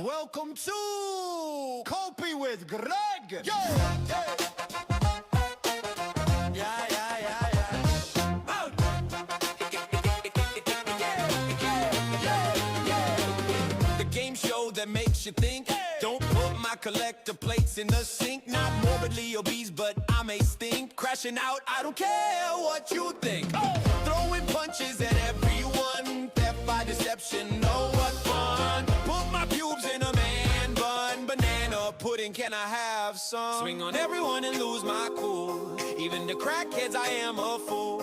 Welcome to Copy with Greg. Yo! Yeah, yeah, yeah, yeah. Out. The game show that makes you think. Don't put my collector plates in the sink. Not morbidly obese, but I may stink. Crashing out, I don't care what you think. Throwing punches at everyone. Theft by deception, oh what fun. Put my pubes in a man bun. Banana pudding, can I have some? Swing on everyone and lose my cool. Even the crackheads, I am a fool.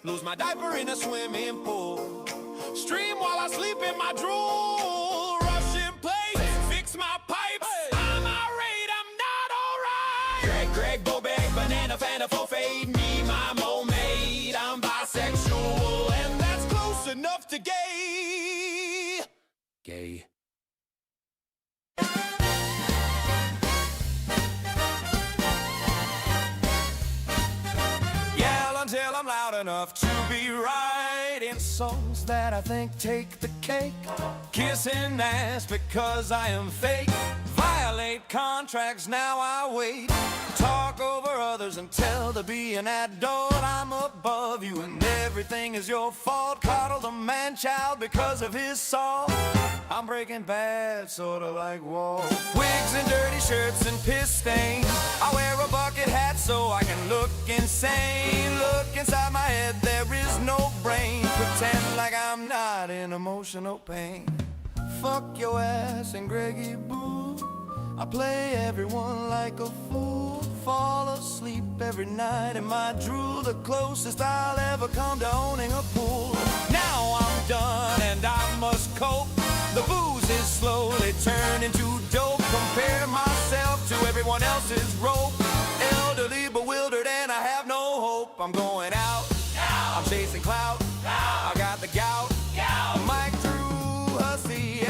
Lose my diaper in a swimming pool. Stream while I sleep in my drool. Russian plates, fix my pipes. I'm irate, I'm not alright. Greg, Bobeg, banana, fanta, full fade. Me, my mermaid, I'm bisexual. And that's close enough to gay. Gay. Yell until I'm loud enough to be writing songs that I think take the cake. Kissing ass because I am fake. Violate contracts, now I wait. Talk over others and tell to be an adult. I'm above you and everything is your fault. Coddle the man-child because of his salt. I'm Breaking Bad, sorta like Walt. Wigs and dirty shirts and piss stains. I wear a bucket hat so I can look insane. Look inside my head, there is no brain. Pretend like I'm not in emotional pain. Fuck your ass and Greggy Poo. I play everyone like a fool. Fall asleep every night in my drool. The closest I'll ever come to owning a pool. Now I'm done and I must cope. The booze is slowly turning to dope. Compare myself to everyone else's rope. Elderly, bewildered, and I have no hope. I'm going out, I'm chasing clout. I got the gout, Mike through Hussy.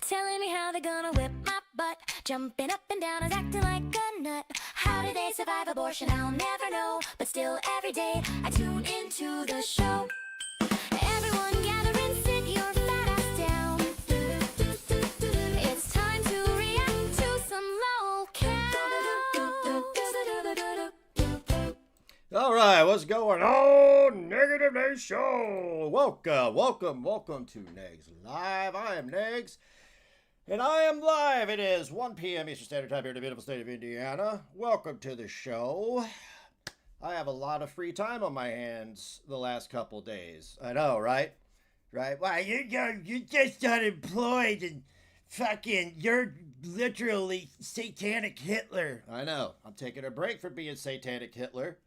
Telling me how they're gonna whip my butt. Jumping up and down, I was acting like a nut. How did they survive abortion? I'll never know. But still, every day, I tune into the show. Everyone gather and sit your fat ass down. It's time to react to some low cow. All right, what's going on, Negative Negs Show? Welcome to Negs Live. I am Negs, and I am live. It is 1 p.m. Eastern Standard Time here in the beautiful state of Indiana. Welcome to the show. I have a lot of free time on my hands the last couple days. I know, right? Right? Well, you're just unemployed and fucking, you're literally satanic Hitler. I know. I'm taking a break from being satanic Hitler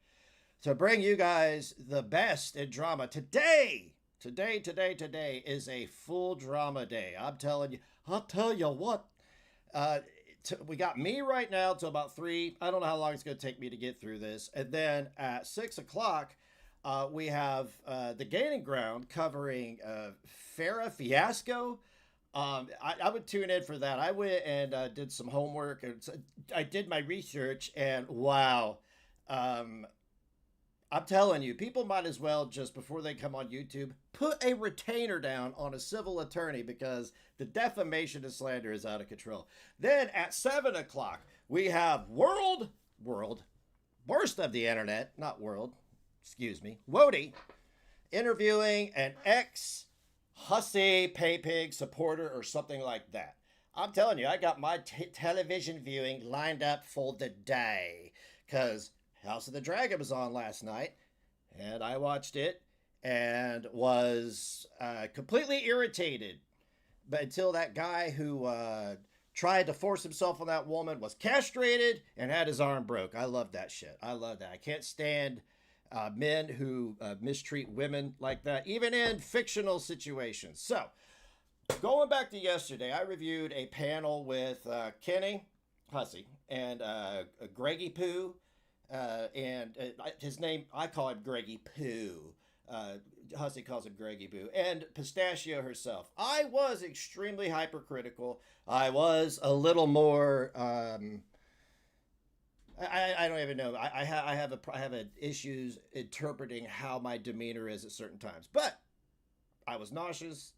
to bring you guys the best in drama. Today is a full drama day. I'll tell you what. We got me right now till about 3. I don't know how long it's going to take me to get through this. And then at 6 o'clock, we have the Gaining Ground covering Farrah Fiasco. I would tune in for that. I went and did some homework. And I did my research, and wow. I'm telling you, people might as well just, before they come on YouTube, put a retainer down on a civil attorney because the defamation and slander is out of control. Then at 7 o'clock, we have worst of the internet, not world, excuse me, Wody, interviewing an ex-Hussy pay pig supporter or something like that. I'm telling you, I got my television viewing lined up for the day because House of the Dragon was on last night, and I watched it and was completely irritated. But until that guy who tried to force himself on that woman was castrated and had his arm broke. I love that shit. I love that. I can't stand men who mistreat women like that, even in fictional situations. So, going back to yesterday, I reviewed a panel with Kenny Hussy and Greggy Poo. His name, I call him Greggy Poo. Hussy calls him Greggy Poo. And Pistachio herself. I was extremely hypercritical. I was a little more, I don't even know. I have a issues interpreting how my demeanor is at certain times. But I was nauseous.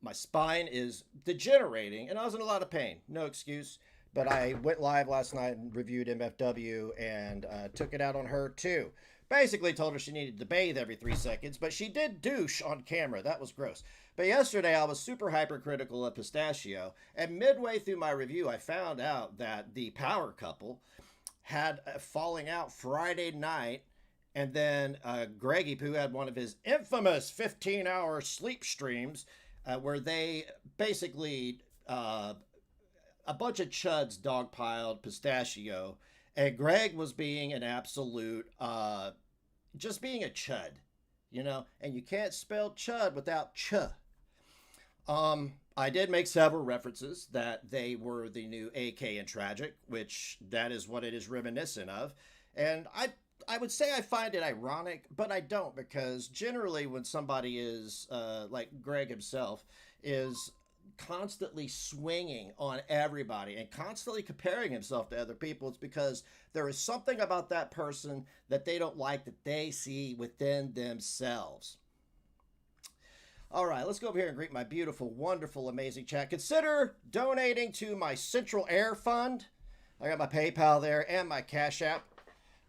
My spine is degenerating, and I was in a lot of pain. No excuse. But I went live last night and reviewed MFW and took it out on her too. Basically told her she needed to bathe every 3 seconds, but she did douche on camera. That was gross. But yesterday I was super hypercritical of Pistachio, and midway through my review I found out that the power couple had a falling out Friday night, and then Greggy Poo had one of his infamous 15-hour sleep streams where they basically a bunch of chuds dogpiled Pistachio, and Greg was being an absolute just being a chud, you know, and you can't spell chud without ch. I did make several references that they were the new AK and Tragic, which that is what it is reminiscent of. And I would say I find it ironic, but I don't, because generally when somebody is, like Greg himself, is constantly swinging on everybody and constantly comparing himself to other people, it's because there is something about that person that they don't like that they see within themselves. All right, let's go over here and greet my beautiful, wonderful, amazing chat. Consider donating to my Central Air Fund. I got my PayPal there and my Cash App.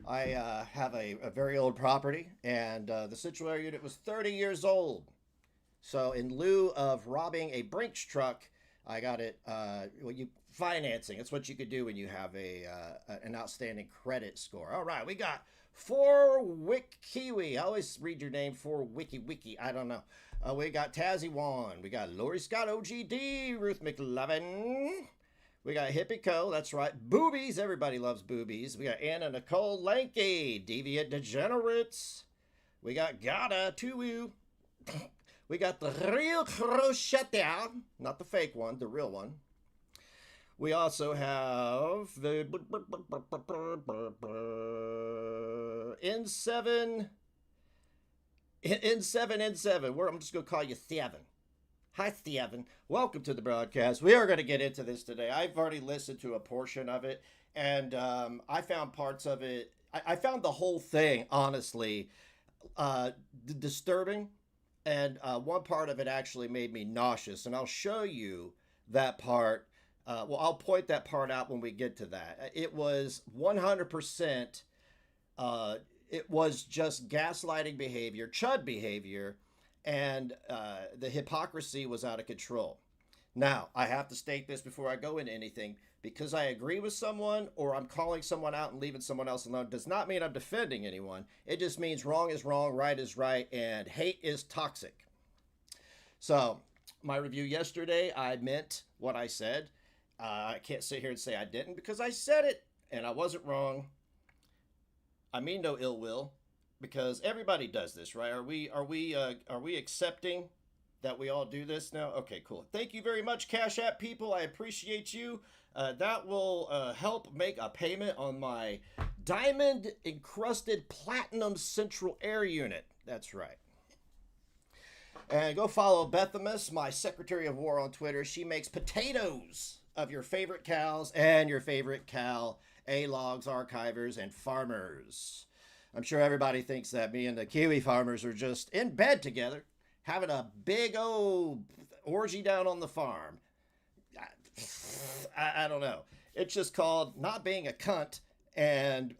I have a very old property, and the Central Air unit was 30 years old. So in lieu of robbing a Brinks truck, I got it, financing. It's what you could do when you have an outstanding credit score. All right, we got 4Wick Kiwi. I always read your name, 4Wiki. I don't know. We got Tazzy Wan. We got Lori Scott OGD, Ruth McLovin. We got Hippie Co. That's right. Boobies. Everybody loves boobies. We got Anna Nicole Lanky, Deviant Degenerates. We got Gada Tuwu. We got the real Crochetta, not the fake one, the real one. We also have the N7. N7. I'm just going to call you Theven. Hi, Theven. Welcome to the broadcast. We are going to get into this today. I've already listened to a portion of it, and I found parts of it. I found the whole thing, honestly, disturbing. And one part of it actually made me nauseous, and I'll show you that part. I'll point that part out when we get to that. It was 100%, it was just gaslighting behavior, chud behavior, and the hypocrisy was out of control. Now, I have to state this before I go into anything. Because I agree with someone or I'm calling someone out and leaving someone else alone does not mean I'm defending anyone. It just means wrong is wrong, right is right, and hate is toxic. So, my review yesterday, I meant what I said. I can't sit here and say I didn't because I said it and I wasn't wrong. I mean no ill will because everybody does this, right? Are we accepting that we all do this now? Okay, cool. Thank you very much, Cash App people. I appreciate you. That will help make a payment on my diamond-encrusted platinum Central Air unit. That's right. And go follow Bethamus, my Secretary of War on Twitter. She makes potatoes of your favorite cows and your favorite cow A-logs, archivers, and farmers. I'm sure everybody thinks that me and the Kiwi farmers are just in bed together, having a big old orgy down on the farm. I don't know. It's just called not being a cunt and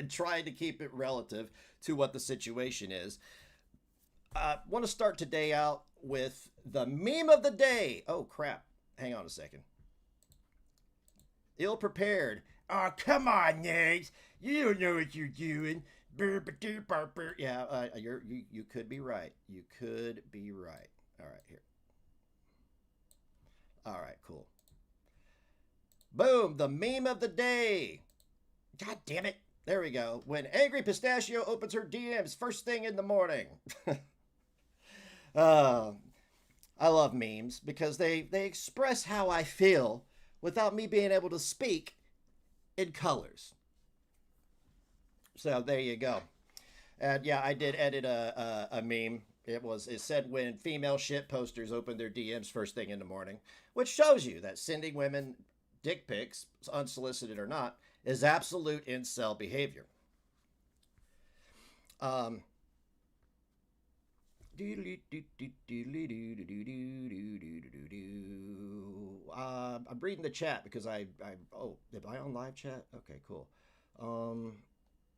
trying to keep it relative to what the situation is. I want to start today out with the meme of the day. Oh, crap. Hang on a second. Ill prepared. Oh, come on, Negs. You don't know what you're doing. Yeah, you could be right. You could be right. All right, here. All right, cool. Boom, the meme of the day. God damn it. There we go. When angry Pistachio opens her DMs first thing in the morning. I love memes because they express how I feel without me being able to speak in colors. So there you go. And yeah, I did edit a meme. It said when female shit posters open their DMs first thing in the morning, which shows you that sending women dick pics, unsolicited or not, is absolute incel behavior. I'm reading the chat because am I on live chat? Okay, cool.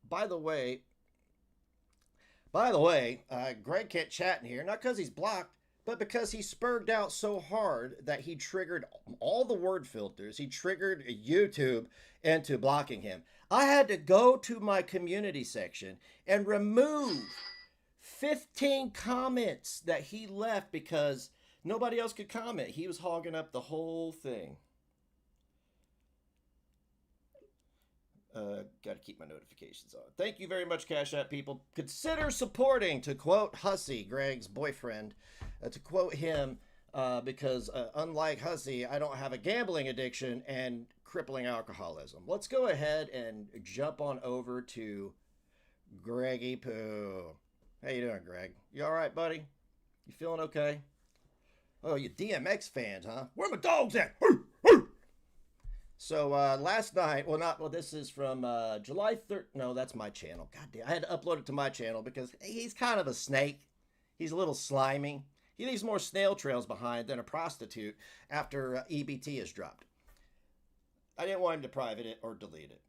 By the way, Greg can't chat in here, not because he's blocked, but because he spurred out so hard that he triggered all the word filters. He triggered YouTube into blocking him. I had to go to my community section and remove 15 comments that he left because nobody else could comment. He was hogging up the whole thing. Got to keep my notifications on. Thank you very much, Cash App people. Consider supporting, to quote Hussy, Greg's boyfriend, to quote him, because unlike Hussy, I don't have a gambling addiction and crippling alcoholism. Let's go ahead and jump on over to Greggy Poo. How you doing, Greg? You all right, buddy? You feeling okay? Oh, you DMX fans, huh? Where my dogs at? So last night, this is from July 3rd. No, that's my channel. God damn, I had to upload it to my channel because he's kind of a snake. He's a little slimy. He leaves more snail trails behind than a prostitute after EBT is dropped. I didn't want him to private it or delete it.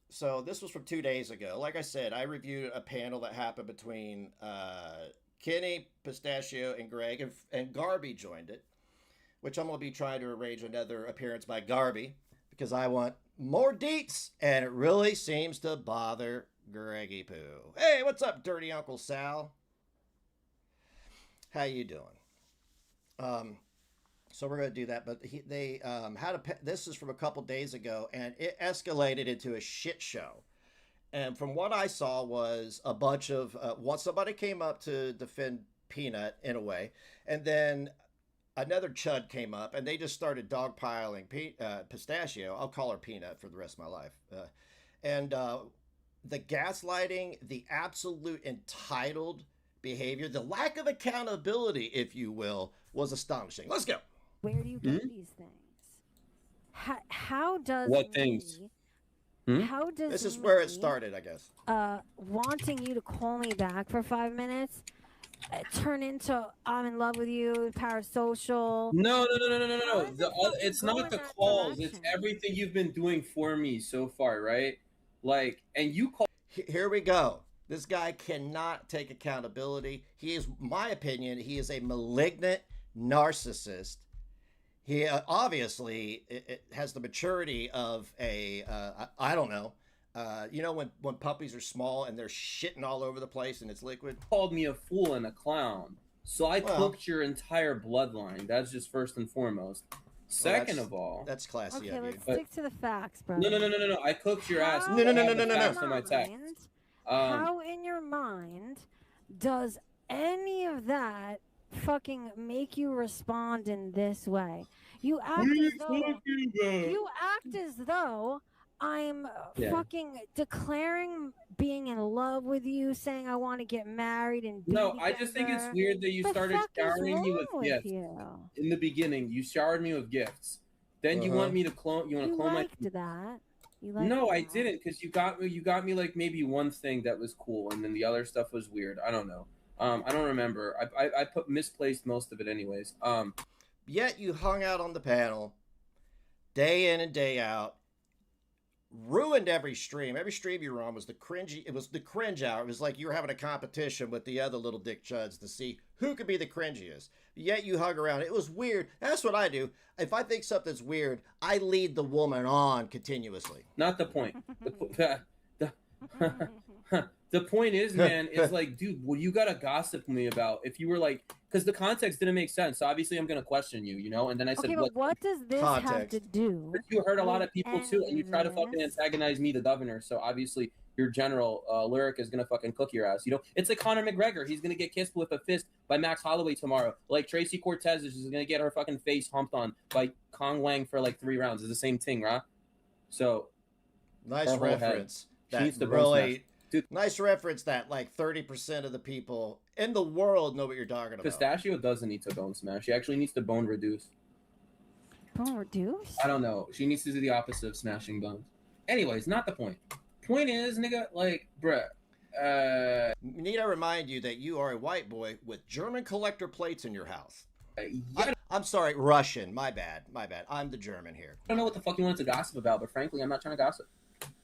So this was from 2 days ago. Like I said, I reviewed a panel that happened between Kenny, Pistachio, and Greg, and Garby joined it, which I'm going to be trying to arrange another appearance by Garby, because I want more deets, and it really seems to bother Greggy Poo. Hey, what's up, dirty Uncle Sal? How you doing? So we're going to do that, but they this is from a couple days ago, and it escalated into a shit show. And from what I saw was a bunch of, once somebody came up to defend Peanut in a way, and then another chud came up, and they just started dogpiling Pistachio. I'll call her Peanut for the rest of my life. The gaslighting, the absolute entitled behavior, the lack of accountability, if you will, was astonishing. Let's go. Where do you get these things? How does what things? How does this is where it started, I guess. Wanting you to call me back for 5 minutes turn into I'm in love with you, Parasocial? No. It's not the calls. It's everything you've been doing for me so far, right? Like, and you call. Here we go. This guy cannot take accountability. He is, my opinion, he is a malignant narcissist. He obviously it has the maturity of a, I don't know, when puppies are small and they're shitting all over the place and it's liquid. Called me a fool and a clown. So I cooked your entire bloodline. That's just first and foremost. Second of all, that's classy of you. Okay, let's stick to the facts, bro. No. I cooked your ass. No. On my text. How in your mind does any of that fucking make you respond in this way? You act as though I'm fucking declaring being in love with you, saying I want to get married and be No, I just think it's weird that you started showering me with gifts. In the beginning, you showered me with gifts. Then you want me to clone. You want to clone my. That. No, I didn't, because you got me like maybe one thing that was cool, and then the other stuff was weird. I don't know. I don't remember. I misplaced most of it, anyways. Yet you hung out on the panel, day in and day out, ruined every stream. Every stream you were on was the cringy. It was the cringe hour. It was like you were having a competition with the other little dick chuds to see who could be the cringiest. Yet you hung around. It was weird. That's what I do. If I think something's weird, I lead the woman on continuously. Not the point. The point is, man, is like, dude, what you gotta gossip me about? If you were like, because the context didn't make sense. So obviously I'm gonna question you, And then I said, okay, but what does this have to do? You hurt a lot of people too, and you try to fucking antagonize me, the governor. So obviously your general Lurik is gonna fucking cook your ass. It's like Conor McGregor. He's gonna get kissed with a fist by Max Holloway tomorrow. Like Tracy Cortez is just gonna get her fucking face humped on by Kong Wang for like 3 rounds. It's the same thing, right? So nice reference. That really. Dude, nice reference that like 30% of the people in the world know what you're talking about. Pistachio doesn't need to bone smash. She actually needs to bone reduce. Bone reduce? I don't know. She needs to do the opposite of smashing bones. Anyways, not the point. Point is, nigga, like, bruh. Need I remind you that you are a white boy with German collector plates in your house? Yeah, I'm sorry, Russian. My bad. I'm the German here. I don't know what the fuck you wanted to gossip about, but frankly, I'm not trying to gossip.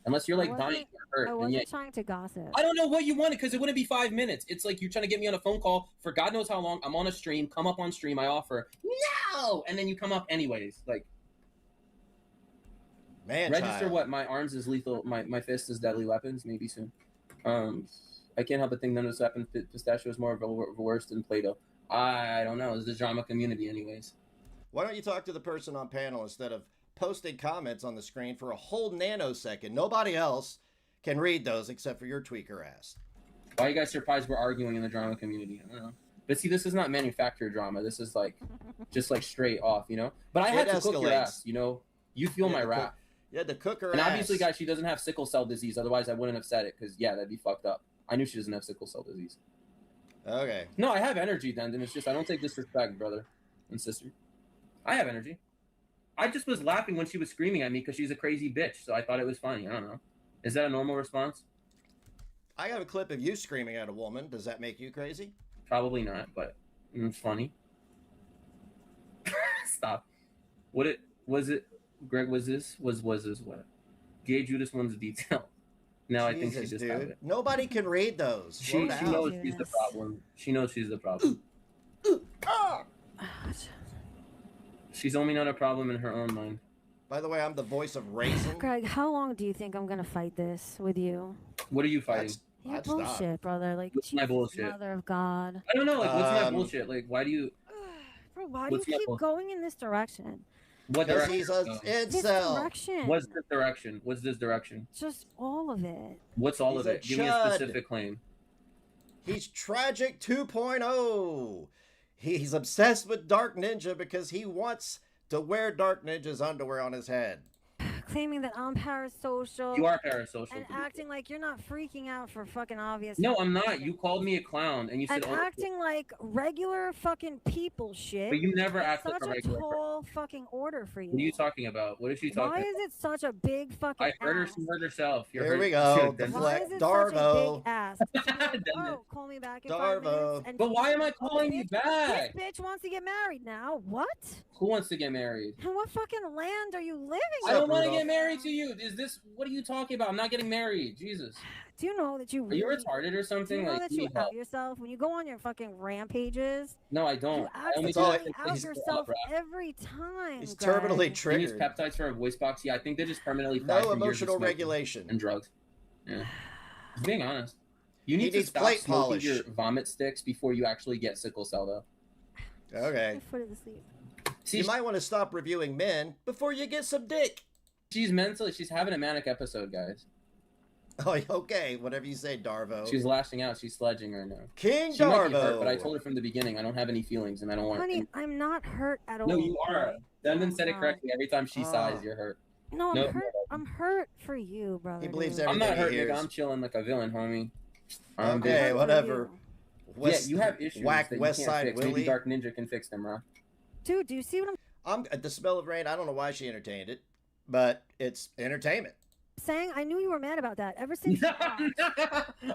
Unless you're like I dying or hurt. I then wasn't yeah. trying to gossip. I don't know what you wanted because it wouldn't be 5 minutes. It's like you're trying to get me on a phone call for God knows how long. I'm on a stream. Come up on stream. I offer no, and then you come up anyways. Like, Man, register child. what? My arms is lethal. My fist is deadly weapons. Maybe soon. I can't help but think none of this weapon Pistachio is more of a worse than Play-Doh. I don't know. It's the drama community, anyways. Why don't you talk to the person on panel instead of posting comments on the screen for a whole nanosecond? Nobody else can read those except for your tweaker ass. Why are you guys surprised we're arguing in the drama community? I don't know. But see, this is not manufactured drama. This is like, just like straight off, you know? But I had to cook your ass, you know? You feel my wrath. You had to cook her and ass. obviously, guys, she doesn't have sickle cell disease. Otherwise, I wouldn't have said it because, yeah, that'd be fucked up. I knew she doesn't have sickle cell disease. Okay. No, I have energy, Dendon. It's just I don't take disrespect, brother and sister. I have energy. I just was laughing when she was screaming at me because she's a crazy bitch. So I thought it was funny. I don't know. Is that a normal response? I have a clip of you screaming at a woman. Does that make you crazy? Probably not, but it's funny. Stop. Greg, was this what? Gay Judas one's detail. No, I think she just have it. Nobody can read those. She knows she's the problem. She knows she's the problem. She's only not a problem in her own mind. By the way, I'm the voice of Raisin. Greg, how long do you think I'm gonna fight this with you? What are you fighting? Your bullshit, brother. Like, what's my bullshit? Mother of God. I don't know. Like, what's my bullshit? Like, why do you? Bro, why do you keep going in this direction? What direction? He's an incel. Direction. What's this direction? What's this direction? Just all of it. What's all of it? Give me a specific claim. He's tragic 2.0. He's obsessed with Dark Ninja because he wants to wear Dark Ninja's underwear on his head. Claiming that I'm parasocial. You are parasocial. And acting like you're not freaking out for fucking obvious. No, I'm not. You called me a clown and you said. And acting like regular fucking people shit. But you never act like a regular. Such a tall fucking order for you. What are you talking about? What is she talking about? Why is it such a big fucking I heard her. She heard herself. Here we go. Why is it Darvo. such a big ass? Oh, call me back in 5 Darvo. minutes. But why am I calling you back? This bitch wants to get married now. What? Who wants to get married? In what fucking land are you living in? I don't want to get married to you. Is this? What are you talking about? I'm not getting married. Jesus. Do you know that you? Are you retarded or something? Do you know like, that you out yourself when you go on your fucking rampages? No, I don't. You I only out yourself every time. He's terminally triggered. Use peptides for a voice box. Yeah, I think they just permanently. No emotional regulation and drugs. Yeah, just being honest. You need to stop plate smoking polish. your vomit sticks before you actually get sickle cell, though. Okay. See, you might want to stop reviewing men before you get some dick. She's having a manic episode, guys. Oh, okay. Whatever you say, Darvo. She's lashing out. She's sledging right now. King she Darvo. Might be hurt, but I told her from the beginning I don't have any feelings and I don't want. Honey, I'm not hurt at all. No, you are. Dundon said it correctly. Every time she sighs, you're hurt. No, I'm hurt. I'm hurt for you, brother. He believes I'm everything not hurt, he hears. nigga. I'm chilling like a villain, homie. Okay, whatever. Yeah, you have issues Whack that West you can't Side fix. Willie. Maybe Dark Ninja can fix them, bro. Dude, do you see what I'm at the smell of rain? I don't know why she entertained it, but it's entertainment. saying? I knew you were mad about that ever since.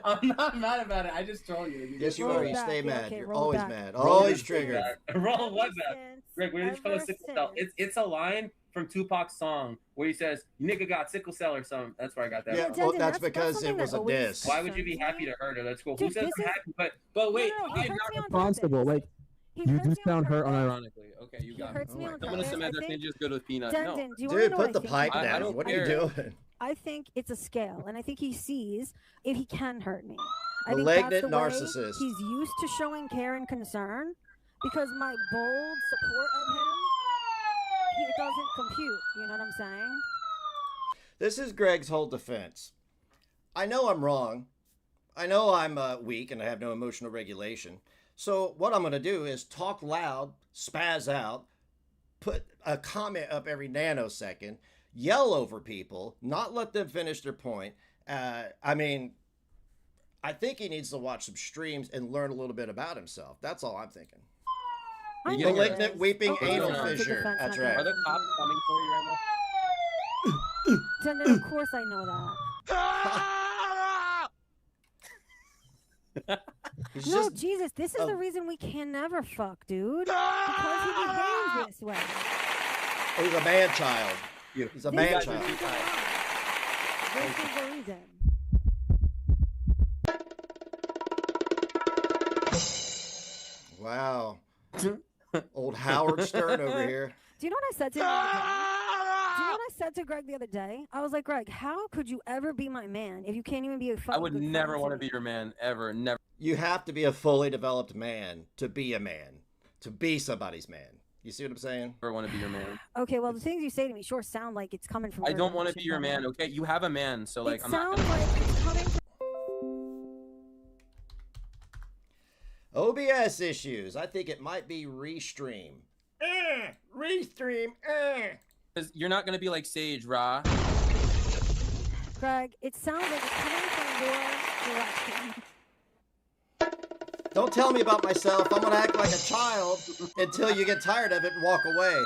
I'm not mad about it. I just told you. Yes, you are. You stay mad. Okay, You're roll always back. mad. Roll Always it. triggered. Roll what's that? Greg, where did you call it Ever sickle cell? It's a line from Tupac's song where he says, "Nigga got sickle cell" or something. That's where I got that. Yeah, from. well, that's because it was a diss. Why would you be happy to hurt her? That's cool. Dude, Who says this I'm is- happy? But wait, No, he I'm hurts not me on responsible. Like, He you hurts do me on sound hurt purpose. unironically. Okay, you He got hurts it. me on I'm gonna purpose. submit I that think- ninjas go to peanut. Dendon, No. do you want to Dude, know put what the I think? pipe I down. don't What are you care. doing? I think it's a scale, and I think he sees if he can hurt me. I think Malignant that's the way narcissist. he's used to showing care and concern because my bold support of him, it doesn't compute. You know what I'm saying? This is Greg's whole defense. I know I'm wrong. I know I'm weak and I have no emotional regulation. So what I'm going to do is talk loud, spaz out, put a comment up every nanosecond, yell over people, not let them finish their point. I mean, I think he needs to watch some streams and learn a little bit about himself. That's all I'm thinking. I getting know Malignant this. weeping Okay, anal no, it's a fissure. defense That's mechanism. right. Are the cops coming for you right now? Then of course I know that. He's No, just, Jesus, this is the reason we can never fuck, dude. Because he behaves this way. he's a man child. He's a man This is child. the reason. This is the reason. Wow. Old Howard Stern over here. Do you know what I said to him the other day? Do you know what I said to Greg the other day? I was like, Greg, how could you ever be my man if you can't even be a fucking I would good never friend want to me? be your man ever. Never. You have to be a fully developed man to be a man, to be somebody's man. You see what I'm saying? Never want to be your man. Okay, well, the things you say to me sure sound like it's coming from I your don't want to emotions, be your but man. Okay, you have a man, so like it I'm not. sounds like it's coming from... OBS issues. I think it might be Restream. Restream. You're not gonna be like Sage, Ra. Greg, it sounds like it's coming from your direction. Don't tell me about myself. I'm gonna act like a child until you get tired of it and walk away.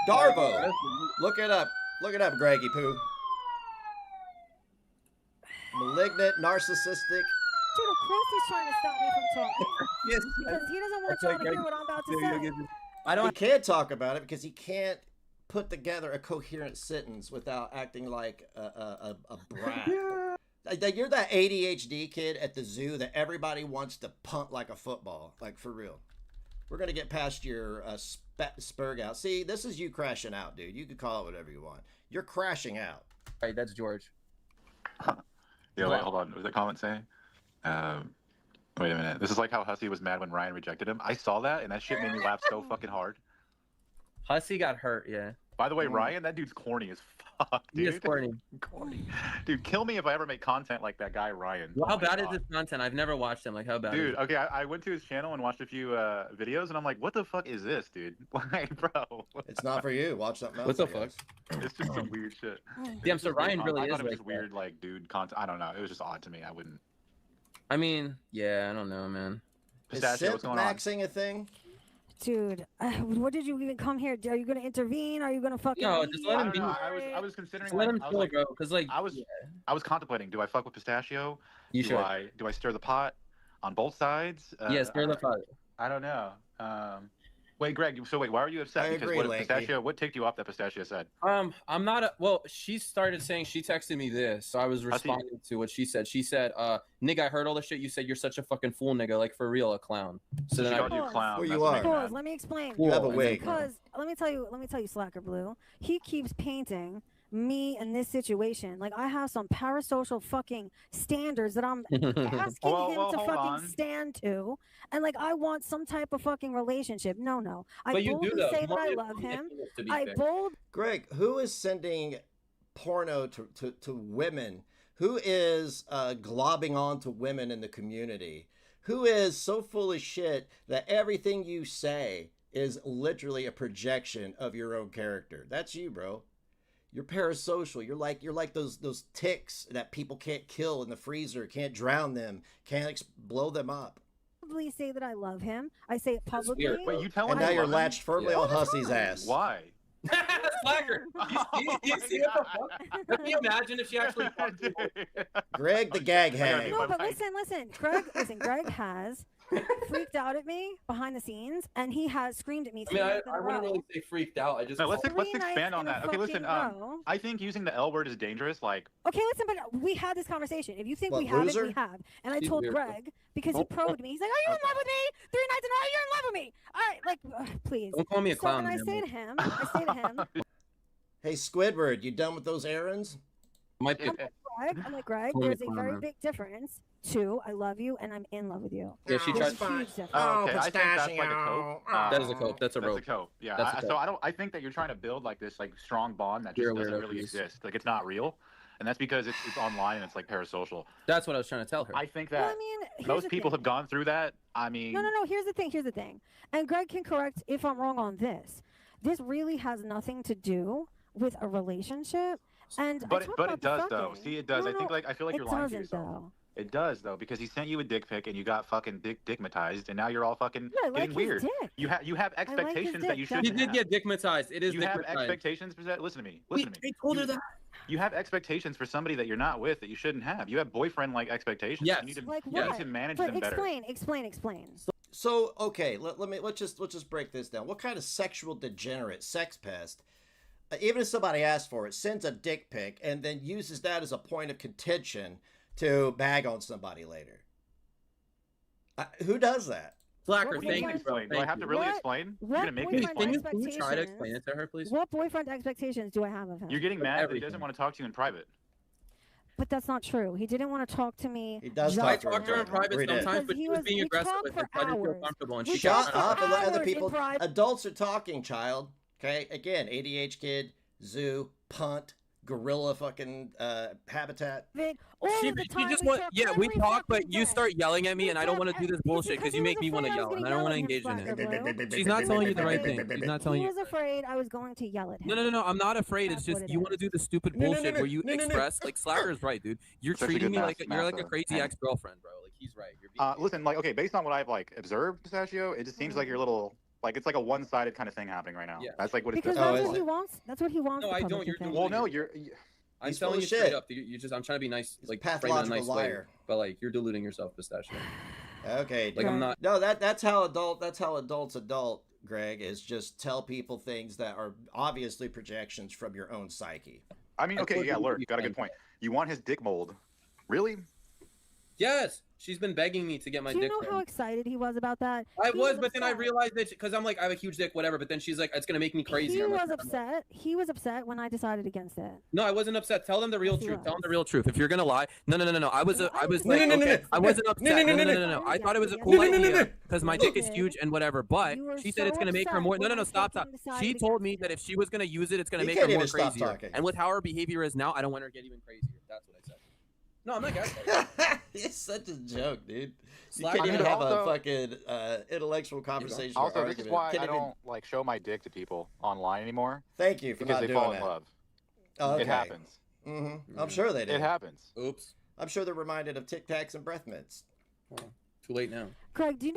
Darvo. Look it up. Look it up, Greggy Poo. Malignant, narcissistic. Dude, of course he's trying to stop me from talking. Yes. Because he doesn't want y'all to hear what I'm about to say. I He don't. can't talk about it because he can't put together a coherent sentence without acting like a brat. Like, you're that ADHD kid at the zoo that everybody wants to punt like a football. Like, for real. We're going to get past your spurg out. See, this is you crashing out, dude. You can call it whatever you want. You're crashing out. All right, that's George. Yeah, wait, hold on. What was the comment saying? Wait a minute. This is like how Hussy was mad when Ryan rejected him. I saw that, and that shit made me laugh so fucking hard. Hussy got hurt. Yeah. By the way, Ryan, that dude's corny as fuck, dude. He is corny. Corny. Dude, kill me if I ever make content like that guy, Ryan. Well, Oh how my bad is God. this content? I've never watched him. Like, how bad? Dude, Is it? okay, I went to his channel and watched a few videos, and I'm like, what the fuck is this, dude? Like, bro. It's not for you. Watch something else. What the I guess. It's just some weird shit. Damn. So Ryan really I is thought it was like just weird, like, dude content. I don't know. It was just odd to me. I wouldn't. I mean, yeah, I don't know, man. Is Pistachio, simp what's going on? maxing a thing? Dude, what did you even come here? Are you going to intervene? Are you going to fucking... No, just let I him don't be. know. I was considering. Just let him I was chill, like, bro. Because like, I was contemplating. Do I fuck with Pistachio? you do should. I stir the pot on both sides? Yes, stir the pot. I don't know. Wait, Greg. So wait, why are you upset? I Because agree, what Lanky. Pistachio? What ticked you off that Pistachio said? I'm not a, well, she started saying, she texted me this, so I was responding to what she said. She said, nigga, I heard all the shit you said. You're such a fucking fool, nigga. Like, for real, a clown. So then She I, called you a clown. Well, That's you what are. made me Pause, mad. let me explain. You have a Cool. wig. Because let me tell you, Slacker Blue. He keeps painting me in this situation. Like, I have some parasocial fucking standards that I'm asking him to hold fucking on. stand to, and like I want some type of fucking relationship. No. I but you boldly do though. say You that I want love me to him. to be I fair. bold. Greg, who is sending porno to women? Who is globbing on to women in the community? Who is so full of shit that everything you say is literally a projection of your own character? That's you, bro. You're parasocial. You're like those ticks that people can't kill in the freezer, can't drown them, can't blow them up. Boldly say that I love him. I say it That's publicly. weird. Wait, you telling And me now you you're love him? latched firmly Yeah. on Hussy's ass. Why? Slacker. You see what the fuck? Can you imagine if she actually fucked you? Greg the gag I gotta hag. mute No, my but mic. listen. Greg has freaked out at me behind the scenes, and he has screamed at me. I mean, 3 nights in I a wouldn't row. really say freaked out. I just. No, let's Three nights expand on in a that. Okay, listen. fucking row. I think using the L word is dangerous. Like, Okay, listen, but we had this conversation. If you think What, we haven't, loser? we have. And I He's told weird. Greg, because he Don't- probed me. He's like, are you in love with me? 3 nights in a row, you're in love with me. All right, like, please. Don't call me a So clown. when I man. say to him, Hey, Squidward, you done with those errands? Might be. Greg, I'm like, Greg, Call me there's a clown, very man. big difference to I love you and I'm in love with you. Yeah, she There's tried. a huge difference. oh, okay, I think that's like a cope. That is a cope. That's a That's a rope. cope. Yeah. That's a So cope. I think that you're trying to build like this like strong bond that You're just a doesn't weirdo, really please. exist. Like it's not real, and that's because it's online and it's like parasocial. That's what I was trying to tell her. I think Well, that I mean, here's most the people thing. have gone through that. I mean, No. Here's the thing. And Greg can correct if I'm wrong on this. This really has nothing to do with a relationship. And I but talk it about the does though. fucking. See, it does. No, I think no, like I feel like it you're lying to doesn't yourself. though. It does though, because he sent you a dick pic and you got fucking dickmatized, and now you're all fucking Yeah, I like getting weird. his dick. You have expectations that you dick, shouldn't He did have. get dickmatized. It is You have dickmatized. expectations for that. Listen to me. Listen to me. I told her that. You have expectations for somebody that you're not with that you shouldn't have. You have boyfriend-like expectations. Yes. You need to, Like you what? need to manage But them better. explain. So okay, let's just break this down. What kind of sexual degenerate, sex pest, even if somebody asks for it, sends a dick pic and then uses that as a point of contention to bag on somebody later? Who does that? Slacker, What thank boyfriend- you, bro. Explain. Do I have to really What- explain? You're what gonna make me boyfriend explain. Can you try to expectations- explain it to her, please? What boyfriend expectations do I have of him? You're getting mad that he Everything. doesn't want to talk to you in private. But that's not true. He didn't want to talk to me. He does just I talk to her talked to her in now. private Read it. sometimes, but Because she he was was- being we aggressive talked with for it. I didn't feel hours. comfortable, and We she Shut got up and let other hours in people. private. Adults are talking, child. Okay, again, ADH kid, zoo, punt, gorilla, fucking habitat. All She of the just time want, talk yeah, we every talk, but fucking you day. start yelling at me, We and I don't talk want to do this it's bullshit because because he you was make me want to afraid I yell, was and I gonna don't want to yell at engage in him, it. Slacker, She's not telling you the right thing. She's not telling He you. was afraid I was going to yell at him. No, I'm not afraid. It's That's just what it you want to is. do the stupid No, no, no, bullshit no, where you no, no, no. express like Slacker's right, dude. You're That's actually treating me good like math, you're like a math, crazy and- ex-girlfriend, bro. Like he's right. You're being Listen, like, okay, based on what I've like observed, Pistachio, it just seems like you're a little, like, it's like a one-sided kind of thing happening right now. Yeah. That's like what it's. Because Oh, that's is what he it? wants. That's what he wants. No, the I public don't. to You're think. Well, no, I'm He's telling full you of straight shit. up. You just, I'm trying to be nice, He's a like frame it in a pathological nice way. liar. But like, you're deluding yourself, Pistachio. Okay, Like I'm not. no, that's how adults adult, Greg, is just tell people things that are obviously projections from your own psyche. I mean, I okay, told yeah, you Lurk, you got a can. good point. You want his dick mold? Really? Yes, she's been begging me to get my Do you dick. know done. how excited he was about that? I He was, but then I upset. realized that because I'm like I have a huge dick, whatever. But then she's like, it's gonna make me crazy. He I'm like, was upset. He was upset when I decided against it. No, I wasn't upset. Tell them the real Yes, he truth. Tell them was. the the real truth. If you're gonna lie, no. I was No, I like, didn't- okay, I wasn't upset. No. I thought it was a cool idea because my dick is huge and whatever. But You were she said it's so gonna make her upset more. when No, I stop. fucking decided She told against me it. that if she was gonna use it, it's gonna You make can't her more even stop crazier. talking. And with how her behavior is now, I don't want her to get even crazier. That's what I said. No, I'm not gaslighting. It's such a joke, dude. You Slacker, can't even I have mean, a also- fucking intellectual conversation. or Also, this is argument. why Can't I even- don't like show my dick to people online anymore Thank you for because not they doing fall that. in love. Oh, okay. It happens. I'm sure they do. It happens. Oops. I'm sure they're reminded of Tic Tacs and breath mints. Too late now. Greg, do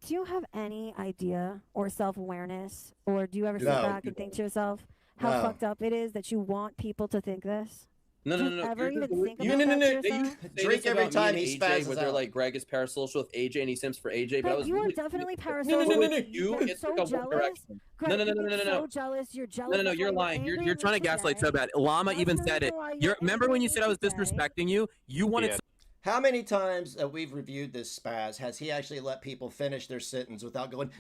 you have any idea or self-awareness, or do you ever sit No. back and think to yourself how No. fucked up it is that you want people to think this? No. Do you ever You're even just- think you- about that to They yourself? used to say Drink this every about me time and he AJ, spazzes where they're out. like Greg is parasocial with AJ and he simps for AJ. But I Greg, was you are really- definitely No, parasocial. no. You You, get it's so like a one jealous. direction. Greg, No. you get so jealous. You're jealous. No, that's you're why lying. angry You're at trying me to gaslight so today. bad. Llama That's even the said it. reason why you're Remember when angry you at said me I was today. disrespecting you? You wanted Yeah. How many times we've reviewed this spaz has he actually let people finish their sentence without going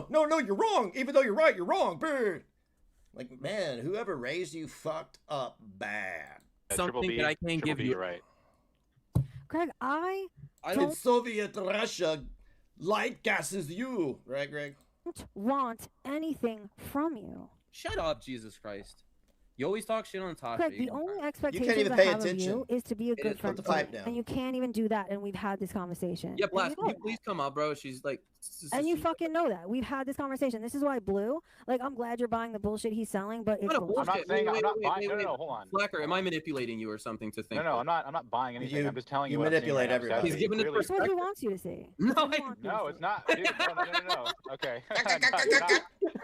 no, you're wrong, even though you're right, you're wrong. Brr. Like, man, whoever raised you fucked up bad. something that I can't Triple give B, you. you're right. Greg, I I In don't. Soviet Russia, light gases you, right, Greg? don't want anything from you. Shut up, Jesus Christ. You always talk shit on Tasha. Greg, the only expectation even I pay have attention. of you is to be a It good is- friend. Put the to me, pipe down. And you can't even do that, and we've had this conversation. Yeah, And Blast, you can know you please come up, bro? She's like. And you fucking know that. We've had this conversation. This is why Blue, like, I'm glad you're buying the bullshit he's selling, but it's What a bullshit. I'm not Bullshit. saying Wait, I'm not wait, buying. wait, No, hold on. Slacker, am I manipulating you or something to think? No, that? I'm not buying anything. You- I'm just telling you you what I'm seeing manipulate right now. everybody. He's giving it Clearly- That's what he wants you to see. No, That's what he I- wants you to No, see. it's not. Dude, no. Okay.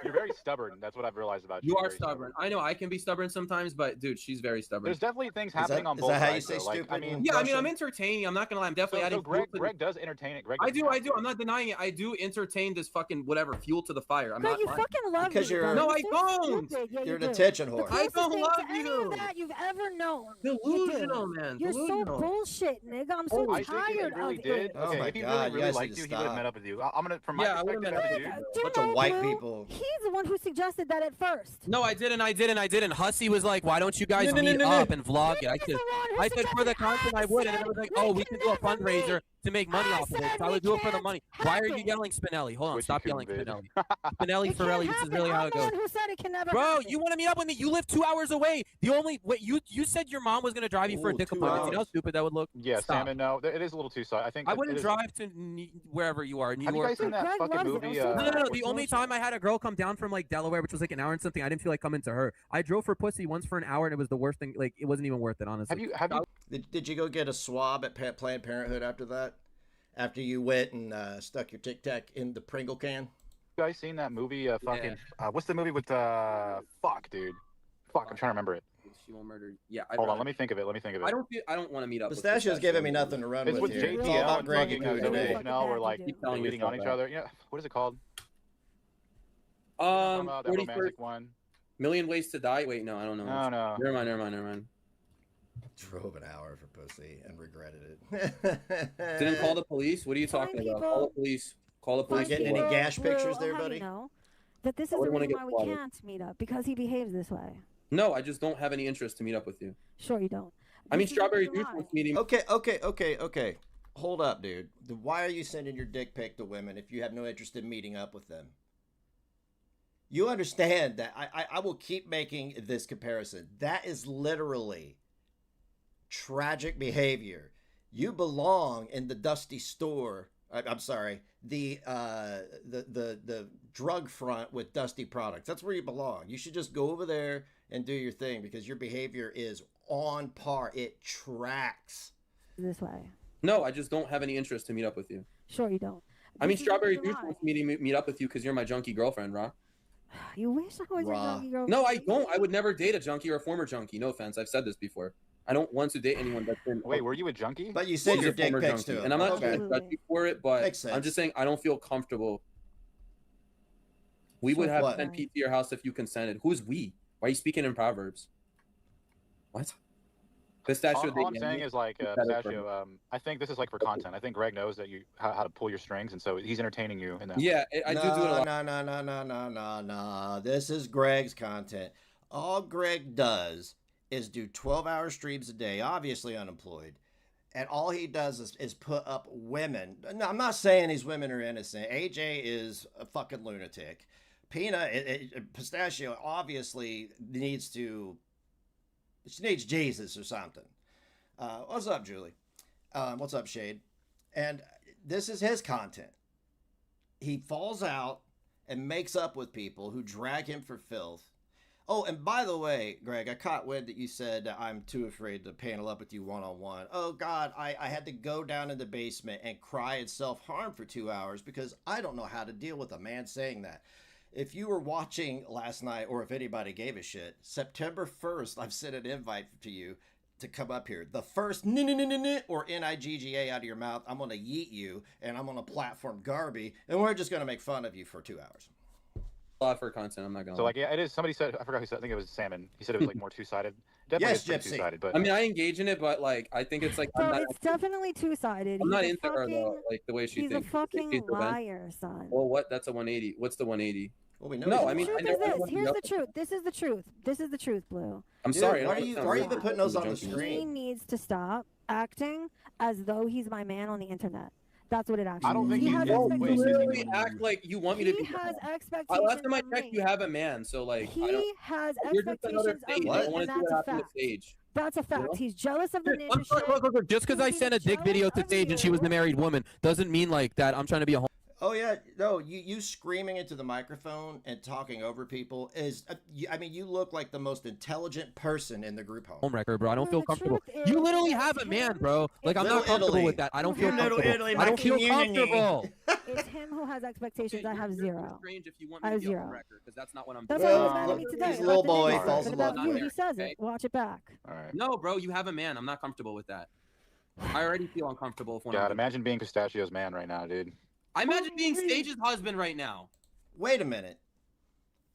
You're very stubborn. That's what I've realized about you. You You're are very stubborn. I know I can be stubborn sometimes, but dude, she's very stubborn. There's definitely things that- happening on is both that how you sides. say though. Like, stupid I in- mean, Yeah, I mean, I'm Russian? entertaining. I'm not gonna lie. I'm definitely so adding. Greg, fuel to Greg does entertain it. Greg I doesn't do. have to. I'm not denying it. I do entertain this fucking whatever fuel to the fire. I'm Greg, not. you lying. fucking love Because me, you're- bro. No, You're I so don't. stupid. Yeah, You're you an do. attention The whore. I closest don't thing love to any you. of that you've ever known. You do. Delusional, man. You're Delusional. so bullshit, nigga. I'm so I think if he tired really of did, it. Oh okay, my if he God, you really guys liked need you, to he would have stop. met up with you. I'm gonna, from my Yeah, I would've perspective, met as a up dude, with Do you Bunch know of what, white Blue? people. He's the one who suggested that at first. No, I didn't. Hussy was like, "Why don't you guys No. meet up and vlog it?" I He's said, the one who "For the suggested content I would," and then I was like, "Oh, we could do a fundraiser." to make money I off of it. said So I would it do it for the can't money. Why are you happen. yelling Spinelli? Hold on, Wish you stop couldn't, yelling babe. Spinelli. Spinelli, It Pirelli, can't this is happen. really how I'm it the goes. one who said it can never Bro, happen. you want to meet up with me? You live 2 hours away. The only wait, you said your mom was gonna drive you for a Ooh, dick 2 appointment. You know how hours. stupid that would look. Yeah, Stop. Salmon. No, it is a little too side. I think I it wouldn't is. drive to wherever you are, New Have you York. guys seen Dude, that Greg fucking loves it. movie? I'm so No, no, no. What's The only bullshit? time I had a girl come down from like Delaware, which was like an hour and something, I didn't feel like coming to her. I drove for pussy once for an hour, and it was the worst thing. Like, it wasn't even worth it, honestly. Have you Did you go get a swab at Planned Parenthood after that? After you went and stuck your Tic Tac in the Pringle can? guys seen that movie? What's the movie with fuck, dude? Fuck, I'm trying to remember it. She won't murder. Yeah. Hold on, let me think of it. I don't want to meet up. with Pistachio's giving me Pistachio. nothing to run It's with with here. JTL It's all about and Greggy fucking Poo today. Chanel were like Keep telling beating on yourself each that. other. Yeah, what is it called? That 41st romantic one. Million Ways to Die. Wait, no, I don't know. No, no. Never mind. Drove an hour for pussy and regretted it. Didn't call the police. What are you Fine talking about? people. Call the police. Call the Did police. you get any tomorrow. gash pictures I'll there, have buddy? You know that this I is the wouldn't wanna reason get why we swatted. can't meet up, because he behaves this way. No, I just don't have any interest to meet up with you. Sure you don't. I mean, This is the Strawberry reason Juice why. wants meeting. Okay. Hold up, dude. Why are you sending your dick pic to women if you have no interest in meeting up with them? You understand that I will keep making this comparison. That is literally tragic behavior. You belong in the dusty store. I'm sorry, the drug front with dusty products. That's where you belong. You should just go over there and do your thing, because your behavior is on par. It tracks. This way. No, I just don't have any interest to meet up with you. Sure you don't. I mean, This is the Strawberry reason Juice why. wants me to meet up with you because you're my junkie girlfriend, Ra. You wish I was your Raw. junkie girl. No, I don't. I would never date a junkie or a former junkie. No offense. I've said this before. I don't want to date anyone that's been. Wait, were you a junkie? But you who's send a your dick former pics junkie. to him. And I'm not Okay. trying to judge you for it, but Makes sense. I'm just saying I don't feel comfortable. We would So have what? 10 feet to your house if you consented. Who's we? Why are you speaking in proverbs? What? Pistachio. All I'm they- saying is like better for Pistachio. I think this is like for content. I think Greg knows that how to pull your strings, and so he's entertaining you in that. Yeah, I do do it a lot. No. This is Greg's content. All Greg does is do 12-hour streams a day, obviously unemployed. And all he does is put up women. No, I'm not saying these women are innocent. AJ is a fucking lunatic. Pistachio obviously needs to... She needs Jesus or something. What's up, Julie? What's up, Shade? And this is his content. He falls out and makes up with people who drag him for filth. Oh, and by the way, Greg, I caught wind that you said that I'm too afraid to panel up with you one-on-one. Oh, God, I had to go down in the basement and cry and self-harm for 2 hours because I don't know how to deal with a man saying that. If you were watching last night, or if anybody gave a shit, September 1st, I've sent an invite to you to come up here. The first or Nigga out of your mouth, I'm going to yeet you, and I'm going to platform Garby, and we're just going to make fun of you for 2 hours. A lot for content. I'm not gonna. So like, yeah, it is. Somebody said, I forgot who said. I think it was Salmon. He said it was like more two-sided. Definitely Yes, is pretty Gypsy. two-sided, but I mean, I engage in it, but like, I think it's like So I'm not. it's definitely two-sided. I'm not He's a into her though. fucking- Like the way she He's a thinks. fucking She's the best. liar, son. Well, what? That's a 180. What's the 180? Well, we know No, he's I a mean, The liar. truth I is never this. want to Here's be the up- truth. This is the truth. This is the truth, Blue. I'm Dude, sorry. I why don't are you sound even racist putting as those a on the junkie. screen? He needs to stop acting as though he's my man on the internet. That's what it actually I don't is. think He he's- has No, Wait, you expectations. literally act like you want me to He be. has Last expectations. time I of checked, me. you have a man, so like, I don't. He has You're just another expectations of stage. me, I don't want and to see that's what a happened to fact. Sage. That's a fact. know? He's jealous of the I'm ninja sorry, shit. look. Just because I He's sent a dick video to jealous of Sage and she was the you. married woman doesn't mean like that I'm trying to be a Oh yeah, no, you screaming into the microphone and talking over people is, I mean, you look like the most intelligent person in the group home. homewrecker, bro. I don't Well, feel the comfortable. truth You is literally that have a man, him- bro. Like I'm Little not comfortable Italy. with that. I don't You feel have Little comfortable. Italy, I my don't feel community. comfortable. It's him who has expectations. I have You're zero. strange if you want I me have to be a zero. homewrecker, because that's not what I'm That's doing. why he was Well, mad at me today. he's a about little the boy, ninja he shit, falls but in about love you, with he her. says Okay. it. Watch it back. all right. No, bro, you have a man. I'm not comfortable with that. I already feel uncomfortable if one. God, imagine being Pistachio's man right now, dude. I imagine being Sage's husband right now. Wait a minute.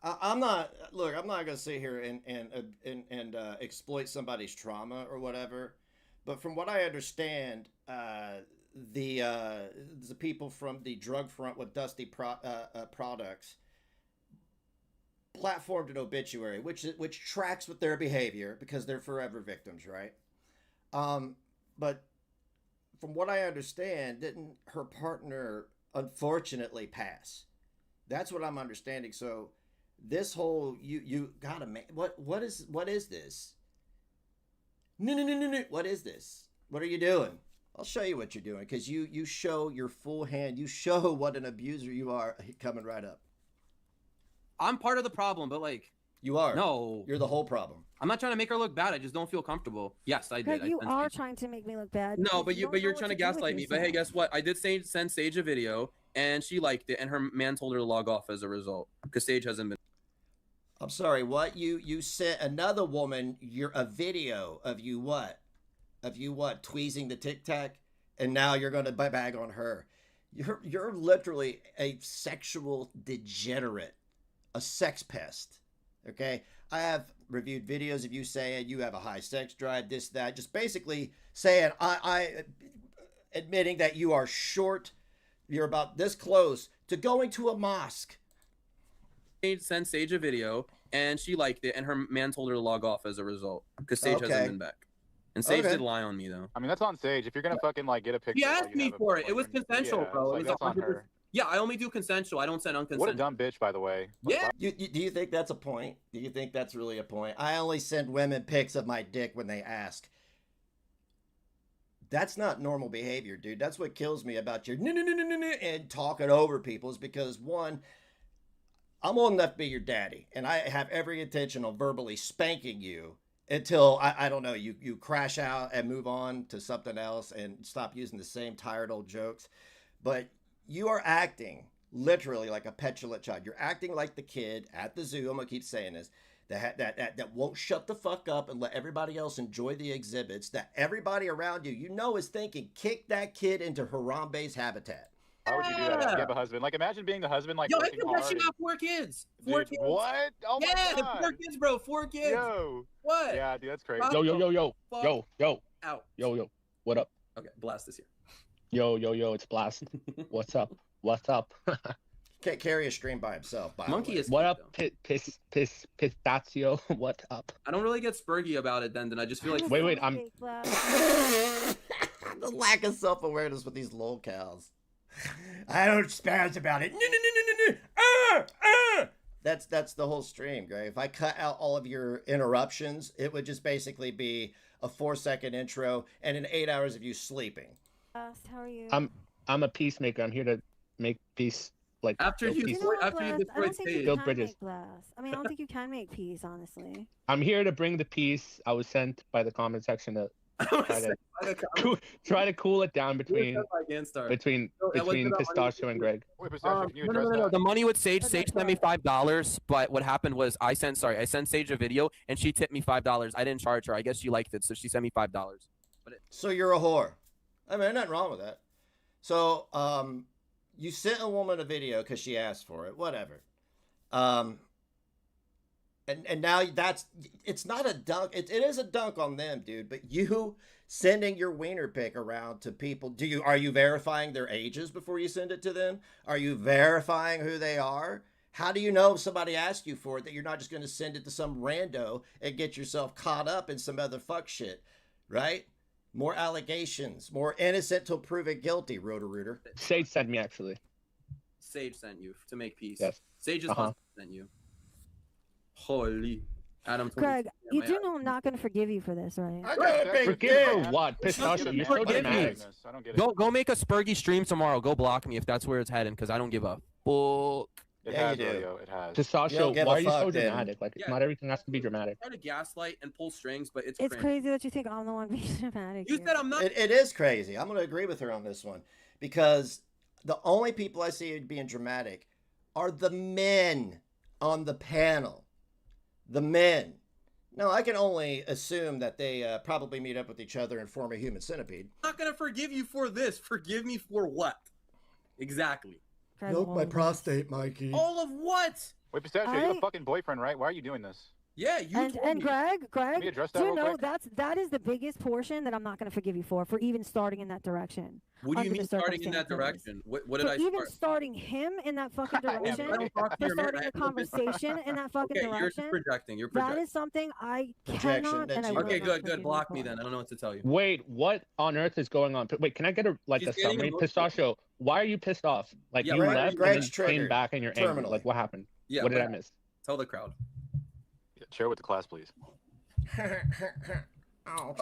I'm not. Look, I'm not gonna sit here and exploit somebody's trauma or whatever. But from what I understand, the people from the drug front with dusty products platformed an obituary, which tracks with their behavior because they're forever victims, right? But from what I understand, didn't her partner unfortunately pass? That's what I'm understanding. So this whole you gotta make what is this? No. What is this? What are you doing? I'll show you what you're doing because you show your full hand. You show what an abuser you are coming right up. I'm part of the problem, but like You are. no, You're the whole problem. I'm not trying to make her look bad. I just don't feel comfortable. Yes, I Greg, did. you I sent are Sage- trying to make me look bad. No, because but don't you're know trying to what do with gaslight me. But hey, yourself. guess what? I did send Sage a video, and she liked it, and her man told her to log off as a result because Sage hasn't been. I'm sorry. What you sent another woman a video of you what tweezing the tic tac, and now you're gonna bag on her. You're literally a sexual degenerate, a sex pest. Okay, I have reviewed videos of you saying you have a high sex drive, this, that, just basically saying I admitting that you are short, you're about this close to going to a mosque. Sent Sage a video, and she liked it, and her man told her to log off as a result because Sage Okay. hasn't been back. And Sage Okay. did lie on me though. I mean, that's on Sage. If you're gonna fucking like get a picture, She while asked you me have a for it. It was boyfriend, consensual, yeah, bro. it's It like, was that's on 100%. her. Yeah, I only do consensual. I don't send What a unconsensual. dumb bitch, by the way. Yeah. Do you think that's a point? Do you think that's really a point? I only send women pics of my dick when they ask. That's not normal behavior, dude. That's what kills me about your no and talking over people is because one, I'm old enough to be your daddy, and I have every intention of verbally spanking you until I don't know, you crash out and move on to something else and stop using the same tired old jokes. But you are acting literally like a petulant child. You're acting like the kid at the zoo. I'm gonna keep saying this. That won't shut the fuck up and let everybody else enjoy the exhibits. That everybody around you know is thinking, kick that kid into Harambe's habitat. Why would you do that? If you have a husband. Like, imagine being the husband, like Yo, I working think that hard. she and- got 4 kids. Dude, 4 kids. what? Oh my Yeah, god. 4 kids, bro. 4 kids. Yo. What? Yeah, dude, that's crazy. Fuck. Yo, Out. yo, what up? Okay, blast this here. Yo, it's Blast. What's up? What's up? Can't carry a stream by himself. By the Monkey way. is What cute, up, though. Pistachio? What up? I don't really get spurgy about it then I just feel like Wait, I'm- The lack of self-awareness with these lolcows. I don't spaz about it. No. That's the whole stream, Greg. If I cut out all of your interruptions, it would just basically be a 4-second intro and an 8 hours of you sleeping. How are you? I'm a peacemaker. I'm here to make peace. Like After build you- peace. You know what, after you Blast? I destroyed don't think you Build can bridges. make Blast. I mean, I don't think you can make peace, honestly. I'm here to bring the peace. I was sent by the comment section to try to cool it down between Pistachio and Greg. Wait, Pistachio, can you No. address that? The money with Sage. Okay, Sage go sent me ahead. $5, but what happened was I sent Sage a video and she tipped me $5. I didn't charge her. I guess she liked it, so she sent me $5. So you're a whore. I mean, nothing wrong with that. So, you sent a woman a video because she asked for it. Whatever. And now it's not a dunk. It is a dunk on them, dude. But you sending your wiener pic around to people, are you verifying their ages before you send it to them? Are you verifying who they are? How do you know if somebody asked you for it that you're not just going to send it to some rando and get yourself caught up in some other fuck shit, right? More allegations, more innocent till proven guilty, Roto-Rooter. Sage sent me actually. Sage sent you to make peace. Yes. Sage's Uh-huh. husband sent you. Holy. Adam. told me Greg, to- you my do ad- know I'm not going to forgive you for this, right? I got a big Forgive dick. for what? Pistachio, you're so Forgive me. dramatic. I don't get it. Go make a Spurgy stream tomorrow. Go block me if that's where it's heading, because I don't give a fuck. It Yeah, has, you do. Yo, it has. You Pistachio, don't give why a are you so fuck, then. dramatic? Like, Yeah. not everything has to be dramatic. Try to gaslight and pull strings, but it's It's cringe. crazy that you think I'm the one being dramatic. You here. said I'm not. It is crazy. I'm going to agree with her on this one because the only people I see being dramatic are the men on the panel. The men. Now, I can only assume that they probably meet up with each other and form a human centipede. I'm not gonna forgive you for this. Forgive me for what? Exactly. Greg, all of this. prostate, Mikey. All of what? Wait, Pistachio, you have I- a fucking boyfriend, right? Why are you doing this? Yeah, you And told me. Greg, me address do that you real know quick? that is the biggest portion that I'm not going to forgive you for even starting in that direction. What do you under the mean starting in that circumstances. direction? What did For I even start? starting him in that fucking Yeah, direction, I don't talk to for your man. starting I the have no business. conversation in that fucking Okay, you're just direction, projecting. You're that projecting. is something I Projection cannot that and I you will are. Okay, not good, forgive good. you Block me for. then. I don't know what to tell you. Wait, what on earth is going on? Wait, can I get a She's a getting summary? emotional. Pistachio, why are you pissed off? Like Yeah, you why are left you and then Greg's came triggered back and you're angry. terminally. Like what happened? Yeah, What did I but miss? tell the crowd. Yeah, share with the class, please. Oh,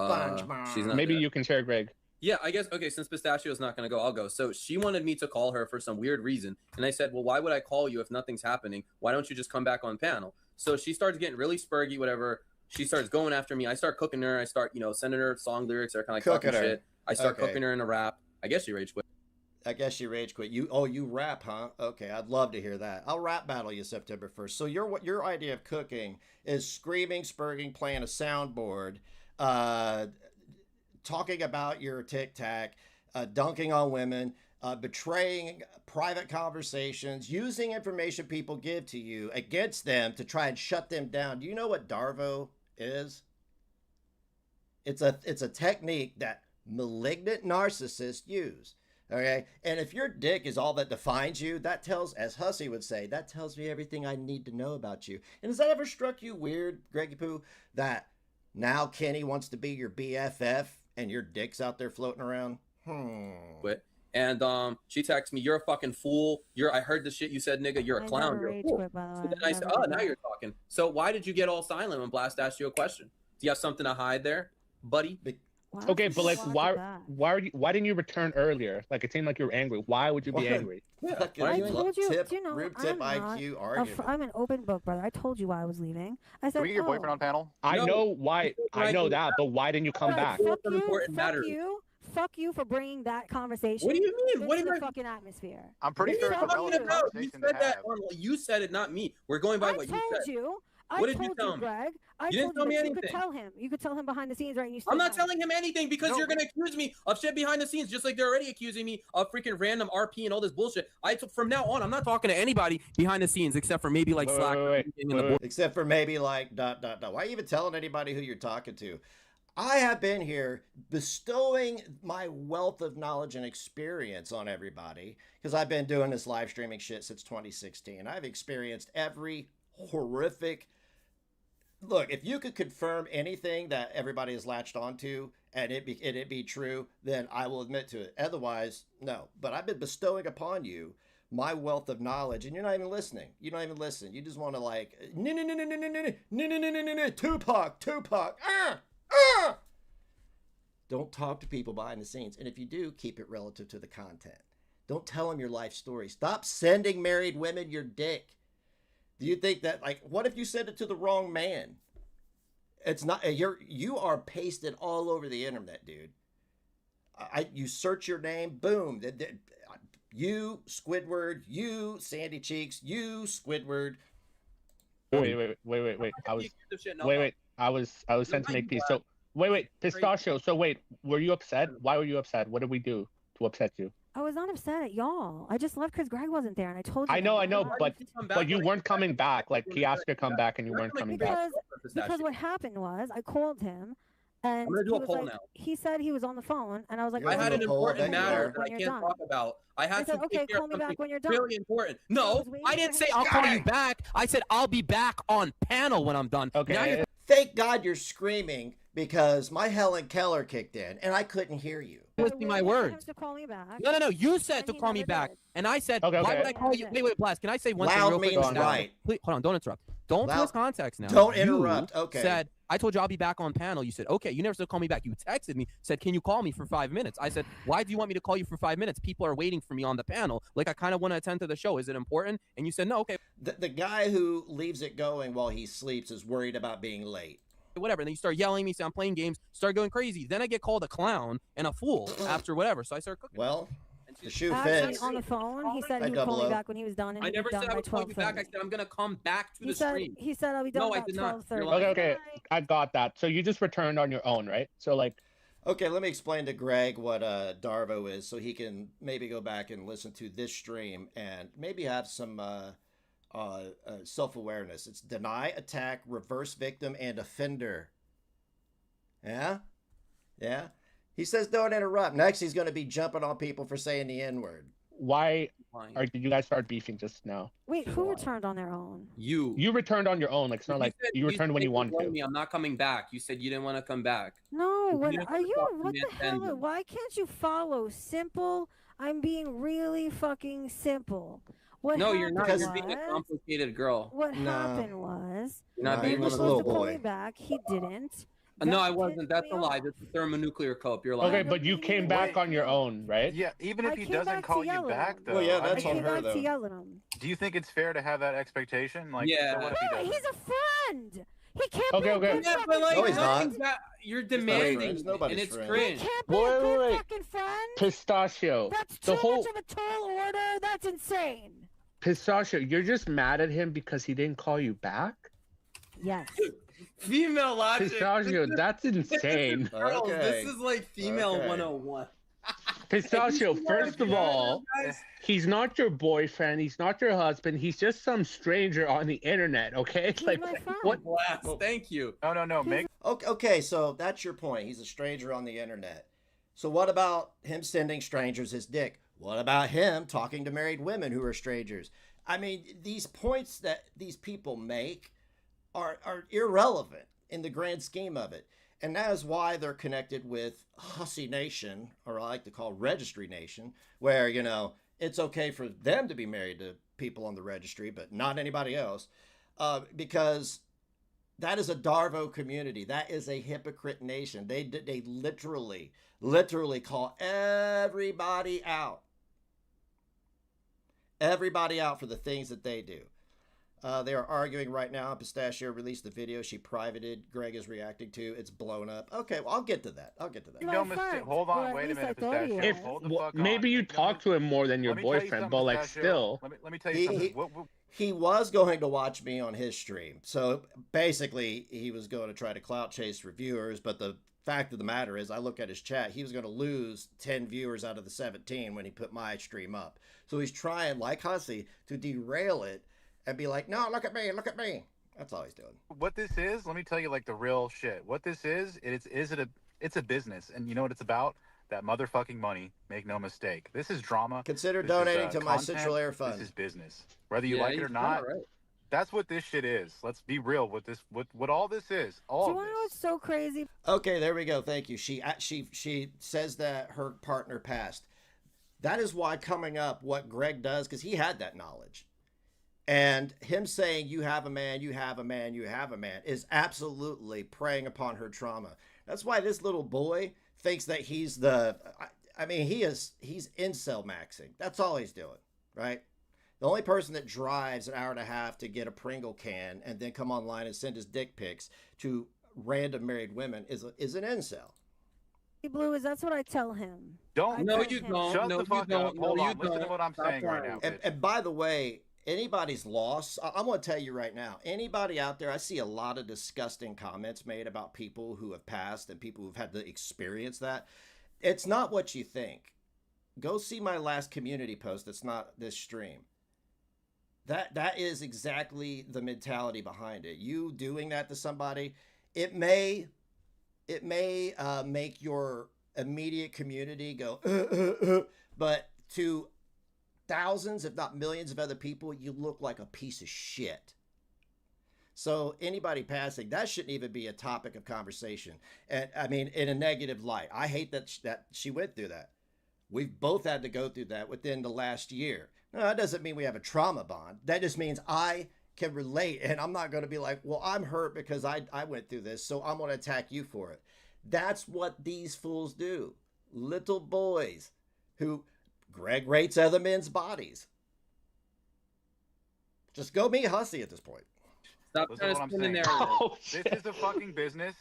She's not Maybe there. you can share, Greg. Yeah, I guess, okay, since Pistachio's not going to go, I'll go. So she wanted me to call her for some weird reason. And I said, well, why would I call you if nothing's happening? Why don't you just come back on panel? So she starts getting really spurgy, whatever. She starts going after me. I start cooking her. I start, sending her song lyrics that are kind of like Cooking talking her. shit. I start Okay. cooking her in a rap. I guess she rage quit. I guess you rage quit. You rap, huh? Okay, I'd love to hear that. I'll rap battle you September 1st. So your idea of cooking is screaming, spurging, playing a soundboard, talking about your tic tac, dunking on women, betraying private conversations, using information people give to you against them to try and shut them down. Do you know what Darvo is? It's a technique that malignant narcissists use. Okay, and if your dick is all that defines you, that tells, as Hussy would say, that tells me everything I need to know about you. And has that ever struck you weird, Greggy Poo, that now Kenny wants to be your BFF and your dick's out there floating around? Quit. And she texts me, you're a fucking fool. I heard the shit you said, nigga. You're a I clown. never You're a rage fool. quit, by the So way. then I said, Never oh, did now that. you're talking. So why did you get all silent when Blast asked you a question? Do you have something to hide there, buddy? Why Okay, would but you like block that? why didn't you return earlier? Like it seemed like you were angry. Why would you be What? angry? Fucking Why are I you told you, tip, do you know, root tip I'm not IQ a argument. I'm an open book, brother. I told you why I was leaving. I said, Can we get your boyfriend on panel? I No, know why. I know that, but why didn't you come Greg, back? fuck Some you, important fuck matters. you, fuck you for bringing that conversation What do you mean? What into am the I fucking atmosphere. I'm pretty What sure are it's you a talking relevant about? You conversation said to that have. you said it, not me. We're going by I what you told said. you. What did you told tell you, me? Greg. I You didn't told tell you me that you could anything. tell him. You could tell him behind the scenes, right? And you I'm still not don't. telling him anything because No. you're going to accuse me of shit behind the scenes, just like they're already accusing me of freaking random RP and all this bullshit. From now on, I'm not talking to anybody behind the scenes except for maybe like Wait, Slack. wait, and the wait, wait. Except for maybe like ... Why are you even telling anybody who you're talking to? I have been here bestowing my wealth of knowledge and experience on everybody because I've been doing this live streaming shit since 2016. I've experienced every horrific... Look, if you could confirm anything that everybody has latched onto and it be true, then I will admit to it. Otherwise, no. But I've been bestowing upon you my wealth of knowledge, and you're not even listening. You don't even listen. You just want to like Tupac. Don't talk to people behind the scenes, and if you do, keep it relative to the content. Don't tell them your life story. Stop sending married women your dick. Do you think that, like, what if you send it to the wrong man? It's not, you are pasted all over the internet, dude. You search your name, boom. You, Squidward, you, Sandy Cheeks, you, Squidward. Wait. I was sent to make peace. So wait, Pistachio. So wait, were you upset? Why were you upset? What did we do to upset you? I was not upset at y'all. I just left because Greg wasn't there, and I told you. I know, that. but you weren't coming back. Like he asked you to come back, and you weren't coming back. Because what happened was I called him, and I'm gonna do he a was poll like, now. he said he was on the phone, and I was like, You're I gonna had do an a poll, important then you matter are. that I When you're can't done. talk about. I had said, to okay, take care call of me back something when you're done. really important. I No, was waiting I for didn't him say to I'll get call back. you back. I said I'll be back on panel when I'm done. Now Okay. you're Thank God you're screaming because my Helen Keller kicked in and I couldn't hear you. twisting my waiting for him words. to call me back. No. You said And to he call me never back, did. and I said, Okay, why okay. would I call you? Wait, Blast. Can I say one thing Loud real quick? means Now? right. Please, hold on. Don't interrupt. Don't Loud- twist context now. Don't You interrupt. Okay. Said I told you I'll be back on panel. You said okay. You never said call me back. You texted me. Said can you call me for 5 minutes? I said why do you want me to call you for 5 minutes? People are waiting for me on the panel. Like I kind of want to attend to the show. Is it important? And you said no. Okay. The guy who leaves it going while he sleeps is worried about being late. Whatever. And then you start yelling at me, say I'm playing games, start going crazy. Then I get called a clown and a fool after whatever. So I start cooking. Well, the shoe Actually, fits. on the phone, he said Hi, he would call Double me O. back when he was done, and I he'd never be done said I by would call you back. I 12:30. said I'm gonna come back to He the said stream. he said I'll be done No, I by did not. 12:30. You're lying. Okay. I got that. So you just returned on your own, right? So like, Okay, let me explain to Greg what Darvo is so he can maybe go back and listen to this stream and maybe have some self-awareness. It's deny, attack, reverse victim, and offender. Yeah? Yeah? He says don't interrupt. Next, he's going to be jumping on people for saying the N-word. Why did you guys start beefing just now? Wait, who returned on their own? You returned on your own. Like, it's not like you returned when you wanted to. Me, I'm not coming back. You said you didn't want to come back. No, what didn't are you? talk to What me the at the end. hell? Why can't you follow? Simple. I'm being really fucking simple. What No, you're not. happened You're being a was- complicated girl. What No. happened was You're not No, he being you're was just a one of little supposed to pull boy. me back. He didn't. No, I That wasn't. pissed That's me a lie. off. This is thermonuclear cope. You're lying. Okay, but you came back on your own, right? Yeah, even if I he came doesn't back to call you yell at back, him. though. Well, yeah, I that's on came her, back though. to yell at him. Do you think it's fair to have that expectation? Like, Yeah. so what if he Yeah, doesn't? he's a friend. He can't Okay, be a okay. good Yeah, fucking but like, No, he's not. nothing's that- you're not demanding, friends. it, Nobody's and it's friends. He cringe. can't be Wait, a good wait, wait. fucking friend. Pistachio. That's The too whole much of a tall order. That's insane. Pistachio, you're just mad at him because he didn't call you back? Yes. Female logic. Pistachio, that's insane. Girls, Okay. this is like female Okay. 101. Pistachio, first of all, Guys, he's not your boyfriend. He's not your husband. He's just some stranger on the internet, okay? He's Like, my friend. what? blast. Thank you. No. Make Okay, so that's your point. He's a stranger on the internet. So what about him sending strangers his dick? What about him talking to married women who are strangers? I mean, these points that these people make are irrelevant in the grand scheme of it. And that is why they're connected with Hussy Nation, or I like to call Registry Nation, where, you know, it's okay for them to be married to people on the registry, but not anybody else, because that is a Darvo community. That is a hypocrite nation. They literally call everybody out. Everybody out for the things that they do. They are arguing right now. Pistachio released the video she privated. Greg is reacting to. It's blown up. Okay, well, I'll get to that. My no mistake. friend. Hold Or on, at wait a least I minute, thought he Pistachio. was. If, Hold the well, fuck on. maybe you Make no talk to him more than your Let me tell you boyfriend, something, but like Pistachio. still. Let me tell you something. He was going to watch me on his stream. So basically, he was going to try to clout chase reviewers. But the fact of the matter is, I look at his chat, he was going to lose 10 viewers out of the 17 when he put my stream up. So he's trying, like Hussy, to derail it and be like, no, look at me, look at me. That's all he's doing. What this is, let me tell you like the real shit. What this is it's a business, and you know what it's about? That motherfucking money. Make no mistake. This is drama. Consider This donating is, to my content. Central Air Fund. This is business. Whether you Yeah, like it or he's not, kinda right. that's what this shit is. Let's be real with this. What all this is. Do All you of want to know what's this. so crazy? Okay, there we go. Thank you. She says that her partner passed. That is why coming up what Greg does, because he had that knowledge. And him saying, you have a man, you have a man, you have a man, is absolutely preying upon her trauma. That's why this little boy thinks that he's I mean, he's incel maxing. That's all he's doing, right? The only person that drives an hour and a half to get a Pringle can and then come online and send his dick pics to random married women is an incel. Blue is that's what I tell him. Don't. No, tell you him. don't. Shut No, the fuck you don't. up. No, Hold you on. Listen to don't. what I'm Stop saying right lying. now. And, bitch. and by the way, anybody's loss, I'm going to tell you right now, anybody out there, I see a lot of disgusting comments made about people who have passed and people who've had to experience that. It's not what you think. Go see my last community post that's not this stream. That is exactly the mentality behind it. You doing that to somebody, it may make your immediate community go, but to thousands, if not millions of other people, you look like a piece of shit. So anybody passing, that shouldn't even be a topic of conversation. And I mean, in a negative light, I hate that she went through that. We've both had to go through that within the last year. No, that doesn't mean we have a trauma bond. That just means I can relate, and I'm not going to be like, well, I'm hurt because I went through this, so I'm going to attack you for it. That's what these fools do. Little boys who Greg rates other men's bodies. Just go meet Hussy at this point. Stop Listen trying to to what I'm spin the saying. narrative. Oh, This shit. is a fucking business.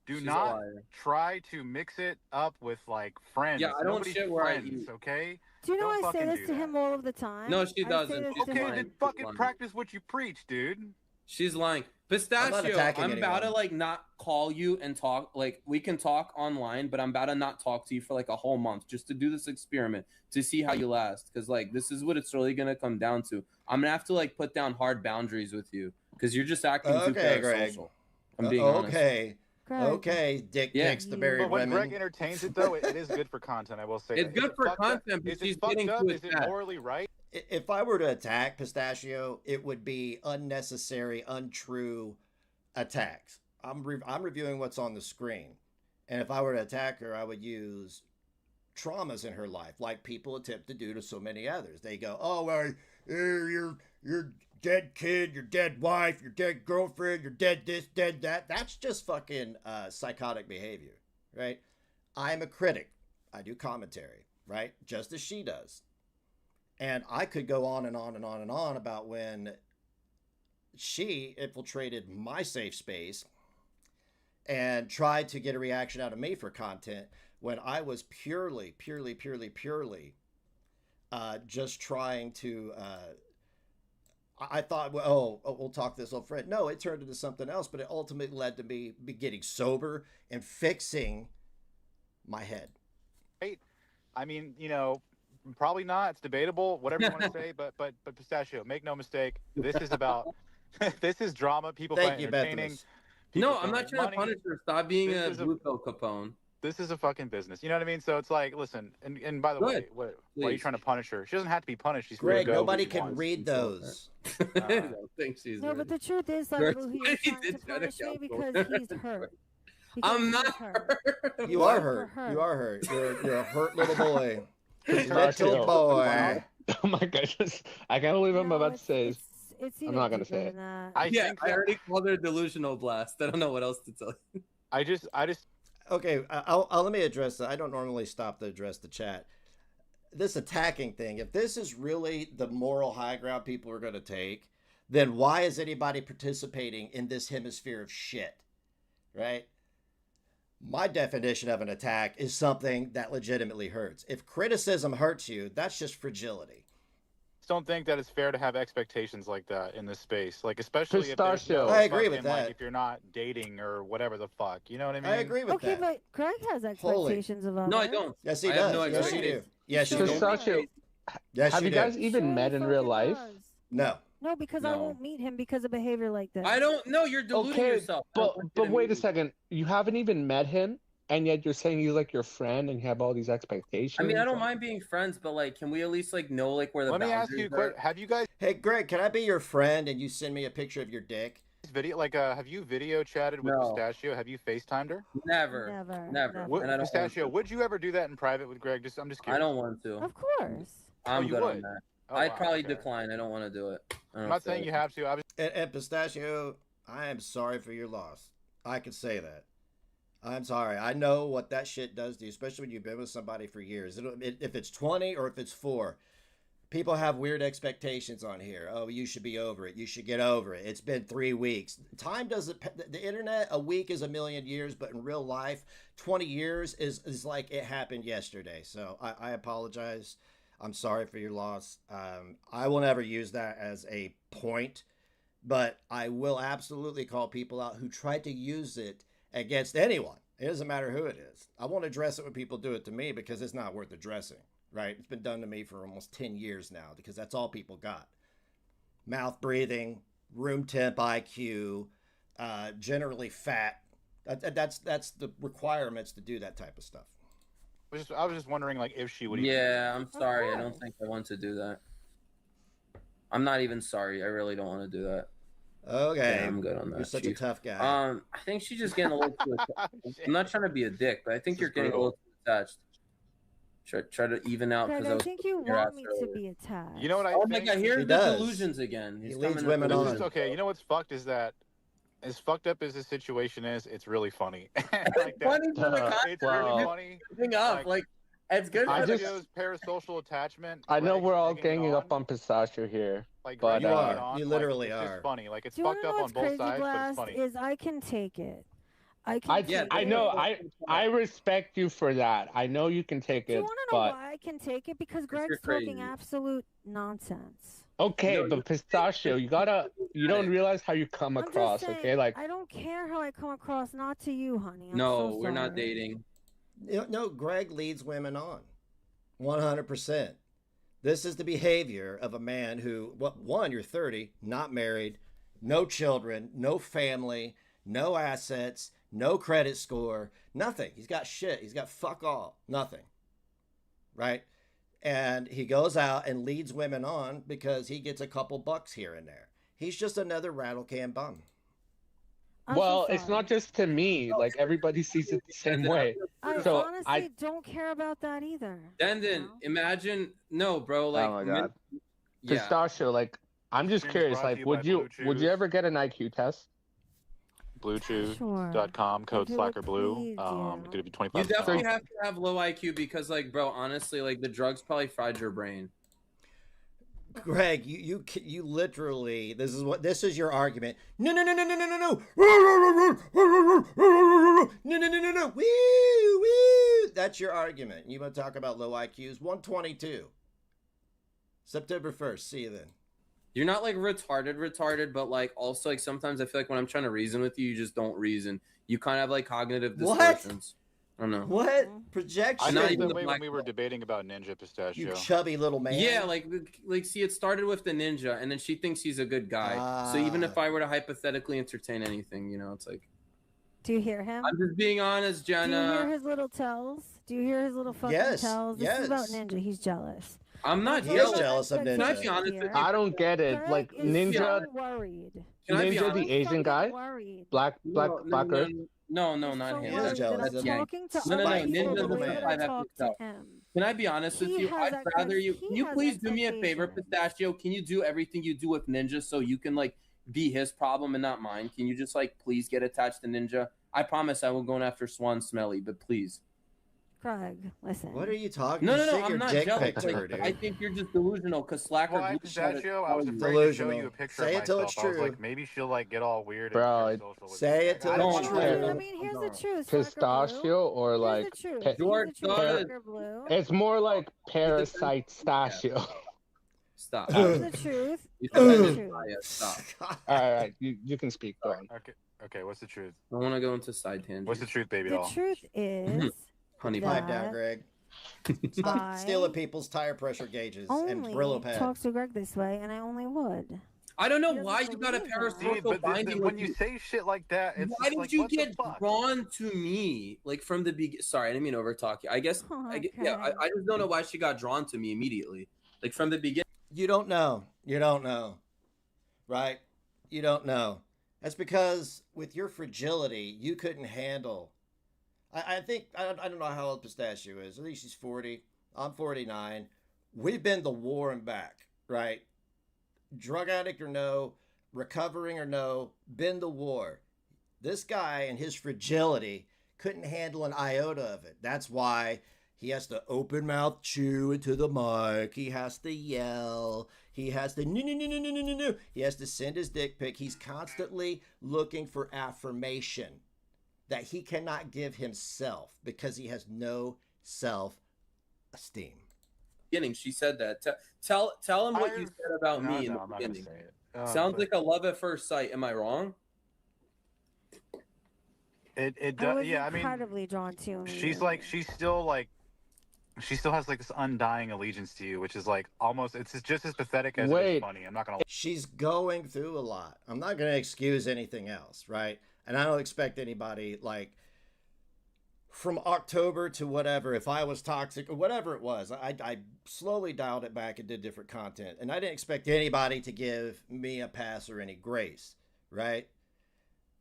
Do She's a not liar. try to mix it up with like friends. Yeah, I don't Nobody's shit where I friends, eat. okay? Do you know Don't I say fucking this do to that. him all of the time? No, she I say doesn't. this She's to Okay, him. lying. then fucking Lying. practice what you preach, dude. She's lying. Pistachio, attacking I'm about to anyone. like not call you and talk. Like we can talk online, but I'm about to not talk to you for like a whole month just to do this experiment to see how you last. Because like this is what it's really gonna come down to. I'm gonna have to like put down hard boundaries with you because you're just acting too Okay, Greg. parasocial. I'm being honest. Okay. Greg. Okay, dick Yeah. pics to married But when women. Greg entertains it, though, it is good for content. I will say It's that. good for content, but Is she's it fucked getting up? to Is it attack. morally right? If I were to attack Pistachio, it would be unnecessary, untrue attacks. I'm reviewing what's on the screen, and if I were to attack her, I would use traumas in her life, like people attempt to do to so many others. They go, "Oh, well, your dead kid, your dead wife, your dead girlfriend, your dead this, dead that." That's just fucking psychotic behavior, right? I'm a critic. I do commentary, right? Just as she does. And I could go on and on and on and on about when she infiltrated my safe space and tried to get a reaction out of me for content when I was purely just trying to I thought, well, we'll talk this old friend. No, it turned into something else, but it ultimately led to me getting sober and fixing my head. Right? I mean, you know, probably not. It's debatable, whatever you want to say. But Pistachio, make no mistake. This is about this is drama. People Thank find you, entertaining. Bethelus. No, I'm not trying to punish her. Stop being This a is a- blue pill Capone. This is a fucking business. You know what I mean? So it's like, listen, and by the way, why are you Please. trying to punish her? She doesn't have to be punished. She's free Greg, to go nobody who she can wants. read those. I don't think she's No, ready. but the truth is that Greg, Blue, why he's you trying to did try to punish me count because for he's it. hurt. I'm Because not he's hurt. hurt. You are For hurt. her. You are hurt. You're a hurt little boy. Pistachio. Little boy. Oh my goodness. I can't believe I'm No, about to say this. it's I'm even not gonna deeper say it. than that. I Yeah, think I that, already called her delusional blast. I don't know what else to tell you. I just Okay, I'll let me address that. I don't normally stop to address the chat. This attacking thing, if this is really the moral high ground people are going to take, then why is anybody participating in this hemisphere of shit? Right? My definition of an attack is something that legitimately hurts. If criticism hurts you, that's just fragility. don't think that it's fair to have expectations like that in this space. Like, especially if there's Pistachio. no I agree with fucking, like, that. if you're not dating or whatever the fuck. You know what I mean? I agree with Okay, that. but Greg has Holy. expectations of others. No, I don't. Yes, he I have does. no Yes, you do. expectations. Yes, you do. Pistachio. Yes, Have you do. guys even Sure, met he in real fucking life? does. No. No, because I No. won't meet him because of behavior like this. I don't know. You're deluding Okay, yourself. I don't want you but to wait a meet me. second. You haven't even met him, and yet you're saying he's like your friend, and you have all these expectations. I mean, I don't mind being friends, but like, can we at least like know like where the Let me ask boundaries you a are? quick. Have you guys Hey, Greg, can I be your friend and you send me a picture of your dick? have you video chatted with No. Pistachio? Have you FaceTimed her? Never. Never. Never. What, And I don't Pistachio, want would you ever do that in private with Greg? I'm just to. I curious. don't want to. Of course. I'm you good on would? that. Oh, I'd wow, probably okay. decline. I don't want to do it. I'm not saying you have to. I was And Pistachio, I am sorry for your loss. I can say that. I'm sorry. I know what that shit does to you, especially when you've been with somebody for years. If it's 20 or if it's 4, people have weird expectations on here. Oh, you should be over it. You should get over it. It's been 3 weeks. Time doesn't. The internet, a week is a million years, but in real life, 20 years is like it happened yesterday. So I apologize. I'm sorry for your loss. I will never use that as a point, but I will absolutely call people out who try to use it against anyone. It doesn't matter who it is. I won't address it when people do it to me because it's not worth addressing, right? It's been done to me for almost 10 years now because that's all people got. Mouth breathing, room temp IQ, generally fat. That's the requirements to do that type of stuff. I was just wondering, like, if she would. Even Yeah, I'm sorry. I don't course. think I want to do that. I'm not even sorry. I really don't want to do that. Okay. Yeah, I'm good on that. You're such Chief. a tough guy. I think she's just getting a little too attached. I'm not trying to be a dick, but I think This you're is getting a brutal. little too attached. Try to even out Greg, because I think you your want ass me earlier. to be attacked. You know what I Oh my think? god, here's He the does. delusions again. He He's leads coming women with on. This is delusions. okay. You know what's fucked is that, as fucked up as the situation is, it's really funny. Like that. Funny for the It's content. really Wow. funny. Thing up, Like- like it's good. I for the- just- Pistachio's parasocial attachment. I know Greg's we're all egging it ganging up on. on Pistachio here. Like, but, Greg's You egging are. it on, You like, literally it's are. just funny. Like, it's Do you want fucked to know up on what's both crazy, sides, but it's Blast? funny. Is I can take it. I can. I take I it. know I respect you for that. I know you can take Do you it, want to know but why I can take it? Because you're Greg's talking crazy. absolute nonsense. Okay, No, but Pistachio, you don't realize how you come I'm just across, saying, okay? Like, I don't care how I come across, not to you, honey. I'm No, so we're not sorry. dating. No, Greg leads women on. 100%. This is the behavior of a man who, one, you're 30, not married, no children, no family, no assets, no credit score, nothing. He's got shit. He's got fuck all, nothing. Right? And he goes out and leads women on because he gets a couple bucks here and there. He's just another rattle can bum. I'm so well, it's sorry. not just to me. Like, everybody sees it the same way. I So, honestly don't care about that either. Then imagine no, bro. Like, oh my god, yeah. Pistachio. Like, I'm just Stream is curious. brought to Like, you would by you Blue would you Chews. ever get an IQ test? BlueChew.com, code If it would Slacker Blue. please Gonna be You 25% definitely off. have to have low IQ because, like, bro, honestly, like the drugs probably fried your brain. Greg, you literally, this is your argument. No, no, no, no, no, no, no, no. No, no, no, no, no. Woo, woo. That's your argument. You want to talk about low IQs? 122. September 1st. See you then. You're not like retarded, but like also like sometimes I feel like when I'm trying to reason with you, you just don't reason. You kind of have like cognitive What? distortions. I don't know. What? I Projection? Not felt even that the way black when we were belt. debating about Ninja Pistachio. You chubby little man. Yeah, like see, it started with the ninja, and then she thinks he's a good guy. So even if I were to hypothetically entertain anything, you know, it's like Do you hear him? I'm just being honest, Do you hear Jenna. his little tells? Do you hear his little fucking Yes, tells? This is about yes. Ninja. He's jealous. I'm not He is jealous. jealous of Can I Ninja. be honest with you? I don't get it. Greg Like, is Ninja, so worried. Can I be Ninja, honest? the Asian guy, Worried. Black Earth. No, He's not so him. He is worried jealous. that I'm That's Yang. talking to No, other Spiteful people the little way man. that I talk to him. Can I be honest with He you? has I'd rather you. he Can you has please do me a favor, expectations. Pistachio? Can you do everything you do with Ninja so you can like be his problem and not mine? Can you just like please get attached to Ninja? I promise I will go after Swan Smelly, but please. Craig, listen. What are you talking? No, You no, no. sent I'm your not dick jealous. pic to her, Like, dude. I think you're just delusional because Slacker. Well, Blue tried to Pistachio, I tell was you. afraid to show Delusional. you a picture Say of it till myself. it's I was true. like, maybe she'll like get all weird Bro, and parasocial with say me. it till I it's don't true. wanna- I mean, here's the truth. Slacker Blue. Pistachio, or like, Here's the truth. pe- George Here's the truth, does. Slacker Blue. it's more like parasite stachio. Stop. Here's the truth. You Here's the said truth. Stop. All right, you can speak. Go on. Okay, what's the truth? I want to go into side tangents. What's the truth, baby The doll? truth is Honey that- pie. Pipe down, Greg. Stop I stealing people's tire pressure gauges and only Brillo pads. talk to Greg this way, and I only would. I don't know He why doesn't you got a believe that. See, parasocial but binding when with you say shit like that, it's why just did like, you what the get fuck? drawn to me like from the beginning? Sorry, I didn't mean to overtalk you. I guess, yeah, Okay. I just don't know why she got drawn to me immediately, like from the beginning. You don't know. You don't know. Right? You don't know. That's because with your fragility, you couldn't handle. I think, I don't know how old Pistachio is. I think she's 40. I'm 49. We've been the war and back, right? Drug addict or no, recovering or no, been the war. This guy and his fragility couldn't handle an iota of it. That's why he has to open mouth chew into the mic. He has to yell. He has to no. He has to send his dick pic. He's constantly looking for affirmation that he cannot give himself because he has no self-esteem. Beginning, she said that. Tell him what you said about me in the I'm not gonna beginning. say it. Sounds but like a love at first sight. Am I wrong? it I does. was Yeah, I mean, incredibly drawn to him. she's still has like this undying allegiance to you, which is like almost it's just as pathetic as it Wait. is funny. I'm not gonna. She's going through a lot. I'm not going to excuse anything else, right? And I don't expect anybody like from October to whatever, if I was toxic or whatever it was, I slowly dialed it back and did different content. And I didn't expect anybody to give me a pass or any grace, right?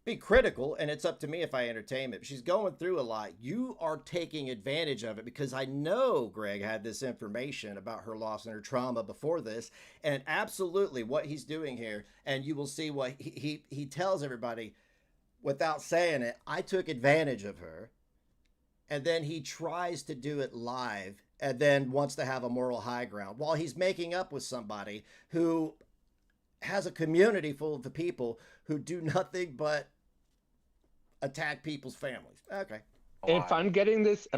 Be critical, and it's up to me if I entertain it. She's going through a lot. You are taking advantage of it because I know Greg had this information about her loss and her trauma before this, and absolutely what he's doing here, and you will see what he tells everybody without saying it. I took advantage of her, and then he tries to do it live, and then wants to have a moral high ground while he's making up with somebody who has a community full of the people who do nothing but attack people's families. Okay. If am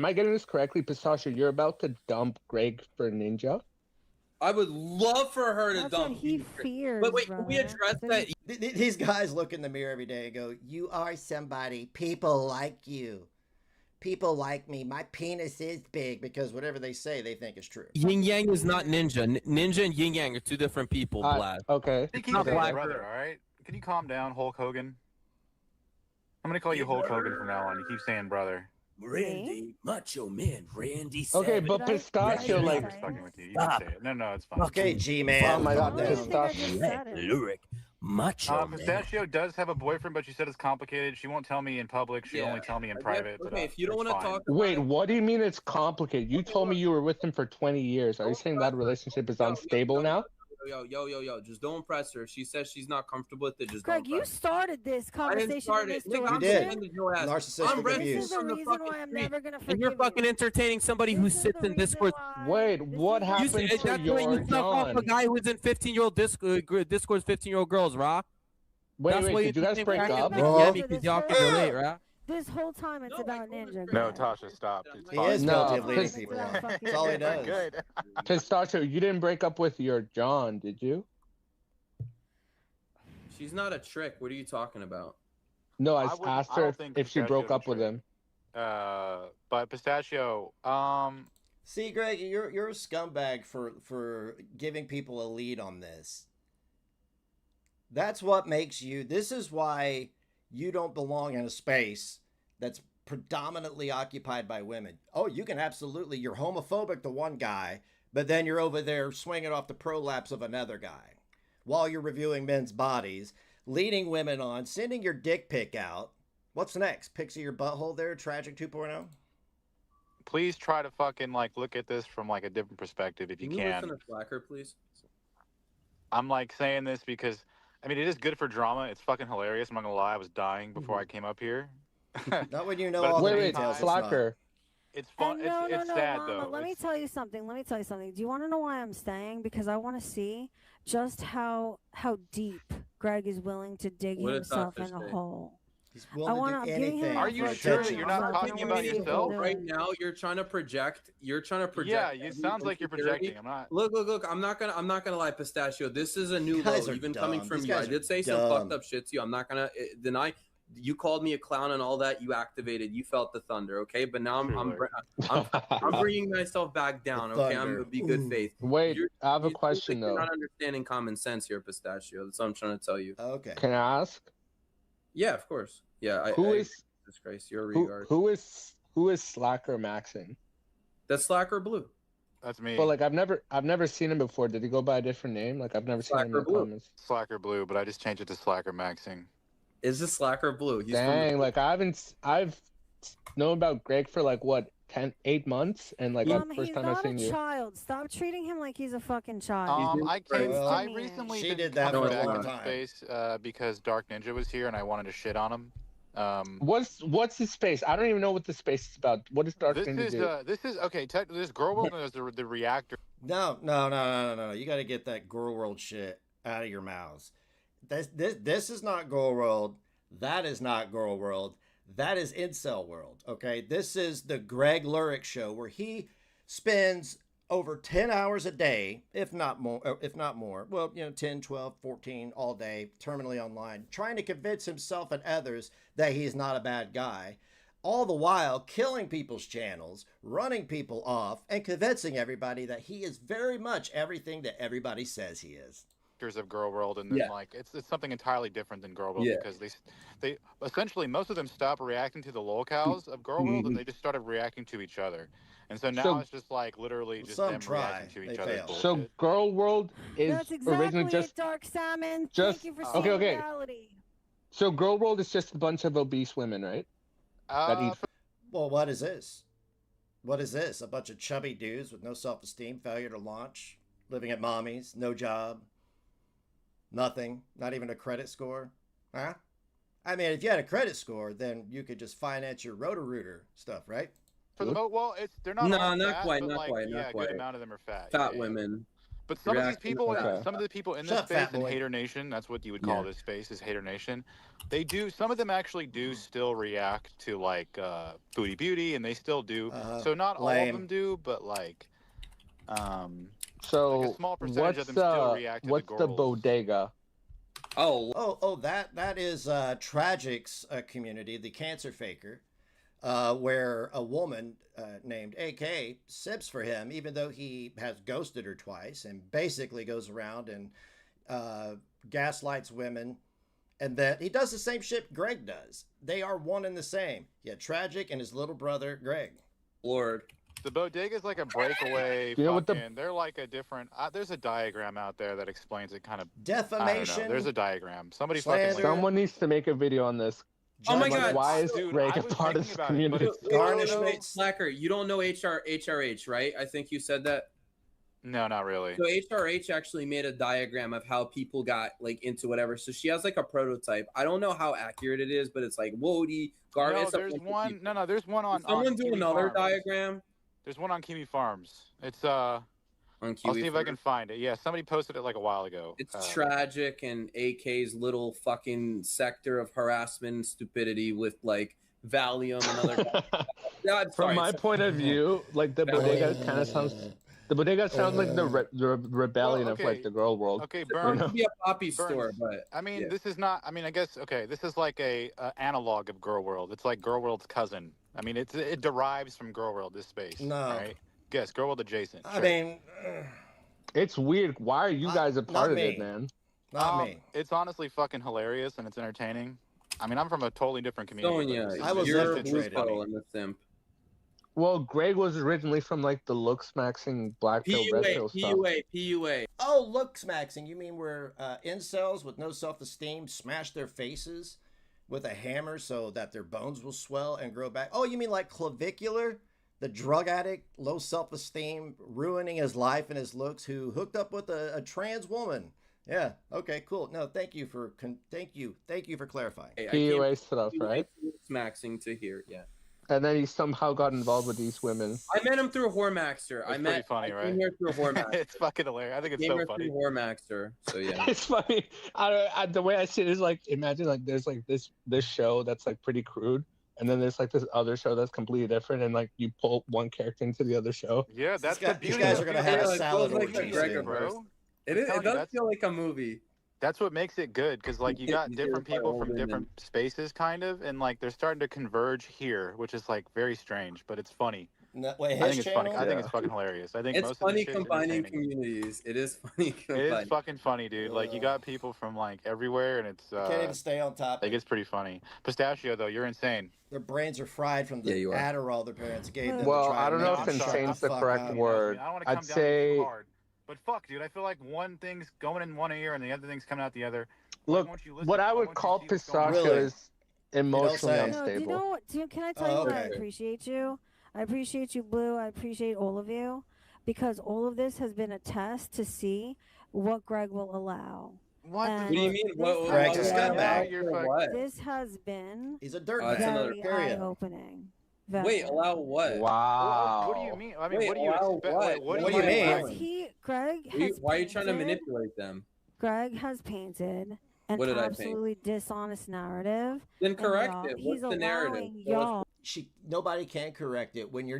I getting this correctly, Pistachio? You're about to dump Greg for Ninja. I would love for her to That's dump what he me. fears. But wait, can we brother. address That's that? These guys look in the mirror every day and go, "You are somebody. People like you. People like me. My penis is big," because whatever they say, they think is true. Yin Yang is not ninja. Ninja and Yin Yang are two different people, Vlad. Okay. He keeps not saying black. brother, all right? Can you calm down, Hulk Hogan? I'm gonna call you Hulk Hogan from now on. You keep saying brother. Randy, Macho Man, Randy. Okay, Savage. but Did I- Pistachio, did I like, say I'm fucking with you. You Stop. can say it. No, it's fine. Okay, G-Man. Oh my God, I don't think I Pistachio. just Greg said it. Lurik, Macho Man. Pistachio does have a boyfriend, but she said it's complicated. She won't tell me in public. She Yeah. only tell me in I guess- private. okay, but, if you don't it's want to fine. talk. Wait, what do you mean it's complicated? You told me you were with him for 20 years. Are you saying that relationship is unstable now? Yo, just don't press her. She says she's not comfortable with it. Just Greg, don't you press her. started this I didn't conversation start in it. this Nigga, I'm You did. defending your ass. Narcissistic I'm abuse. resting This is the on the reason fucking why I'm street. never gonna forgive And you're fucking you. entertaining somebody who This is sits the in reason Discord. why- Wait, this what is the happened reason to That's why- when you your suck off a John? guy who's in 15-year-old Discord's 15-year-old girls, Rock. Wait, That's why did you guys break up? Yeah, because y'all can relate, right? This whole time it's No, about I Ninja. No, Greg. Tasha, stop. It's He fine. is No, guilty of leading because- people That's on. fucking That's all he We're does. good. Pistachio, you didn't break up with your John, did you? She's not a trick. What are you talking about? No, I I wouldn't- asked I her don't if, think if she broke Pistachio's up with true. him. But Pistachio, See, Greg, you're a scumbag for giving people a lead on this. That's what makes you. This is why you don't belong in a space that's predominantly occupied by women. Oh, you can absolutely. You're homophobic to one guy, but then you're over there swinging off the prolapse of another guy while you're reviewing men's bodies, leading women on, sending your dick pic out. What's next? Pics of your butthole there, Tragic 2.0? please try to fucking like look at this from like a different perspective if you Can you can. listen to Slacker, please? I'm like saying this because I mean it is good for drama. It's fucking hilarious. I'm not gonna lie. I was dying before I came up here. Not when you know But all the Wait, details. it's Slacker. It's fun. And no, it's no, sad Mama, though. let me It's- tell you something. Do you want to know why I'm staying? Because I want to see just how deep Greg is willing to dig What did himself Tasha in a say? hole. He's willing to wanna do give him anything. my Are you for sure attention. you're not I'm talking about gonna see yourself? if Right now, you're trying to project. Yeah, it sounds like you're projecting. I'm not. Look. I'm not gonna lie, Pistachio. This is a new These guys low, are even dumb. coming from These you. I guys are did say some dumb. fucked up shit to you. I'm not gonna deny. You called me a clown and all that. You activated. You felt the thunder. Okay, but now I'm bringing myself back down. The Okay, I'm thunder. gonna be good Ooh. faith. Wait, You're- I have a you- question You're though. not understanding common sense here, Pistachio. That's what I'm trying to tell you. Okay. Can I ask? Yeah, of course. Yeah. Who is disgrace? Your who, regard. who is Slacker Maxing? That's Slacker Blue. That's me. But like I've never seen him before. Did he go by a different name? Like I've never seen him in Slacker the Blue. comments. Slacker Blue, but I just changed it to Slacker Maxing. Is this Slacker Blue? He's from Dang, like I've known about Greg for like what 8 months, and like Mom, the first he's time I've not a seen you. child. Stop treating him like he's a fucking child. doing I great. came. I Misdemeanor. recently She been did that coming for a back long into time. space because Dark Ninja was here and I wanted to shit on him. What's the space? I don't even know what the space is about. What does Dark This Ninja is do? this is okay. This girl world is the reactor. No. You got to get that girl world shit out of your mouths. This is not girl world. That is not girl world. That is incel world. Okay. This is the Greg Lurik show where he spends over 10 hours a day, if not more. Well, 10, 12, 14 all day, terminally online, trying to convince himself and others that he's not a bad guy. All the while killing people's channels, running people off, and convincing everybody that he is very much everything that everybody says he is. Of Girl World, and then Yeah. like it's something entirely different than Girl World Yeah. because they essentially most of them stopped reacting to the locales of Girl World and they just started reacting to each other, and so now So- it's just like literally just Some them try, reacting to each they other's fail. bullshit. So Girl World is That's exactly originally just it, Dark Salmon. just- Thank you for okay, seeing okay. reality. so Girl World is just a bunch of obese women, right? That eat Well, what is this? What is this? A bunch of chubby dudes with no self-esteem, failure to launch, living at mommy's, no job, nothing, not even a credit score? Huh? I mean, if you had a credit score, then you could just finance your Roto-Rooter stuff, right? For the well, they're not No, all not fat, quite, but not like, quite, not yeah, a quite. good amount of them are fat. Fat yeah. women. But some of these Reacting people, to that. some of the people in Shut this up, space fat in boy. Hater Nation, that's what you would call Yeah. this space is Hater Nation. They do. Some of them actually do still react to like Foodie Beauty, and they still do. Uh-huh. So not all Lame. of them do, but like, So Like a small percentage of them still react to what's the the girls. bodega? Oh, That is Tragic's community, the cancer faker, where a woman named AK sips for him, even though he has ghosted her twice, and basically goes around and gaslights women, and that he does the same shit Greg does. They are one and the same. Yeah, Tragic and his little brother Greg. Lord. The bodega is like a breakaway. You know what They're like a different. There's a diagram out there that explains it kind of. Defamation. There's a diagram. Somebody slander. fucking. Someone needs to make a video on this. Oh my Like, God. why is Dude, Greg I a was part of thinking this about it, community? but Garnishment. Slacker, you don't know HRH, right? I think you said that. No, not really. So HRH actually made a diagram of how people got like into whatever. So she has like a prototype. I don't know how accurate it is, but it's like Wody, No, there's one. No, there's one on. Someone do Kiwi another Farms. diagram There's one on Kiwi Farms. It's on I'll Kiwi. see if I can find it. Yeah, somebody posted it like a while ago. It's Tragic and AK's little fucking sector of harassment and stupidity with like Valium and other. God, From my point of view, like the bodega kind of sounds. The bodega sounds like the rebellion of like the girl world. Okay, Burn Burns. could be a poppy Burns. store, but I mean, yeah. this is not. I mean, I guess okay. This is like a analog of Girl World. It's like Girl World's cousin. I mean, it derives from Girl World. This space. No. Right? Guess Girl World adjacent. I sure. mean, It's weird. Why are you guys a not part of me. it, man? not me. It's honestly fucking hilarious and it's entertaining. I mean, I'm from a totally different community. Sonia, I was you're left Blue infiltrated. Pearl and the simp. Well, Greg was originally from like the looks maxing black pill, red pill stuff. PUA. Oh, looks maxing. You mean where incels with no self-esteem smash their faces with a hammer so that their bones will swell and grow back? Oh, you mean like clavicular? The drug addict, low self-esteem, ruining his life and his looks, who hooked up with a trans woman. Yeah. Okay. Cool. No. Thank you for clarifying. Hey, PUA stuff, right? Maxing to here, yeah. And then he somehow got involved with these women. I met him through Whoremaxter. It's pretty funny, I right? came here through Whoremaxter. It's fucking hilarious. I think it's Came so here funny. through Whoremaxter. So yeah. It's funny. The way I see it is like, imagine like there's like this show that's like pretty crude, and then there's like this other show that's completely different, and like you pull one character into the other show. Yeah, that's These the beauty. guys of are gonna it. have a Yeah, it salad feels like orgy the Gregor soon. verse. Bro. It telling you, does that's- feel like a movie. That's what makes it good, because like you got different people from different spaces, kind of, and like they're starting to converge here, which is like very strange, but it's funny. No, wait, I his think it's channel? funny. I think it's fucking hilarious. I think It's most funny of this shit is combining entertaining. communities. It is funny It combining. is fucking funny, dude. Like you got people from like everywhere, and it's Can't even stay on top. like it's pretty funny. Pistachio though, you're insane. Their brains are fried from the Yeah, you are. Adderall their parents gave them. to Well, try I and don't know make if them shut insane's the fuck correct up. word. I don't want to I'd come down say- too hard, but fuck, dude, I feel like one thing's going in one ear and the other thing's coming out the other. Why Look, won't you listen? what I Why would won't you call see what's going on? Pistachio Really? is emotionally say. No, do you unstable. know what? Can I tell Oh, you why I okay. appreciate you? I appreciate you, Blue. I appreciate all of you, because all of this has been a test to see what Greg will allow. What? And What do you mean? What, Greg's a what- scumbag. You're fucking- what? This has been He's a dirt That's another- bag. very Period. eye-opening. Wait, allow what? Wow. What do you mean? I mean, Wait, what do you allow expect? what? Wait, what What do do you you mean? mean? Greg has Why are you trying to painted- manipulate them? Greg has painted an What did I paint? absolutely dishonest narrative. Then and correct y'all- it. He's What's the narrative? allowing y'all Nobody can correct it when you're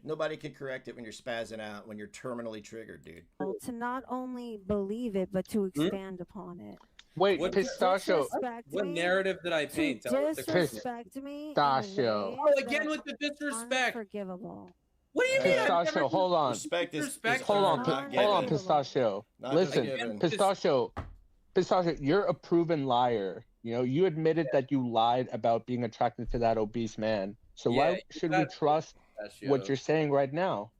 nobody can correct it when you're spazzing out, when you're terminally triggered, dude. to not only believe it but to expand upon it. Wait, What- Pistachio. Disrespect What me, narrative did I paint? To Tell us the question. disrespect me. in Pistachio. ways Oh, that again are with the disrespect. Unforgivable. What do you mean? I've never Pistachio, hold on. Respect is Respect Hold on, not Pi- hold given. on, Pistachio. Not Listen, given. Pistachio, you're a proven liar. You know, you admitted that you lied about being attracted to that obese man. So Yeah, why should we that's- trust Pistachio. what you're saying right now?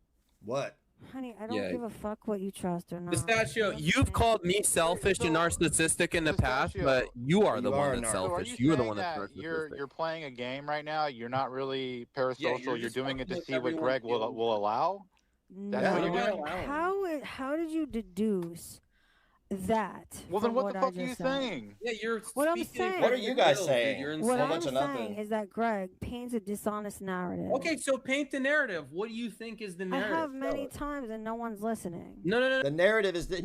What? Honey, I don't Yeah. give a fuck what you trust or not. Pistachio, You've called me selfish and narcissistic in the past, Pistachio. but you are the You one are that's narc. So are selfish. you You're the saying one that's that narcissistic. you're playing a game right now? You're not really parasocial. you're you're just doing it to fucking see what everyone Greg will feeling- allow. That's what No. you're doing? How did you deduce that? Well, then from what the I fuck are you just said? saying? Yeah, you're What I'm speaking saying- What are you guys riddles, dude. saying? You're What Whole I'm bunch of saying nothing. is that Greg paints a dishonest narrative. Okay, so paint the narrative. What do you think is the I narrative? have many Tell us. times and no one's listening. No. The narrative is this.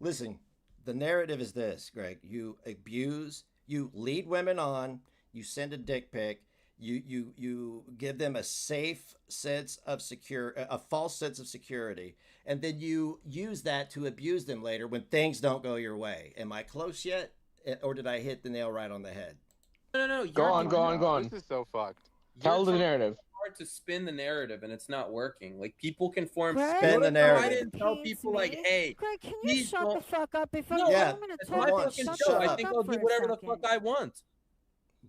Listen, the narrative is this, Greg. You abuse, you lead women on, you send a dick pic, You give them a safe sense of a false sense of security, and then you use that to abuse them later when things don't go your way. Am I close yet, or did I hit the nail right on the head? No. Go on. This is so fucked. Tell the narrative. Hard to spin the narrative, and it's not working. Like, people can form. Greg, Spin the narrative. I didn't tell people like, hey, Greg, can you please shut don't- the fuck up? If No, I'm yeah, going to it's talk, my One, fucking shut show. up. I think I'll do whatever the fuck I want.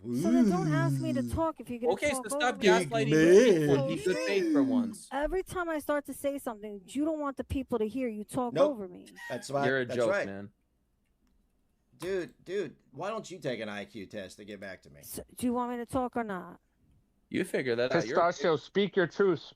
So then don't ask me to talk if you're going to Okay, talk so stop over me. gaslighting people. Be good faith for once. Every time I start to say something you don't want the people to hear, you talk Nope. over me. That's why. You're a that's joke, right. man. Dude, why don't you take an IQ test to get back to me? So, do you want me to talk or not? You figure that out. Pistachio, speak your truth,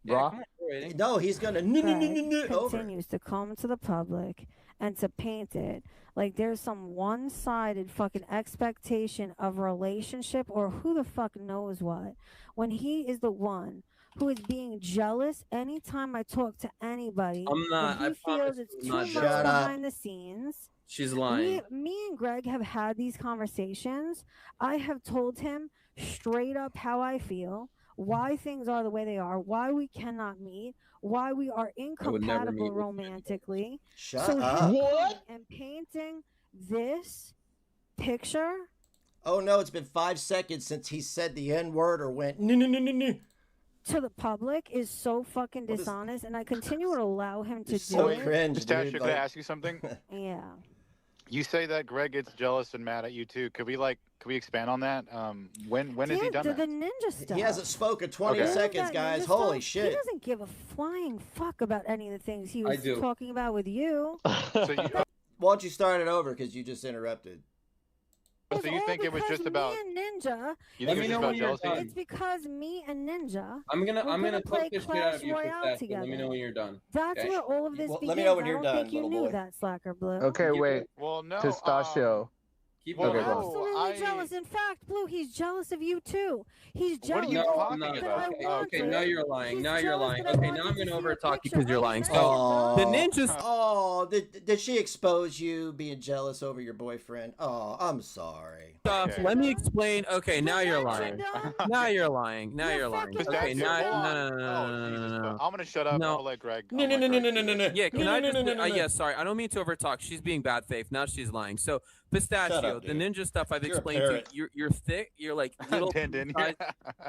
Yeah, bro. come on, we're waiting. No, he's gonna Greg over. continues to come to the public and to paint it like there's some one-sided fucking expectation of relationship or who the fuck knows what, when he is the one who is being jealous anytime I talk to anybody. I'm not. When I he promise feels it's I'm too not much Shut up. behind the scenes. She's lying. Me and Greg have had these conversations. I have told him straight up how I feel, why things are the way they are, why we cannot meet, why we are would never incompatible meet with you. romantically. Shut So up. him What? and painting this picture Oh no, it's been 5 seconds since he said the N-word or went no. to the public is so fucking What is- dishonest, and I continue to allow him to It's do so it. cringe, Pistachio, dude. could I Like, ask you something? Yeah. You say that Greg gets jealous and mad at you too. Could we expand on that? When has he done the that? ninja stuff. he hasn't spoken 20 Okay. seconds, That guys. ninja Holy stuff, shit. He doesn't give a flying fuck about any of the things he I was do. talking about with you. So you, Why don't you start it over because you just interrupted? so you all think it was because just about? me and Ninja. You Let think it me was just know about when you're jealousy? done. It's because me and Ninja. I'm We're gonna gonna play poke this shit out of Clash you, Royale Pistachio. Let me together. know when you're done. That's Okay. where all of this Well, begins. let me know when I you're don't done, think you little knew boy. that, Slacker Blue. Okay, You- wait. Well, no. Pistachio. Keep Okay, going. go. Absolutely I- jealous. In fact, Blue, he's jealous of you too. He's What are jealous. you No, talking I'm not. that about? I Okay, wanted. now you're lying. He's Now you're jealous lying. that I Okay, wanted now I'm to gonna see your overtalk you picture. because you're I lying. mentioned So Oh. The it, ninjas. Oh, did she expose you being jealous over your boyfriend? Oh, I'm sorry. Stuff. Okay. Let me explain. Okay, now you're Mentioned lying. them. Now you're lying. Now You're you're lying. fucking Okay, Pistachio, now hold on. no. Oh, Jesus. I'm gonna shut up. No. I'll let Greg. No. do it. Yeah, can I just? Yeah, sorry. I don't mean to overtalk. She's being bad faith. Now she's lying. So Pistachio, up, the dude. ninja stuff I've You're a explained to parrot. you. You're thick. You're like little. Tendon. pea-sized-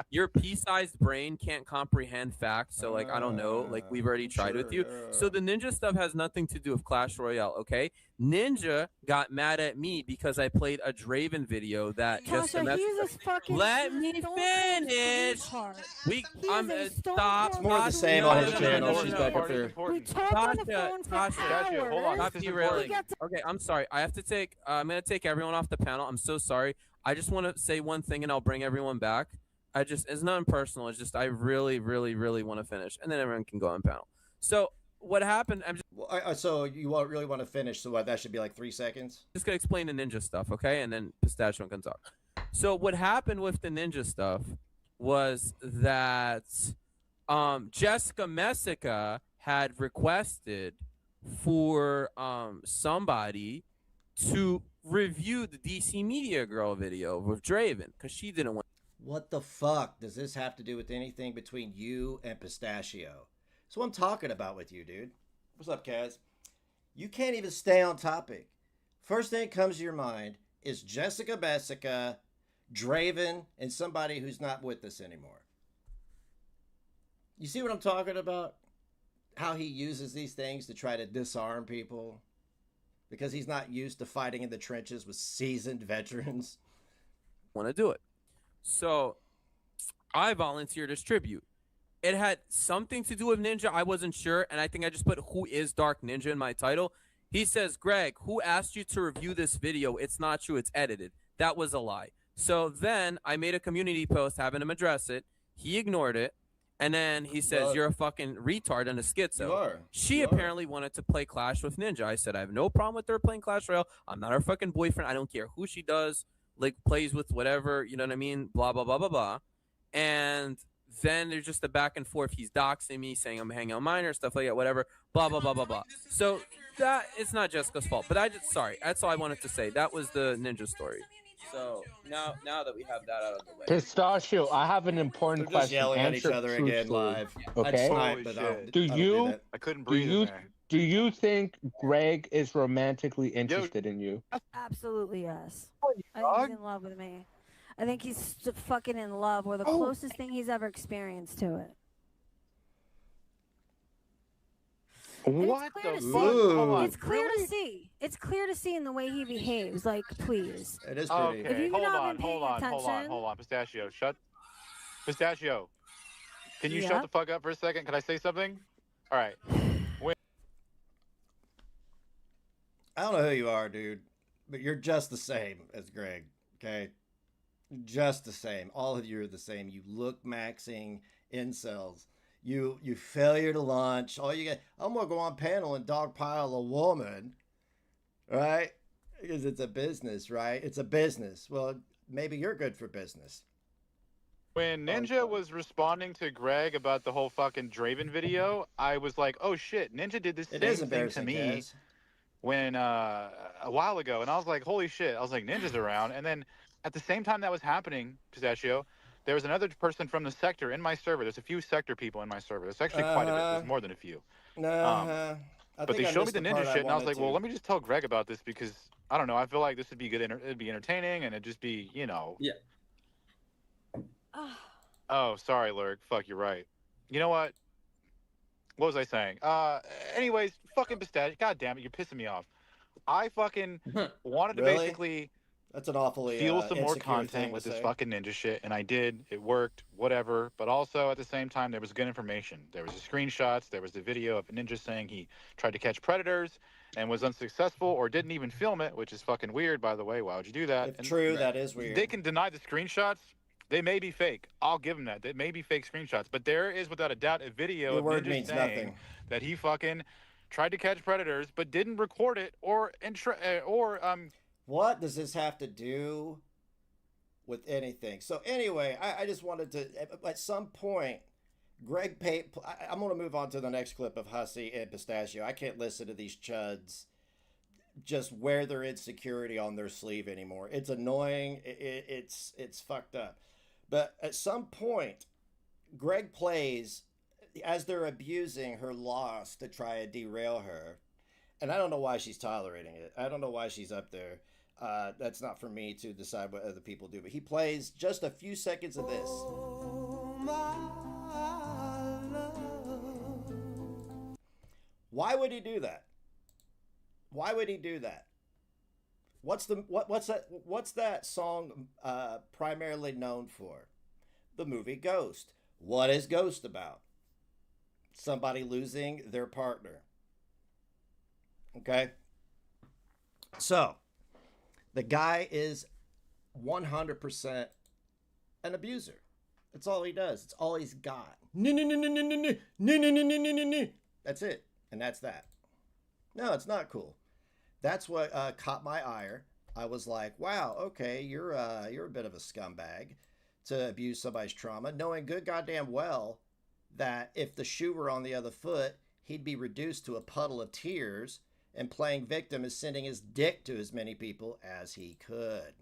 Your pea-sized brain can't comprehend facts. So like I don't know. Like we've already tried with you. So the ninja stuff has nothing to do with Clash Royale. Okay. Ninja got mad at me because I played a Draven video that just Tasha, he's a fucking. Let me stone-cold finish. sweetheart. we. He I'm is a stone stop. cold More of the same on his No, channel. no, She's no, back no. up there. We talk on the Tasha, phone for Tasha, hold on. hours. This is Stop derailing. We get to- Okay, I'm sorry. I have to take. I'm gonna take everyone off the panel. I'm so sorry. I just want to say one thing, and I'll bring everyone back. It's nothing personal. It's just I really, really, really want to finish, and then everyone can go on panel. So what happened? I'm Well, so you really want to finish? So what? That should be like 3 seconds. just gonna explain the ninja stuff, okay? And then Pistachio can talk. So what happened with the ninja stuff was that Jessica Messica had requested for somebody to review the DC Media Girl video with Draven because she didn't want. What the fuck does this have to do with anything between you and Pistachio? That's what I'm talking about with you, dude. What's up, Kaz? You can't even stay on topic. First thing that comes to your mind is Jessica Messica, Draven, and somebody who's not with us anymore. You see what I'm talking about? How he uses these things to try to disarm people because he's not used to fighting in the trenches with seasoned veterans. Want to do it. So I volunteered as tribute. It had something to do with Ninja. I wasn't sure. And I think I just put who is Dark Ninja in my title. He says, Greg, who asked you to review this video? It's not true. It's edited. That was a lie. So then I made a community post having him address it. He ignored it. And then he says, Well, you're a fucking retard and a schizo. You are. She You are. apparently wanted to play Clash with Ninja. I said, I have no problem with her playing Clash Royale. I'm not her fucking boyfriend. I don't care who she does, like plays with whatever, you know what I mean? Blah, blah, blah, blah, blah. And then there's just a back and forth. He's doxing me, saying I'm hanging on minor, stuff like that, whatever, blah, blah, blah, blah, blah. So that it's not Jessica's fault. But sorry, that's all I wanted to say. That was the Ninja story. So now that we have that out of the way, Pistachio, I have an They're important just question. yelling at each Answer other again truthfully. live. I'd Okay. snipe, Holy but shit. Do I don't do you that. I couldn't do breathe in you there. do you think Greg is romantically interested in you? Absolutely yes. Oh, I think dog. he's in love with me. I think he's fucking in love, or the Oh. closest thing he's ever experienced to it. And What it's clear the to fuck? see. Hold on. It's clear Really? to see. It's clear to see in the way he behaves. Like, please. It is pretty. If Okay, you've hold not on, been paying hold on, hold on, attention- hold on. Pistachio, shut. Pistachio, can you Yeah. shut the fuck up for a second? Can I say something? All right. I don't know who you are, dude, but you're just the same as Greg. Okay, just the same. All of you are the same. You look maxing incels. You failure to launch. All you get. I'm gonna go on panel and dogpile a woman, right? Because it's a business, right? It's a business. Well, maybe you're good for business. When Ninja was responding to Greg about the whole fucking Draven video, I was like, oh shit, Ninja did this It same is thing to embarrassing, me Kaz. when a while ago, and I was like, holy shit. I was like, Ninja's around. And then at the same time that was happening, Pistachio, there was another person from the sector in my server. There's a few sector people in my server. There's actually quite a bit. There's more than a few. I But think they I showed me missed the part Ninja shit, and I was wanted like, well, to. let me just tell Greg about this because I don't know. I feel like this would be good. It'd be entertaining, and it'd just be, you know. Yeah. Oh, sorry, Lurik. Fuck, you're right. You know what? What was I saying? Anyways, fucking Pistachio. God damn it, you're pissing me off. I fucking wanted to Really? basically That's an awfully fuel some more insecure content thing with to this say. fucking Ninja shit, and I did. It worked, whatever. But also at the same time, there was good information. There was the screenshots. There was the video of a Ninja saying he tried to catch predators and was unsuccessful, or didn't even film it, which is fucking weird, by the way. Why would you do that? If And true, that is weird. they can deny the screenshots. They may be fake. I'll give them that. They may be fake screenshots, but there is, without a doubt, a video Your of word Ninja means saying nothing. that he fucking tried to catch predators, but didn't record it or What does this have to do with anything? So anyway, I just wanted to, at some point, Greg paid. I'm going to move on to the next clip of Hussy and Pistachio. I can't listen to these chuds just wear their insecurity on their sleeve anymore. It's annoying. It's fucked up. But at some point, Greg plays as they're abusing her loss to try and derail her. And I don't know why she's tolerating it. I don't know why she's up there. That's not for me to decide what other people do. But he plays just a few seconds of this. Why would he do that? Why would he do that? What's that song primarily known for? The movie Ghost. What is Ghost about? Somebody losing their partner. Okay? So, the guy is 100% an abuser. That's all he does. It's all he's got. That's it. And that's that. No, it's not cool. That's what caught my ire. I was like, wow, okay, you're a bit of a scumbag to abuse somebody's trauma, knowing good goddamn well that if the shoe were on the other foot, he'd be reduced to a puddle of tears, and playing victim is sending his dick to as many people as he could.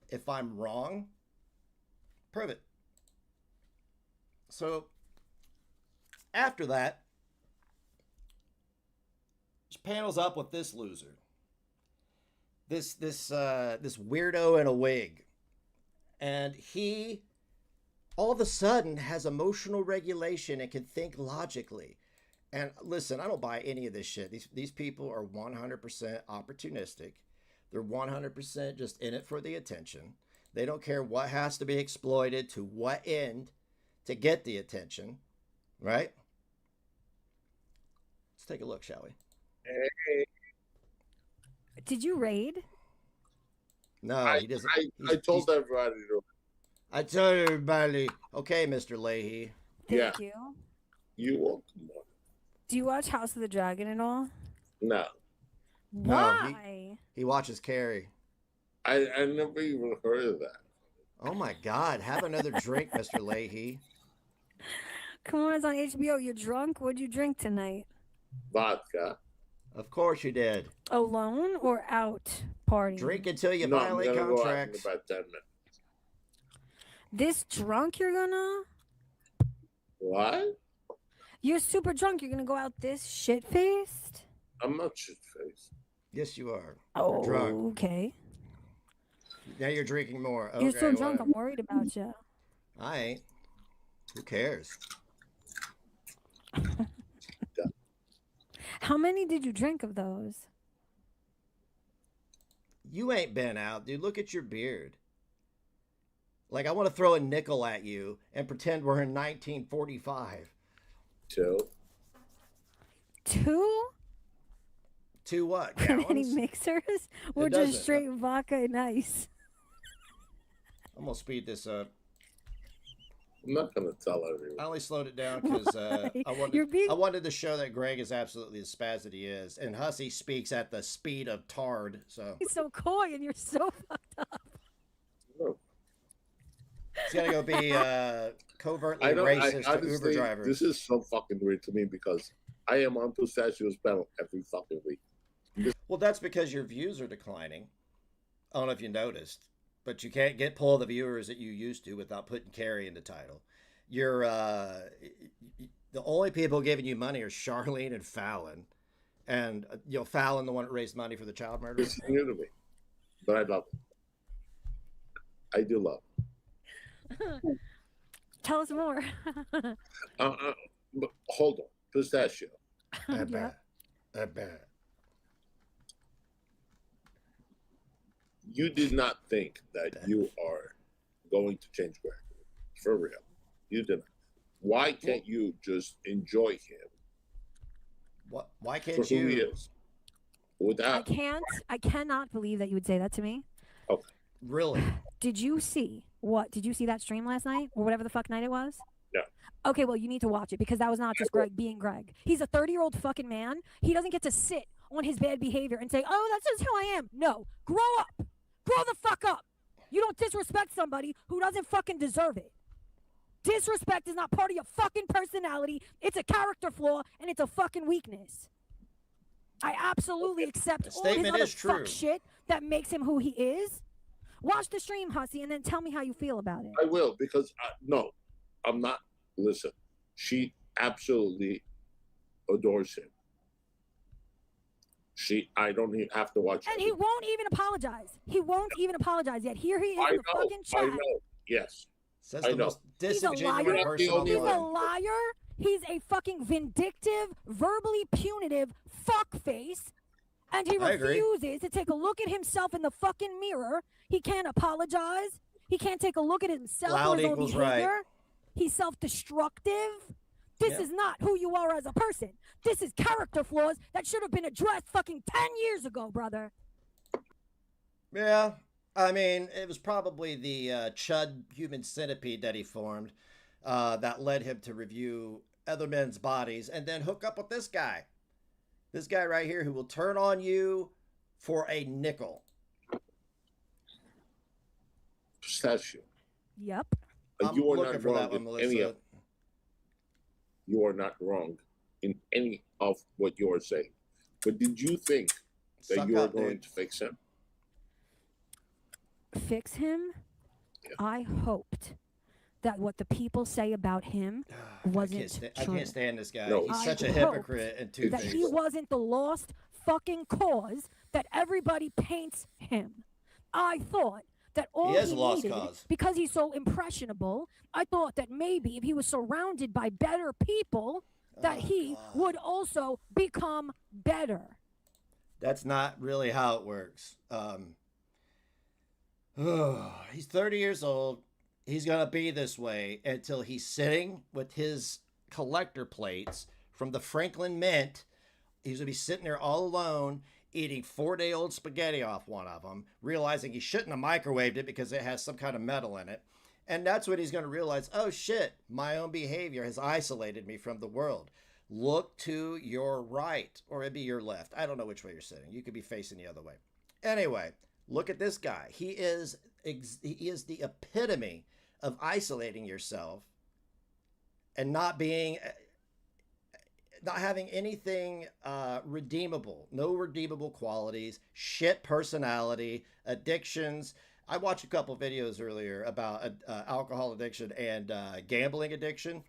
If I'm wrong, prove it. So, after that, panels up with this loser, this weirdo in a wig, and he all of a sudden has emotional regulation and can think logically. And listen, I don't buy any of this shit. These people are 100% opportunistic. They're 100% just in it for the attention. They don't care what has to be exploited to what end to get the attention, right? Let's take a look, shall we? Hey, Did you raid? No, he doesn't. I told everybody to. I told everybody. Okay, Mr. Leahy. Thank you. You welcome. Do you watch House of the Dragon and all? No, Why? He watches Carrie. I never even heard of that. Oh my God! Have another drink, Mr. Leahy. Come on, it's on HBO. You're drunk? What'd you drink tonight? Vodka. Of course you did. Alone or out? party. Drink until you No, I'm violate gonna go out in contracts. about 10 minutes. This drunk you're gonna? What? You're super drunk. You're gonna go out this shit-faced? I'm not shit-faced. Yes, you are. Oh, You're drunk. okay. Now you're drinking more. Okay, You're so drunk. whatever. I'm worried about you. I ain't. Who cares? How many did you drink of those? You ain't been out, dude. Look at your beard. Like, I want to throw a nickel at you and pretend we're in 1945. Two. Two? Two what? Any Gallons? mixers? Or doesn't. just straight vodka and ice? I'm going to speed this up. I'm not gonna tell everyone. I only slowed it down because Why? I wanted to show that Greg is absolutely the spaz that he is. And Hussy speaks at the speed of Tard. So He's so coy and you're so fucked up. No. he's going to go be covertly I don't. racist I to Uber honestly, drivers. this is so fucking weird to me because I am on Pistachio's panel every fucking week. Well, that's because your views are declining. I don't know if you noticed, but you can't get pull the viewers that you used to without putting Carrie in the title. You're the only people giving you money are Charlene and Fallon, and Fallon, the one that raised money for the child murder. It's new to me, but I love it. I do love it. Tell us more. But hold on, Pistachio. I bet. I bet. You did not think that you are going to change Greg. For real. You didn't. Why can't you just enjoy him What? Why for can't who he you? is? Without I cannot believe that you would say that to me. okay. Really? Did you see that stream last night or whatever the fuck night it was? No. Okay, well, you need to watch it because that was not just Greg being Greg. He's a 30-year-old fucking man. He doesn't get to sit on his bad behavior and say, oh, that's just who I am. No, grow up. Grow the fuck up. You don't disrespect somebody who doesn't fucking deserve it. Disrespect is not part of your fucking personality. It's a character flaw and it's a fucking weakness. I absolutely accept all his statement other is true. fuck shit that makes him who he is. Watch the stream, Hussy, and then tell me how you feel about it. I will because no, I'm not. Listen, she absolutely adores him. I don't even have to watch And it. he won't even apologize. He won't even apologize yet. Here he is in the fucking I chat. know. Yes. Says I the know. most He's a disingenuous liar. person on the He's a planet. liar. He's a fucking vindictive, verbally punitive fuckface. And he I agree. refuses to take a look at himself in the fucking mirror. He can't apologize. He can't take a look at himself Loud or his own equals behavior. right. He's self-destructive. This is not who you are as a person. This is character flaws that should have been addressed fucking 10 years ago, brother. Yeah. I mean, it was probably the chud human centipede that he formed that led him to review other men's bodies and then hook up with this guy. This guy right here who will turn on you for a nickel. Pistachio. Yep. I'm You are looking not for that wrong one, in any Melissa. of. You are not wrong in any of what you are saying. But did you think that Suck you are up, going dude. to fix him? Fix him? Yeah. I hoped that what the people say about him wasn't I true. can't stand this guy. No. He's I such a hoped hypocrite and that two-faced. he wasn't the lost fucking cause that everybody paints him. I thought that all He is a lost needed, cause. because he's so impressionable, I thought that maybe if he was surrounded by better people, that Oh, he God. would also become better. That's not really how it works. He's 30 years old. He's going to be this way until he's sitting with his collector plates from the Franklin Mint. He's going to be sitting there all alone, eating 4-day-old spaghetti off one of them, realizing he shouldn't have microwaved it because it has some kind of metal in it. And that's when he's going to realize, oh shit, my own behavior has isolated me from the world. Look to your right, or it'd be your left. I don't know which way you're sitting. You could be facing the other way. Anyway, look at this guy. He is the epitome of isolating yourself and not being not having anything redeemable, no redeemable qualities, shit personality, addictions. I watched a couple videos earlier about alcohol addiction and gambling addiction.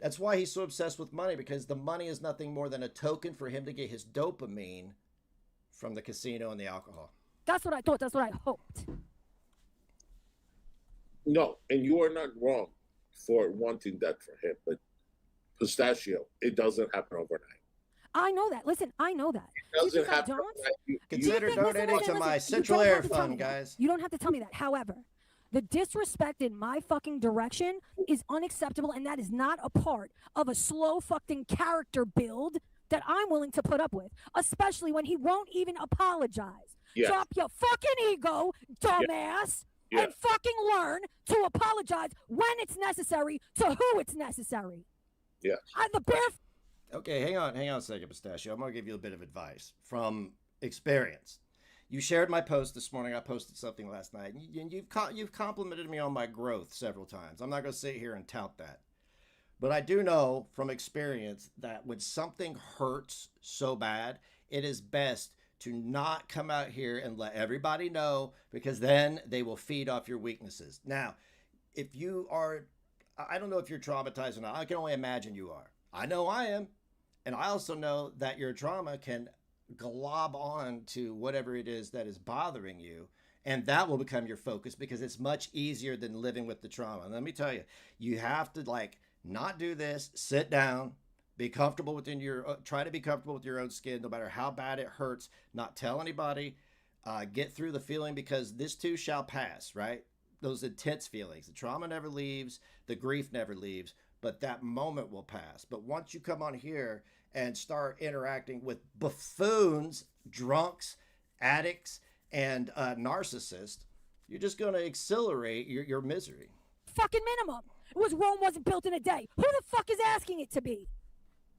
That's why he's so obsessed with money, because the money is nothing more than a token for him to get his dopamine from the casino and the alcohol. That's what I thought. That's what I hoped. No, and you are not wrong for wanting that for him, but Pistachio, it doesn't happen overnight. I know that. Listen, I know that. It doesn't I happen don't? overnight. Consider donating to my Central Air Fund, guys. You don't have to tell me that. However, the disrespect in my fucking direction is unacceptable, and that is not a part of a slow fucking character build that I'm willing to put up with, especially when he won't even apologize. Yes. Drop your fucking ego, dumbass, Yes. and fucking learn to apologize when it's necessary to who it's necessary. Yes. The bare Okay, hang on a second, Pistachio. I'm gonna give you a bit of advice from experience. You shared my post this morning. I posted something last night, and you've complimented me on my growth several times. I'm not gonna sit here and tout that, but I do know from experience that when something hurts so bad, it is best to not come out here and let everybody know, because then they will feed off your weaknesses. Now, if you are, I don't know if you're traumatized or not. I can only imagine you are. I know I am. And I also know that your trauma can glob on to whatever it is that is bothering you. And that will become your focus, because it's much easier than living with the trauma. And let me tell you, you have to not do this, sit down, be comfortable within try to be comfortable with your own skin, no matter how bad it hurts, not tell anybody, get through the feeling, because this too shall pass, right? Those intense feelings, the trauma never leaves, the grief never leaves, but that moment will pass. But once you come on here and start interacting with buffoons, drunks, addicts, and narcissists, you're just going to accelerate your misery. fucking minimum. Rome wasn't built in a day. Who the fuck is asking it to be?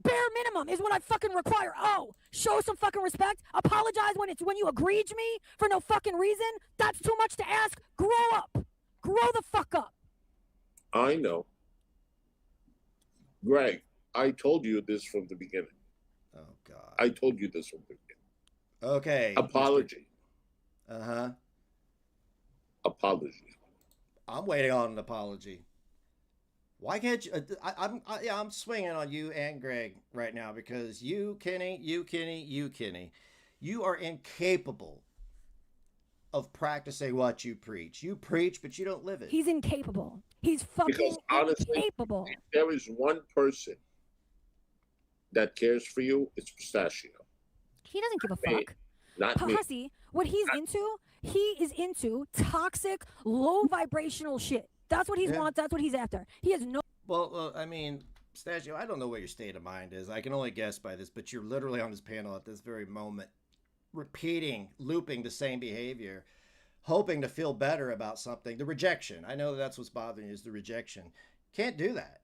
Bare minimum is what I fucking require. Oh, show some fucking respect. Apologize when you agreed to me for no fucking reason. That's too much to ask. Grow up. Grow the fuck up. I know. Greg, I told you this from the beginning. Oh, God. I told you this from the beginning. Okay. Apology. Uh-huh. Apology. I'm waiting on an apology. Why can't you? I'm swinging on you and Greg right now, because you, Kenny, you are incapable of practicing what you preach. You preach, but you don't live it. He's incapable. He's fucking Because honestly, incapable. if there is one person that cares for you, it's Pistachio. He doesn't give a Me. fuck. Not me. Hussy, what he's into, he is into toxic, low vibrational shit. That's what he wants. That's what he's after. He has no. Well, I mean, Pistachio, I don't know what your state of mind is. I can only guess by this, but you're literally on this panel at this very moment, looping the same behavior, hoping to feel better about something. The rejection. I know that's what's bothering you, is the rejection. Can't do that.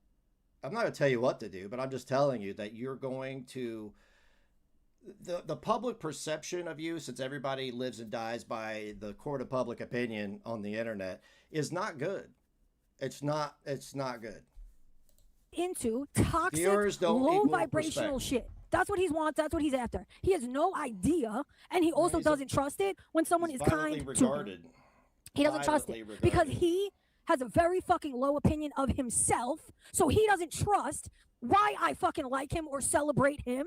I'm not going to tell you what to do, but I'm just telling you that you're going to... The public perception of you, since everybody lives and dies by the court of public opinion on the internet, is not good. It's not good. Into toxic, Viewers don't low equal vibrational respect. shit. That's what he wants. That's what he's after. He has no idea, and he also doesn't trust it when someone is kind to him. He doesn't trust it because he has a very fucking low opinion of himself, so he doesn't trust why I fucking like him or celebrate him.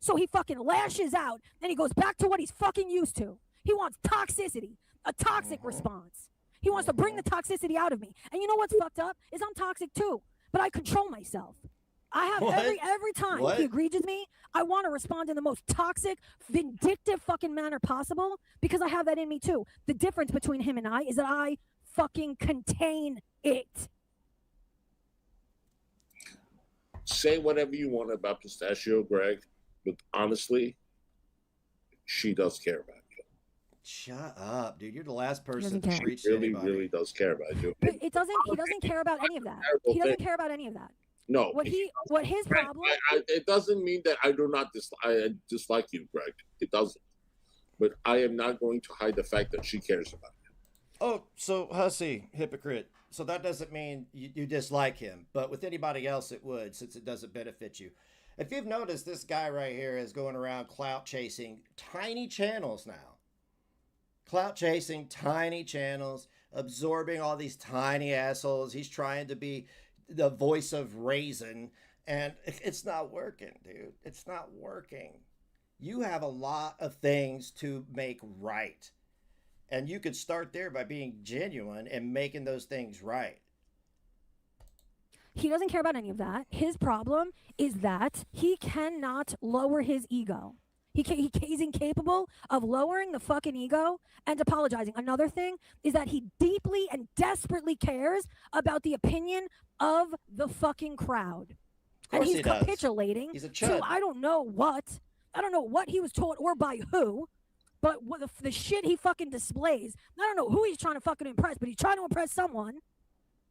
So he fucking lashes out, and he goes back to what he's fucking used to. He wants toxicity, a toxic response. He wants to bring the toxicity out of me. And you know what's fucked up? Is I'm toxic too, but I control myself. I have every time he egregious me, I want to respond in the most toxic, vindictive fucking manner possible, because I have that in me too. The difference between him and I is that I fucking contain it. Say whatever you want about Pistachio, Greg, but honestly, she does care about you. Shut up, dude. You're the last person to care. preach She to really, anybody. really does care about you. But he doesn't care about any of that. He doesn't care about any of that. No. What his Greg, problem? it doesn't mean that I do not dislike you, Greg. It doesn't. But I am not going to hide the fact that she cares about you. Oh, so Hussy, hypocrite. So that doesn't mean you dislike him, but with anybody else it would, since it doesn't benefit you. If you've noticed, this guy right here is going around clout chasing tiny channels now. Clout chasing tiny channels, absorbing all these tiny assholes. He's trying to be the voice of reason, and it's not working, dude. It's not working. You have a lot of things to make right. And you could start there by being genuine and making those things right. He doesn't care about any of that. His problem is that he cannot lower his ego. He's incapable of lowering the fucking ego and apologizing. Another thing is that he deeply and desperately cares about the opinion of the fucking crowd. And he's capitulating He's a to chud. I don't know what. I don't know what he was told or by who. But what the shit he fucking displays, I don't know who he's trying to fucking impress, but he's trying to impress someone.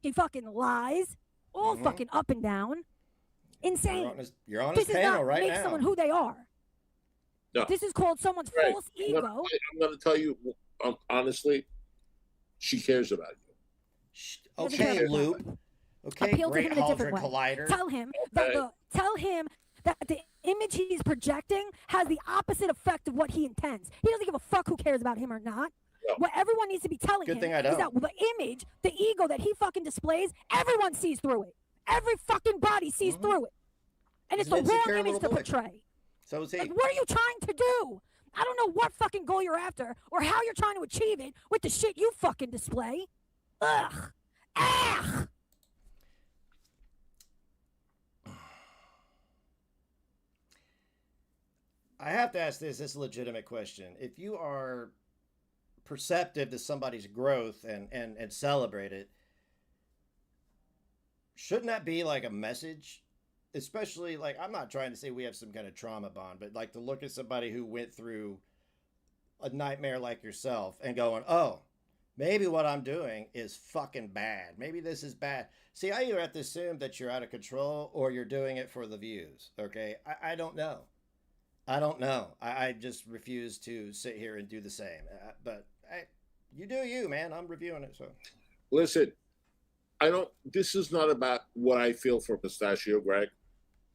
He fucking lies, all fucking up and down. Insane. You're on his panel right now. This is not make someone who they are. No. This is called someone's Right. false ego. I'm going to tell you, honestly, she cares about you. Okay, Loop. Okay, Appeal to Great him in a different Haldren way. Collider. Tell him that the image he's projecting has the opposite effect of what he intends. He doesn't give a fuck who cares about him or not. No. What everyone needs to be telling Good him thing I is don't. that the image, the ego that he fucking displays, everyone sees through it. Every fucking body sees through it. And He's it's the an wrong insecure image little to boy. portray. So is he. Like, what are you trying to do? I don't know what fucking goal you're after or how you're trying to achieve it with the shit you fucking display. Ugh. Ugh. I have to ask this is a legitimate question. If you are perceptive to somebody's growth and celebrate it, shouldn't that be like a message? Especially, like, I'm not trying to say we have some kind of trauma bond, but like to look at somebody who went through a nightmare like yourself and going, oh, maybe what I'm doing is fucking bad. Maybe this is bad. See, I either have to assume that you're out of control or you're doing it for the views. Okay. I don't know. I don't know. I just refuse to sit here and do the same. But you do you, man. I'm reviewing it. So Listen, this is not about what I feel for Pistachio, Greg.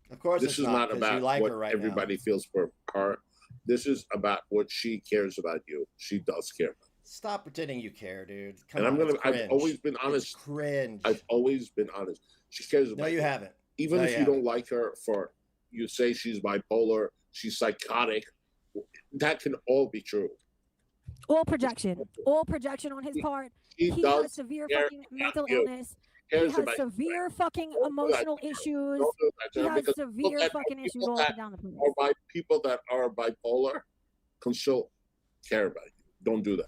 of course, This it's is not 'cause about you like what her right everybody now. feels for her. This is about what she cares about you. She does care about you. Stop pretending you care, dude. Come And on, it's I've cringe. always been It's honest. cringe. I've always been honest. She cares about No, you haven't. Even No, if you you don't haven't. like her for, you say she's bipolar, she's psychotic. That can all be true. All projection on his part. He He does has severe care fucking mental you. illness. He Cares has about you. severe fucking Don't do that emotional to her. issues. Don't do that to He her, has because severe that- fucking issues people all up that and down the place. Or by people that are bipolar can still care about you. Don't do that.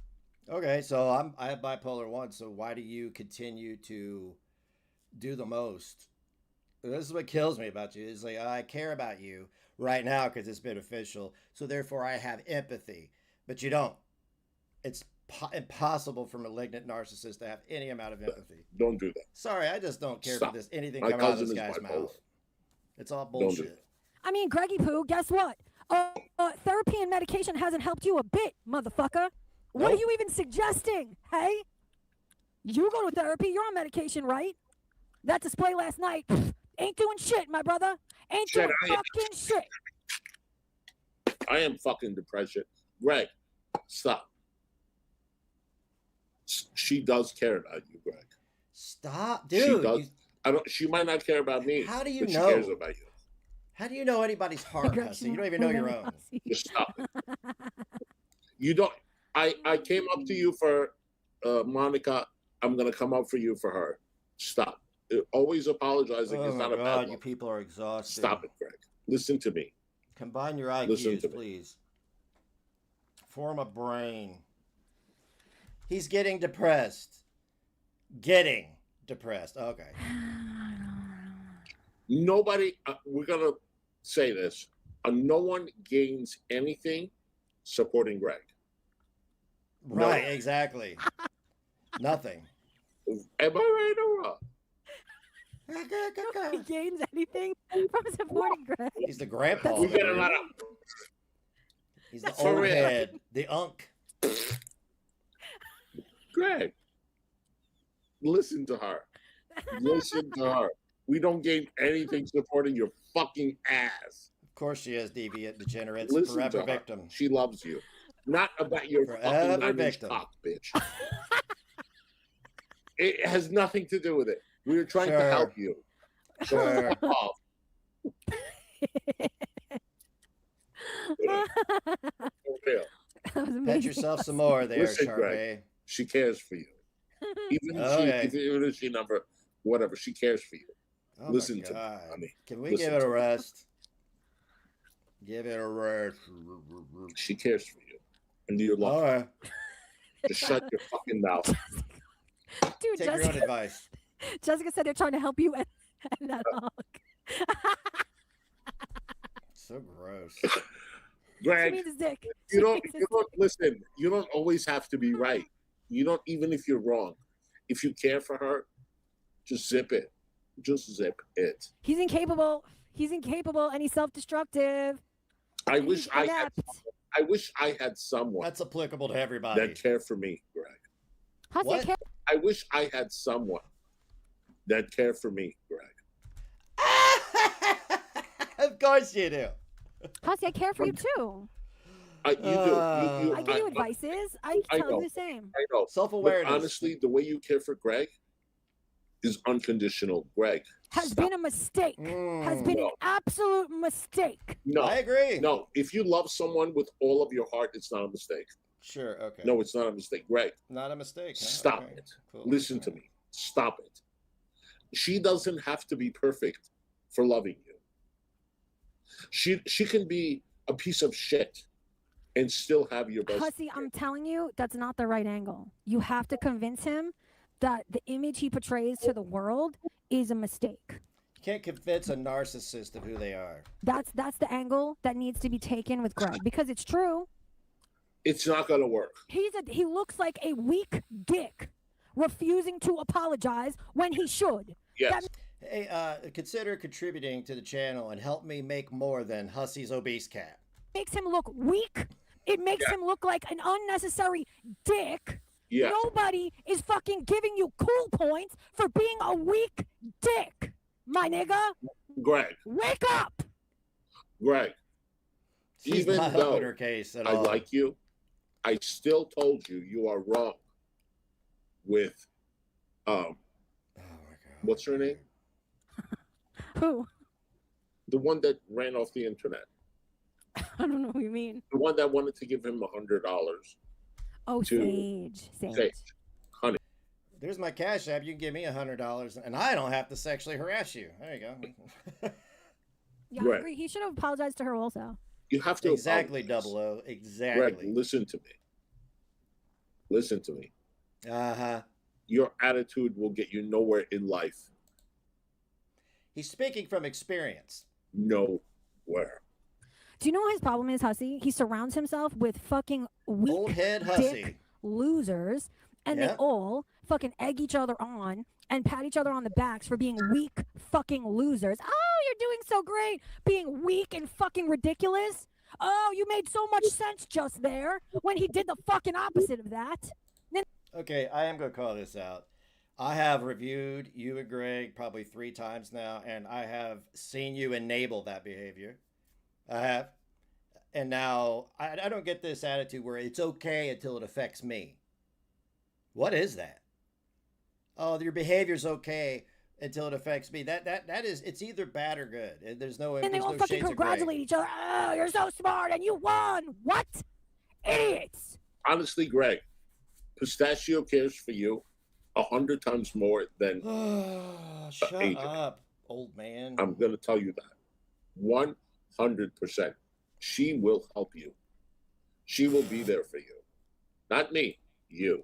Okay, so I have bipolar 1, so why do you continue to do the most? This is what kills me about you. It's like, I care about you right now because it's beneficial, so therefore I have empathy. But you don't. It's impossible for malignant narcissists to have any amount of empathy. Don't do that. Sorry, I just don't care Stop. for this anything My coming out of cousin this is guy's bipolar. mouth. It's all Don't do bullshit. that. I mean, Greggy Poo, guess what? Therapy and medication hasn't helped you a bit, motherfucker. What are Nope. you even suggesting? Hey? You go to therapy, you're on medication, right? That display last night ain't doing shit, my brother. Ain't Shit, doing I am- fucking shit. I am fucking depression. Greg, stop. She does care about you, Greg. Stop, She dude. does. She might not care about me. How do you but know? She cares about you. How do you know anybody's heart, Hussy? You don't even know your own. Just stop it. You don't. I came up to you for Monica. I'm gonna come up for you for her. Stop. Always apologizing Oh is my not a bad God, one. you people are exhausted. Stop it, Greg. Listen to me. Combine your Listen IQs, to me. please. Form a brain. He's getting depressed. Getting depressed. Okay. Nobody. We're gonna say this. No one gains anything supporting Greg. No. Right, exactly. Nothing. Am I right or wrong? He gains anything from supporting Greg. He's the grandpa. We get a lot of. He's the For old real. head. The unk. Greg, listen to her. Listen to her. We don't gain anything supporting your fucking ass. Of course she is, deviant degenerates. Listen to Forever her. victim. She loves you. Not about your Forever fucking 9-inch victim. cock, bitch. It has nothing to do with it. We were trying to Sure. help you. So Sure. fuck off. For real. That was Pet amazing. yourself some more there, Listen, Sharpay. Greg. She cares for you. Even if Okay. even if she number whatever, she cares for you. Oh Listen my to me, God. honey. Can we Listen give it to a me. rest? Give it a rest. She cares for you. And you love All her. right. Just shut your fucking mouth. Dude, Take your own Jessica, advice. Jessica said they're trying to help you and that hug. So gross. She Greg, means his dick. you She don't means his you don't dick. listen. You don't always have to be right. You don't, even if you're wrong. If you care for her, just zip it. Just zip it. He's incapable. He's incapable and he's self-destructive. I wish I had inept. I wish I had someone That's applicable to everybody. that cared for me, Greg. Hussy, I What? care. I wish I had someone that cared for me, Greg. Of course you do. Hussy, I care for you too. You do. You, I give you advices. I I tell you know. the same. I know. But Self-awareness. honestly, the way you care for Greg is unconditional. Greg, Has stop. been a mistake. Has been an No. absolute mistake. No, I agree. no. If you love someone with all of your heart, it's not a mistake. Sure. Okay. No, it's not a mistake. Greg, Not a mistake. Huh? stop Okay. it. Cool. Listen to me. Stop it. She doesn't have to be perfect for loving you. She can be a piece of shit and still have your best. Hussy, I'm telling you, that's not the right angle. You have to convince him that the image he portrays to the world is a mistake. You can't convince a narcissist of who they are. That's the angle that needs to be taken with Greg because it's true. It's not gonna work. He looks like a weak dick, refusing to apologize when he should. Yes. Hey, consider contributing to the channel and help me make more than Hussy's obese cat. Makes him look weak. It makes him look like an unnecessary dick. Yeah. Nobody is fucking giving you cool points for being a weak dick, my nigga. Greg. Wake up. Greg. She's Even not though helping her case at I all. like you, I still told you you are wrong with Oh my God. what's her name? Who? The one that ran off the internet. I don't know who you mean. The one that wanted to give him $100. Oh, To Sage. Sage. Honey. There's my cash app. You can give me $100, and I don't have to sexually harass you. There you go. Yeah, Right. I agree. He should have apologized to her also. You have to Exactly, apologize. Double O. Exactly. Greg, listen to me. Listen to me. Uh-huh. Your attitude will get you nowhere in life. He's speaking from experience. Nowhere. Do you know what his problem is, Hussy? He surrounds himself with fucking weak Old head dick Hussy. losers, and they Yep. all fucking egg each other on and pat each other on the backs for being weak fucking losers. Oh, you're doing so great. Being weak and fucking ridiculous. Oh, you made so much sense just there when he did the fucking opposite of that. Okay, I am going to call this out. I have reviewed you and Greg probably 3 times now, and I have seen you enable that behavior. I have. And now I don't get this attitude where it's okay until it affects me. What is that? Oh, your behavior's okay until it affects me. That is, it's either bad or good. There's no, And they there's all no fucking shades of gray. congratulate each other. Oh, you're so smart and you won. What? Idiots. Honestly, Greg, Pistachio cares for you 100 times more than Shut agent. up, old man. I'm going to tell you that. 100%. She will help you. She will be there for you. Not me, you.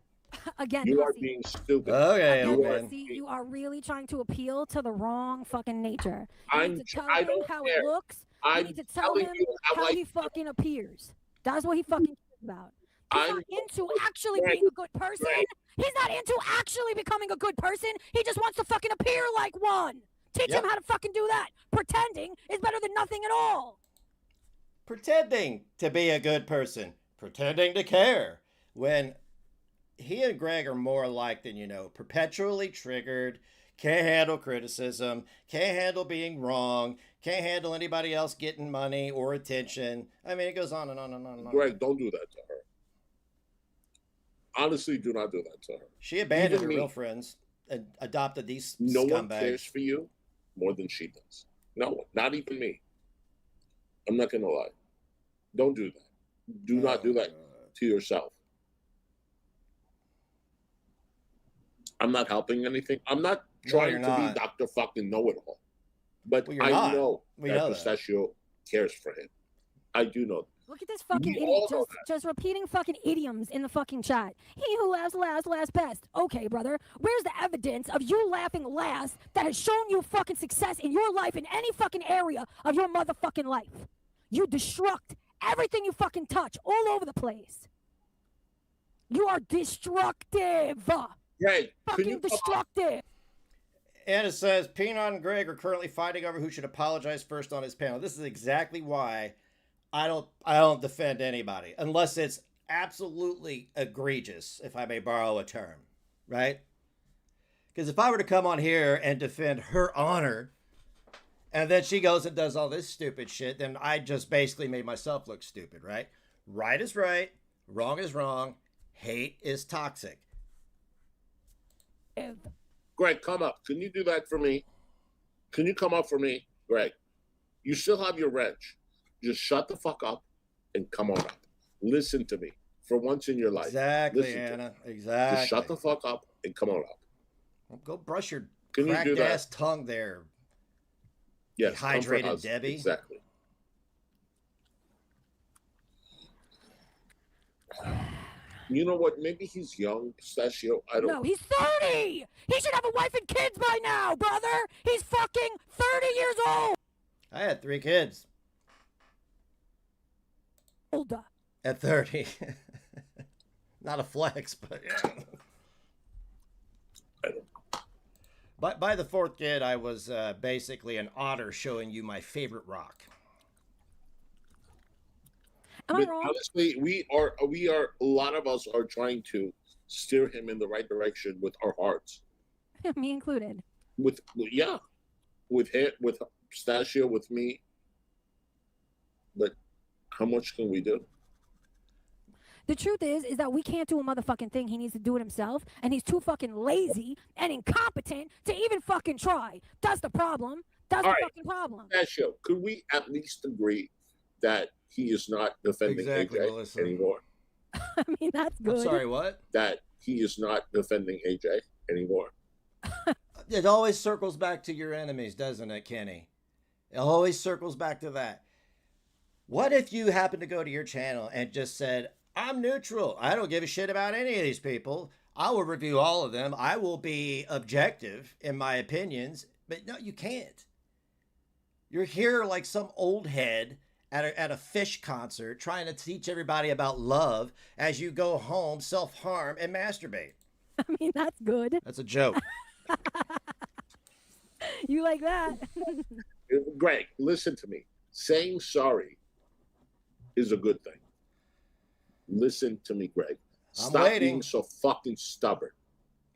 Again, You are Hussy. being stupid. Okay, Again, old You are- man. Hussy, you are really trying to appeal to the wrong fucking nature. You I'm- need to tell I him don't how care. it looks. You I'm need to tell telling him you how how I he fucking appears. That's what he fucking cares about. He's I'm- not into actually Greg, being a good person. Greg. He's not into actually becoming a good person. He just wants to fucking appear like one. Teach Yep. him how to fucking do that. Pretending is better than nothing at all. Pretending to be a good person, pretending to care. When he and Greg are more alike than you know, perpetually triggered, can't handle criticism, can't handle being wrong, can't handle anybody else getting money or attention. I mean, it goes on and on and on and on. Greg, don't do that to her. Honestly, do not do that to her. She abandoned Even her me. real friends and adopted these No one scumbags. cares for you more than she does. No one, not even me. I'm not gonna lie. Don't do that. Do not do that to yourself. I'm not helping anything. I'm not trying you're to not. be Dr. fucking know-it-all. But Well, you're I not. know We that know that. Pistachio cares for him. I do know. Look at this fucking We idiot all know just repeating fucking idioms in the fucking chat. He who laughs last, laughs best. Okay, brother. Where's the evidence of you laughing last that has shown you fucking success in your life in any fucking area of your motherfucking life? You destruct everything you fucking touch all over the place. You are destructive. Greg, can Fucking you destructive. Anna says, Peanut and Greg are currently fighting over who should apologize first on his panel. This is exactly why I don't defend anybody unless it's absolutely egregious, if I may borrow a term, right? Because if I were to come on here and defend her honor, and then she goes and does all this stupid shit, then I just basically made myself look stupid, right? Right is right, wrong is wrong, hate is toxic. Greg, come up. Can you do that for me? Can you come up for me, Greg? You still have your wrench. Just shut the fuck up and come on up. Listen to me for once in your life. Exactly, Listen to Anna. me. Exactly. Just shut the fuck up and come on up. Well, go brush your Can you cracked do that? ass tongue there. Yes, come for Dehydrated us. Debbie. Exactly. You know what? Maybe he's young, Pistachio. I don't No, he's 30. He should have a wife and kids by now, brother. He's fucking 30 years old. I had 3 kids Older. at 30. Not a flex, but yeah. By the 4th kid, I was basically an otter showing you my favorite rock. Am I But wrong? honestly, we are a lot of us are trying to steer him in the right direction with our hearts. Me included. With him, with Pistachio, with me. But how much can we do? The truth is that we can't do a motherfucking thing. He needs to do it himself, and he's too fucking lazy and incompetent to even fucking try. That's the problem. That's All the right. fucking problem. Pistachio, could we at least agree that he is not defending Exactly, AJ Melissa. anymore? I mean, that's good. I'm sorry, what? That he is not defending AJ anymore. It always circles back to your enemies, doesn't it, Kenny? It always circles back to that. What if you happen to go to your channel and just said, I'm neutral. I don't give a shit about any of these people. I will review all of them. I will be objective in my opinions. But no, you can't. You're here like some old head at a Fish concert trying to teach everybody about love as you go home, self-harm, and masturbate. I mean, that's good. That's a joke. You like that? Greg, listen to me. Saying sorry is a good thing. Listen to me, Greg. I'm Stop waiting. being so fucking stubborn.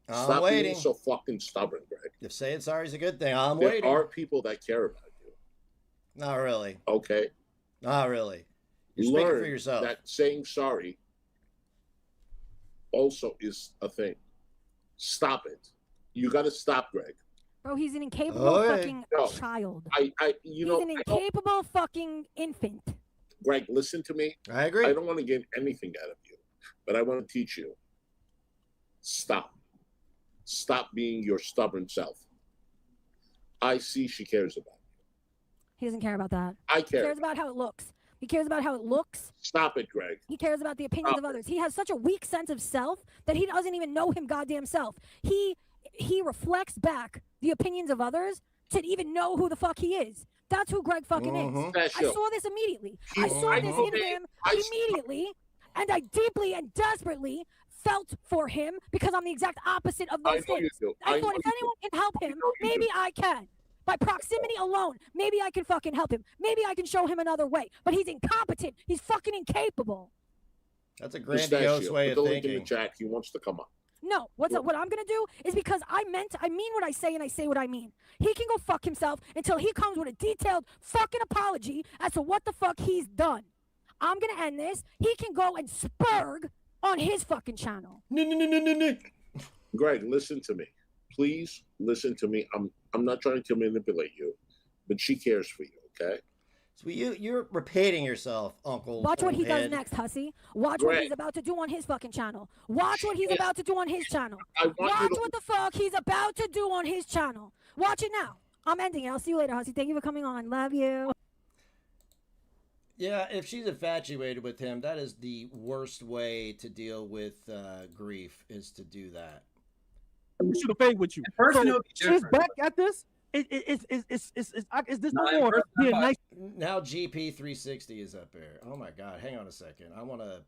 I'm Stop waiting. being so fucking stubborn, Greg. If saying sorry is a good thing, I'm There waiting. are people that care about you. Not really. Okay? Not really. You're speaking Learn for yourself. that saying sorry also is a thing. Stop it. You got to stop, Greg. Bro, he's an incapable Oh, yeah. fucking No. child. You He's know, an I don't- incapable fucking infant. Greg, listen to me. I agree. I don't want to get anything out of you, but I want to teach you. Stop. Stop being your stubborn self. I see she cares about you. He doesn't care about that. I He care. cares about how it looks. He cares about how it looks. Stop it, Greg. He cares about the opinions of others. He has such a weak sense of self that he doesn't even know him goddamn self. He reflects back the opinions of others to even know who the fuck he is. That's who Greg fucking is. I Pistachio. saw this immediately. I He's- saw I this know in that- him I- immediately, and I deeply and desperately felt for him because I'm the exact opposite of I those know you things. do. I I thought know if you anyone can help him, know you maybe do. I can. By proximity alone, maybe I can fucking help him. Maybe I can show him another way. But he's incompetent. He's fucking incapable. That's a grandiose Pistachio, way put of the link in thinking. the chat. He wants to come up. No, what I'm gonna do is because I mean what I say and I say what I mean. He can go fuck himself until he comes with a detailed fucking apology as to what the fuck he's done. I'm gonna end this. He can go and spurg on his fucking channel. No. Greg, listen to me. Please listen to me. I'm not trying to manipulate you, but she cares for you, okay? So you're repeating yourself, Uncle. Watch what he does Head. next, Hussy. Watch Greg. what he's about to do on his fucking channel. Watch what he's about to do on his channel. want you Watch to- what the fuck he's about to do on his channel. Watch it now. I'm ending it. I'll see you later, Hussy. Thank you for coming on. Love you. Yeah, if she's infatuated with him, that is the worst way to deal with grief, is to do that. I'm shoot a fade with you. First, So it would be she's different. back at this. Is this Nah, no in more person, being I'm nice? Now GP360 is up there. Oh my god, hang on a second. I want to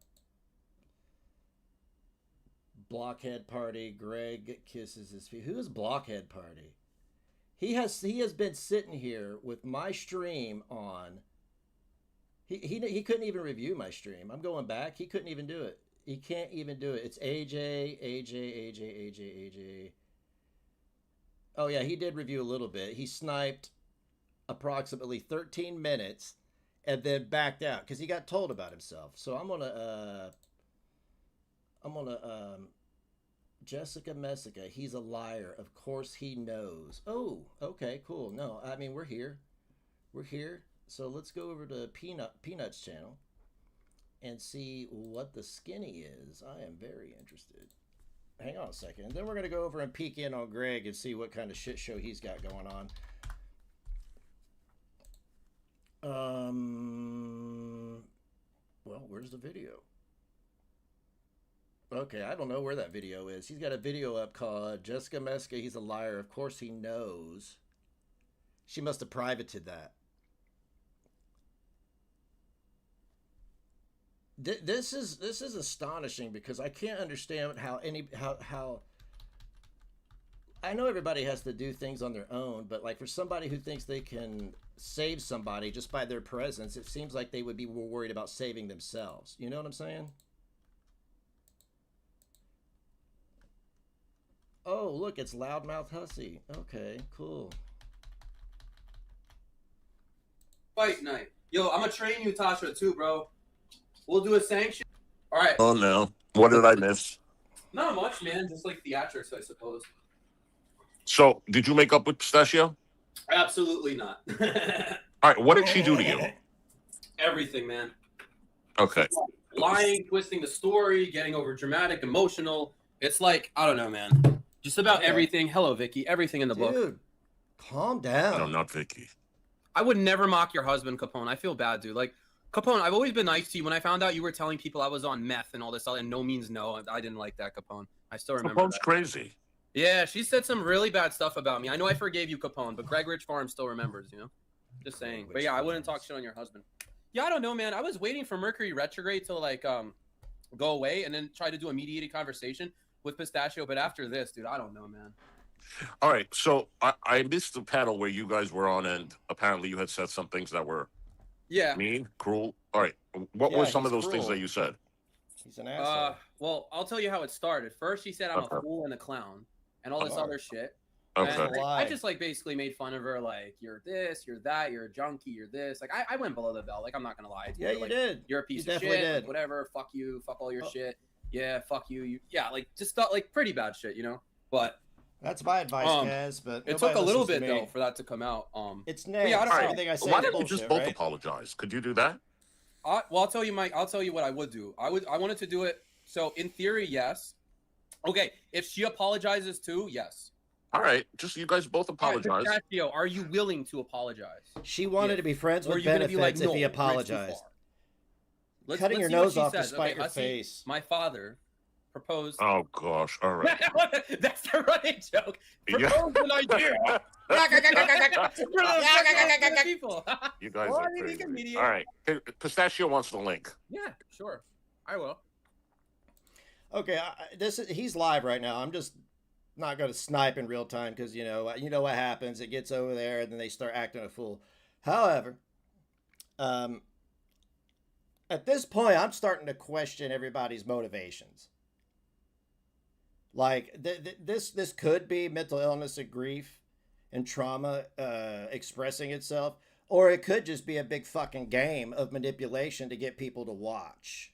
Blockhead Party. Greg kisses his feet. Who is Blockhead Party? He has been sitting here with my stream on. He couldn't even review my stream. I'm going back. He couldn't even do it. He can't even do it. It's AJ. Oh yeah, he did review a little bit. He sniped approximately 13 minutes and then backed out because he got told about himself. So I'm gonna Jessica Messica, he's a liar. Of course he knows. Oh, okay, cool. No, I mean we're here. So let's go over to Peanut's channel and see what the skinny is. I am very interested. Hang on a second. And then we're going to go over and peek in on Greg and see what kind of shit show he's got going on. Well, where's the video? Okay, I don't know where that video is. He's got a video up called Jessica Meska, he's a liar. Of course he knows. She must have privated that. This is astonishing because I can't understand how I know everybody has to do things on their own, but like for somebody who thinks they can save somebody just by their presence, it seems like they would be more worried about saving themselves. You know what I'm saying? Oh, look, it's Loudmouth Hussy. Okay, cool. Fight night. Yo, I'm gonna train you, Tasha, too, bro. We'll do a sanction. All right. Oh no. What did I miss? Not much, man. Just like theatrics, I suppose. So, did you make up with Pistachio? Absolutely not. All right, what did she do to you? Everything, man. Okay. Lying, twisting the story, getting over dramatic, emotional. It's like, I don't know, man. Just about everything. Hello, Vicky. Everything in the book. Dude, calm down. No, not Vicky. I would never mock your husband, Capone. I feel bad, dude. Like, Capone, I've always been nice to you. When I found out you were telling people I was on meth and all this, and no means no, I didn't like that, Capone. I still remember Capone's that. crazy. Yeah, she said some really bad stuff about me. I know I forgave you, Capone, but Greg Rich Farm still remembers, you know? Just saying. But yeah, I wouldn't talk shit on your husband. Yeah, I don't know, man. I was waiting for Mercury retrograde to, like, go away and then try to do a mediated conversation with Pistachio. But after this, dude, I don't know, man. All right, so I missed the panel where you guys were on, and apparently you had said some things that were mean, cruel. All right, what were some of those things that you said? He's an asshole. Well, I'll tell you how it started. First, she said I'm a fool and a clown and all this other shit. Okay. And I just like basically made fun of her, like, you're this, you're that, you're a junkie, you're this. Like, I went below the belt. Like, I'm not gonna lie. Yeah, you like, did. You're a piece You of definitely shit. did. Like, whatever. Fuck you. Fuck all your shit. Yeah. Fuck you. Yeah. Like, just thought like pretty bad shit, you know. But that's my advice, Kaz. But it took a little bit though for that to come out. It's Negs. Yeah, I don't know. Everything I say Why is didn't you bullshit, just both right? apologize? Could you do that? Well, I'll tell you, Mike. I'll tell you what I would do. I wanted to do it. So in theory, yes. Okay, if she apologizes too, yes. All right, just you guys both apologize. Pistachio, are you willing to apologize? She wanted to be friends Or are with you gonna be benefits like, if he no, it's too apologized. far? Cutting your see what nose she off says. to spite your Hussy, face. My father proposed. Oh gosh! All right. That's the running joke. Yeah. Proposed an idea. People. You guys Well, are I mean, we crazy. can mediate. All right, Pistachio wants the link. Yeah, sure. I will. Okay, he's live right now. I'm just not going to snipe in real time because you know what happens. It gets over there and then they start acting a fool. However, at this point, I'm starting to question everybody's motivations. Like this could be mental illness and grief and trauma expressing itself, or it could just be a big fucking game of manipulation to get people to watch.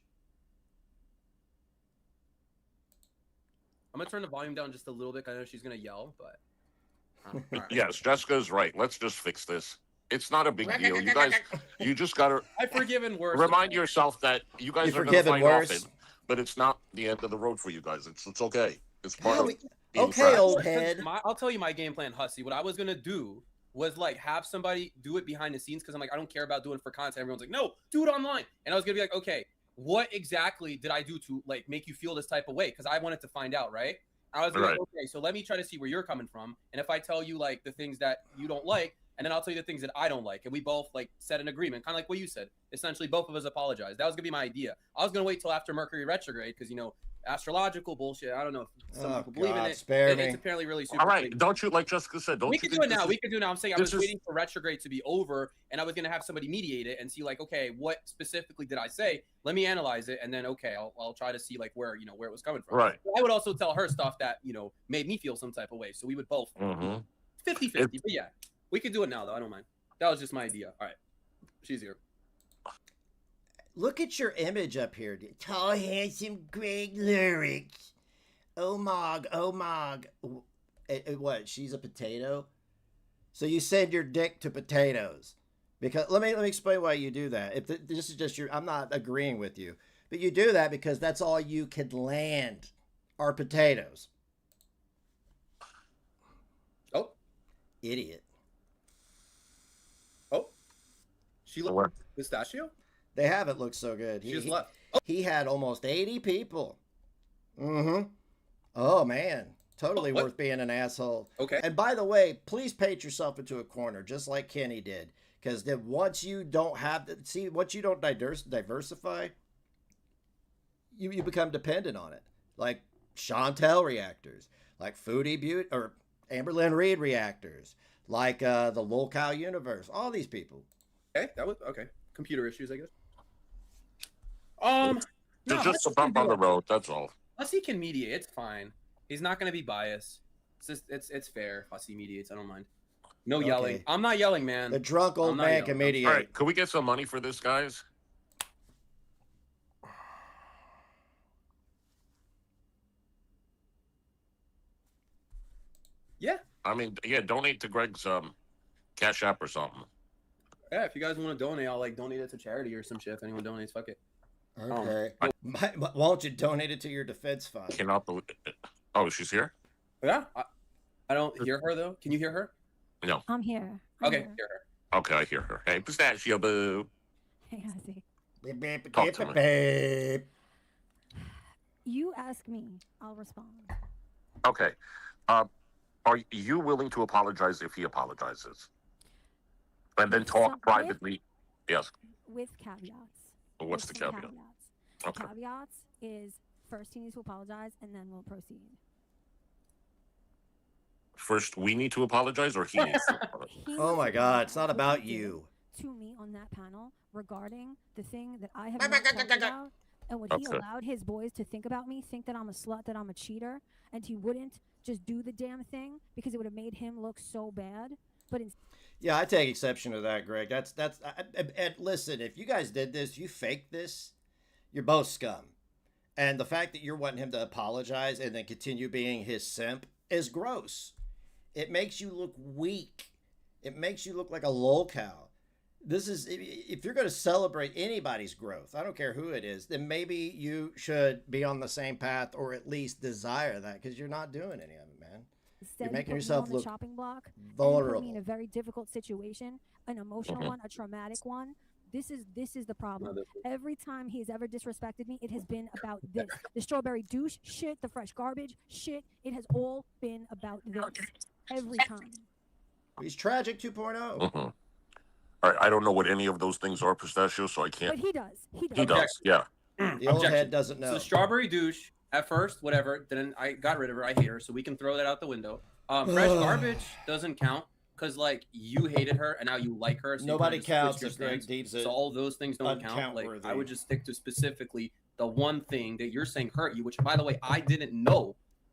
I'm gonna turn the volume down just a little bit. I know she's gonna yell, but all right. Yes, Jessica's right. Let's just fix this. It's not a big deal. You guys, you just gotta I've forgiven worse. remind yourself that you guys You've are gonna forgiven fight worse. often, but it's not the end of the road for you guys. It's okay. It's part of being Okay, friends. old head. I'll tell you my game plan, Hussy. What I was gonna do was like have somebody do it behind the scenes because I'm like, I don't care about doing it for content. Everyone's like, no, do it online. And I was gonna be like, okay, what exactly did I do to like make you feel this type of way? Because I wanted to find out, right? I was like, okay, so let me try to see where you're coming from. And if I tell you like the things that you don't like, and then I'll tell you the things that I don't like. And we both like set an agreement, kind of like what you said. Essentially, both of us apologize. That was gonna be my idea. I was gonna wait till after Mercury retrograde because, you know, astrological bullshit. I don't know if some people believe in it. spare me. It's apparently really super. All right, don't you, like Jessica said, don't We you can do think it now. this We is- can do it now. I'm saying I this was is- waiting for retrograde to be over, and I was gonna have somebody mediate it and see like, okay, what specifically did I say? Let me analyze it, and then okay, I'll try to see like where it was coming from. Right. I would also tell her stuff that made me feel some type of way, so we would both 50-50. But yeah, we could do it now though. I don't mind. That was just my idea. All right, she's here. Look at your image up here. Tall, handsome Greg Lurik. Oh, Mog. Oh, Mog. What? She's a potato? So you send your dick to potatoes. Because let me explain why you do that. If this is just I'm not agreeing with you. But you do that because that's all you can land are potatoes. Oh. Idiot. Oh. She looked Pistachio? They haven't looked so good. She just left. He had almost 80 people. Mm-hmm. Oh, man. Totally worth being an asshole. Okay. And by the way, please paint yourself into a corner, just like Kenny did. Because then once you don't once you don't diversify, you become dependent on it. Like Chantel reactors, like Foodie Butte or Amberlynn Reed reactors, like the Lolcow universe, all these people. Okay, that was okay. Computer issues, I guess. It's just a bump on the road. That's all. Hussy can mediate. It's fine. He's not going to be biased. It's fair. Hussy mediates. I don't mind. No yelling. Okay. I'm not yelling, man. The drunk old I'm not man yelling. can mediate. All right, can we get some money for this, guys? Yeah. I mean, yeah, donate to Greg's Cash App or something. Yeah, if you guys want to donate, I'll like donate it to charity or some shit. If anyone donates, fuck it. Okay. Why don't you donate it to your defense fund? Cannot believe it. Oh, she's here? Yeah. I don't hear her though. Can you hear her? No. I'm here. Okay, hear her. Okay, I hear her. Hey, Pistachio Boo. Hey, Hussy. Talk to me. You ask me, I'll respond. Okay. Are you willing to apologize if he apologizes? And then talk privately? Yes. With caveats. What's the With some caveat? The Okay. caveats is first he needs to apologize and then we'll proceed. First, we need to apologize, or he needs to apologize? Oh my God, it's not about you. To me on that panel regarding the thing that I have not talked about and what he Okay. allowed his boys to think about me, think that I'm a slut, that I'm a cheater, and he wouldn't just do the damn thing because it would have made him look so bad. But Yeah, I take exception to that, Greg. And listen, if you guys did this, you faked this, you're both scum. And the fact that you're wanting him to apologize and then continue being his simp is gross. It makes you look weak. It makes you look like a lolcow. This is, if you're going to celebrate anybody's growth, I don't care who it is, then maybe you should be on the same path or at least desire that, because you're not doing any of it, man. instead You're he making put me yourself on the look chopping block, vulnerable. and he put me in a very difficult situation, an emotional one, a traumatic one. This is the problem. Every time he's ever disrespected me, it has been about this. The strawberry douche shit, the fresh garbage shit. It has all been about this. Every time. He's tragic 2.0. Mm-hmm. All right, I don't know what any of those things are, Pistachio, so I can't. But he does. He does. He does, yeah. The old head doesn't know. So strawberry douche at first, whatever. Then I got rid of her. I hate her, so we can throw that out the window. Fresh garbage doesn't count because like you hated her and now you like her. So you Nobody kinda counts switch if your Greg stance. deems it So all those things don't count. Like uncount-worthy. I would just stick to specifically the one thing that you're saying hurt you, which by the way I didn't know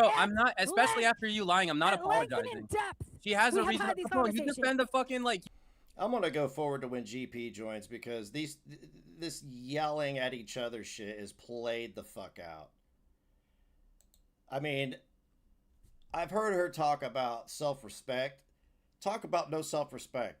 Bro, I'm not, especially length, after you lying, I'm not at length and in apologizing. depth. She has We a have reason. had these Bro, you conversations. defend the fucking, like, I'm gonna go forward to when GP joins because this yelling at each other shit is played the fuck out. I mean, I've heard her talk about self-respect. Talk about no self-respect.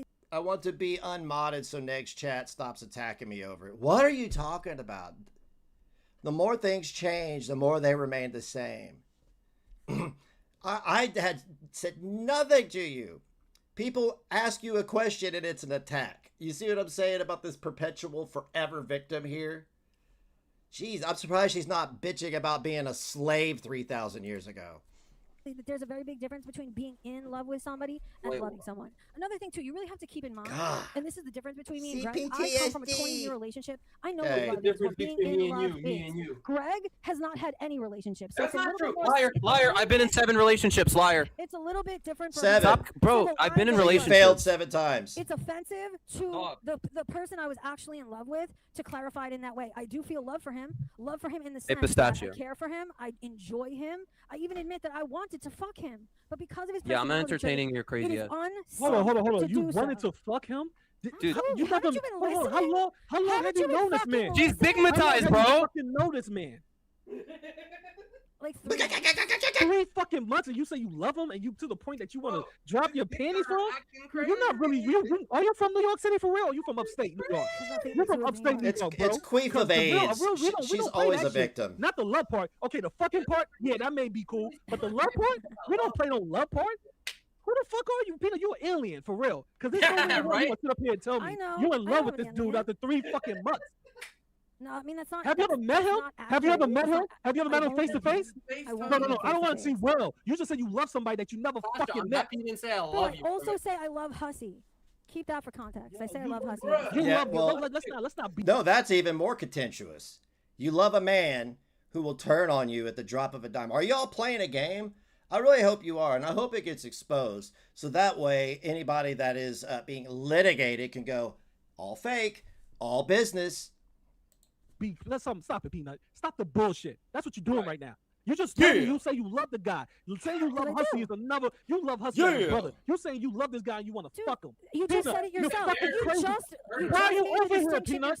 really. I want to be unmodded so Next Chat stops attacking me over it. What are you talking about? The more things change, the more they remain the same. I had said nothing to you. People ask you a question and it's an attack. You see what I'm saying about this perpetual forever victim here? Jeez, I'm surprised she's not bitching about being a slave 3,000 years ago. That there's a very big difference between being in love with somebody and loving someone. Another thing too, you really have to keep in mind, and this is the difference between me and Greg. I come from a 20-year relationship. I know what love is, what being in love is. Greg has not had any relationships. So That's not true. Liar. I've been in 7 relationships. Liar. It's a little bit different. For 7. Stop, bro. I've been in relationships. Failed 7 times. It's offensive to the person I was actually in love with to clarify it in that way. I do feel love for him in the sense that I care for him. I enjoy him. I even admit that I wanted to fuck him, but because of his I'm not entertaining your crazy ass. Hold on. You wanted to fuck him? Dude, you haven't been listening? How long have you known this man? She's stigmatized, bro. You fucking know this man. Like 3 fucking months, and you say you love him, and you to the point that you want to drop your panties for him? You're not really. Are you from New York City for real? Or are you from upstate New York? You're from upstate New York, bro. It's queef of AIDS. She's always a victim. Not the love part. Okay, the fucking part, yeah, that may be cool, but the love part, we don't play no love part. Who the fuck are you, Peter? You an alien for real? Because this right? You want to sit up here and tell me you in love with this dude after 3 fucking months. No, I mean that's not. Have you ever met him? Have you ever met him? Have you ever met him face to face? No. I don't want to see Will. You just said you love somebody that you never fucking met. You didn't say I love you. Also say I love Hussy. Keep that for context. I say I love Hussy. Let's not be. No, that's even more contentious. You love a man who will turn on you at the drop of a dime. Are y'all playing a game? I really hope you are, and I hope it gets exposed so that way anybody that is being litigated can go all fake, all business. Let's stop it, Peanut. Stop the bullshit. That's what you're doing right now. You just you say you love the guy. You say you love Hussy is another. You love Hussy as a brother. You're saying you love this guy and you want to fuck him. You just said it yourself. Why are you over here, Peanut?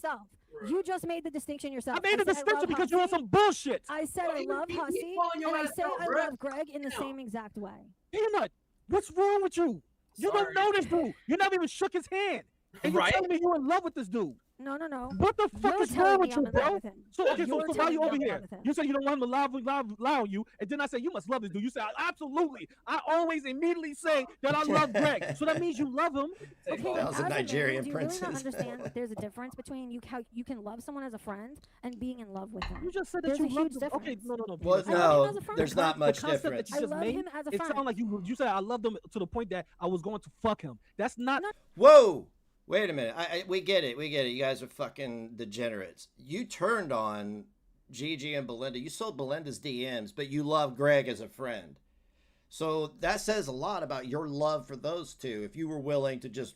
You just made the distinction yourself. I made the distinction because you're on some bullshit. I said I love Hussy, and I say I love Greg in the same exact way. Peanut, what's wrong with you? You don't know this dude. You never even shook his hand. And you're telling me you're in love with this dude. No. What the fuck is wrong with you, bro? So why are you over here? You say you don't want him to lie on you, and then I say you must love this dude. You say absolutely. I always immediately say that I love Greg. So that means you love him. Okay, that was a Nigerian Do princess. you really not understand that there's a difference between how you can love someone as a friend and being in love with them? You just said that you love him. Okay, no. Well, no, there's not much difference. I love him as a friend. It sounds like you said I loved him to the point that I was going to fuck him. That's not. Whoa. Wait a minute. We get it. You guys are fucking degenerates. You turned on Gigi and Belinda. You sold Belinda's DMs, but you love Greg as a friend. So that says a lot about your love for those two. If you were willing to just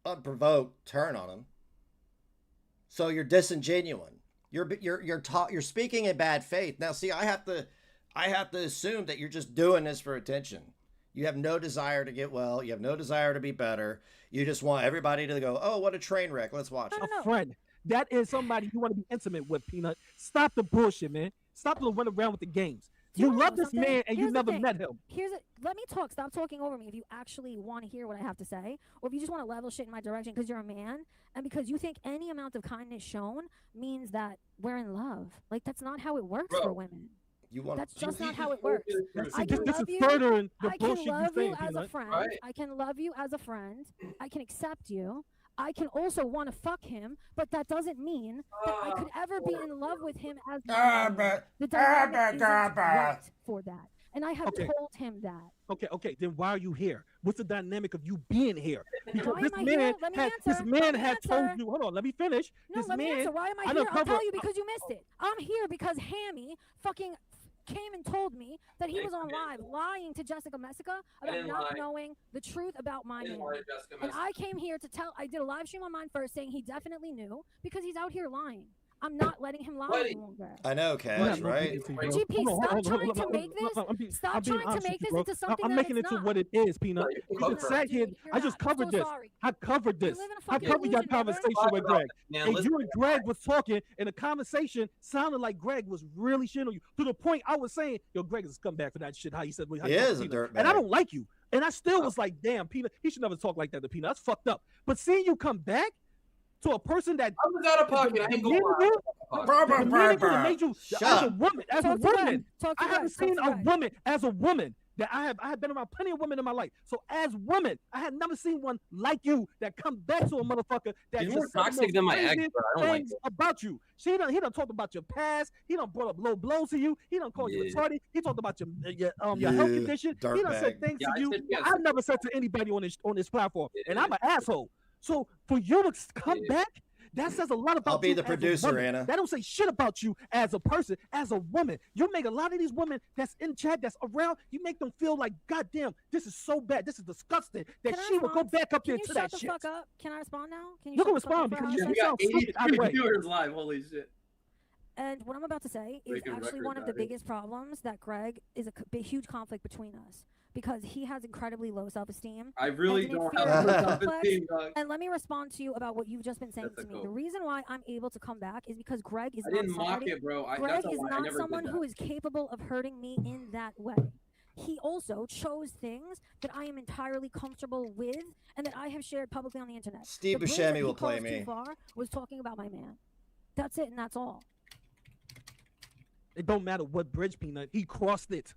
unprovoked turn on them. So you're disingenuous. You're speaking in bad faith. Now, see, I have to assume that you're just doing this for attention. You have no desire to get well. You have no desire to be better. You just want everybody to go, oh, what a train wreck. Let's watch it. A friend. That is somebody you want to be intimate with, Peanut. Stop the bullshit, man. Stop the run around with the games. You love this man and you never met him. Let me talk. Stop talking over me if you actually want to hear what I have to say, or if you just want to level shit in my direction because you're a man and because you think any amount of kindness shown means that we're in love. Like, that's not how it works for women. That's just not how it works. I can love you as a friend. Right. I can love you as a friend. I can accept you. I can also want to fuck him, but that doesn't mean that I could ever be in love with him as the dynamic isn't right for that. And I have told him that. Okay. Then why are you here? What's the dynamic of you being here? Because this man has told you. Hold on, let me finish. No, let me answer. Why am I here? I'll tell you because you missed it. I'm here because Hammy fucking came and told me that he was on live lying to Jessica Messica about not knowing the truth about my man. And I came here to I did a live stream on mine first saying he definitely knew because he's out here lying. I'm not letting him lie any longer. I know, Cash, right? GP, stop trying to make this. Stop trying to make this into something I'm making it to what it is, Peanut. You just sat here. I just covered this. I covered this. I covered that conversation with Greg. And you and Greg was talking, and the conversation sounded like Greg was really shitting on you to the point I was saying, "Yo, Greg has come back for that shit." How he said, "He is a dirtbag," and I don't like you. And I still was like, "Damn, Peanut, he should never talk like that to Peanut. That's fucked up." But seeing you come back to a person that I was out of pocket. I ain't going as a woman, I haven't seen a woman as a woman that I have been around plenty of women in my life. So as women, I had never seen one like you that come back to a motherfucker that He's just more said the toxic most than my ex, crazy bro. I don't like things it. about you. He done talked about your past. He done brought up low blows to you. He done called you retarded. He talked about your health condition. He done said things to you I've never said to anybody on this platform. And I'm an asshole. So for you to come back, that says a lot about you. I'll be the as a producer, woman. Anna. That don't say shit about you as a person, as a woman. You make a lot of these women that's in chat, that's around, you make them feel like, goddamn, this is so bad, this is disgusting, that she will go back up there to that shit. Can you shut the fuck up? Can I respond now? Can You can shut the fuck respond up for because a you second? sound stupid either way. viewers live. Holy shit. And what I'm about to say is Breaking actually record one of the value. biggest problems that Greg is a huge conflict between us because he has incredibly low self-esteem. I really and an don't have inferiority low complex. self-esteem, dog. And let me respond to you about what you've just been saying to me. Difficult. The reason why I'm able to come back is because Greg is I not didn't mock somebody. it, bro. Greg that's a is lie. I not never someone did who that. is capable of hurting me in that way. He also chose things that I am entirely comfortable with and that I have shared publicly on the internet. Steve The bridge Buscemi that he will play crossed me. Too far was talking about my man. That's it, and that's all. It don't matter what bridge, Peanut. He crossed it.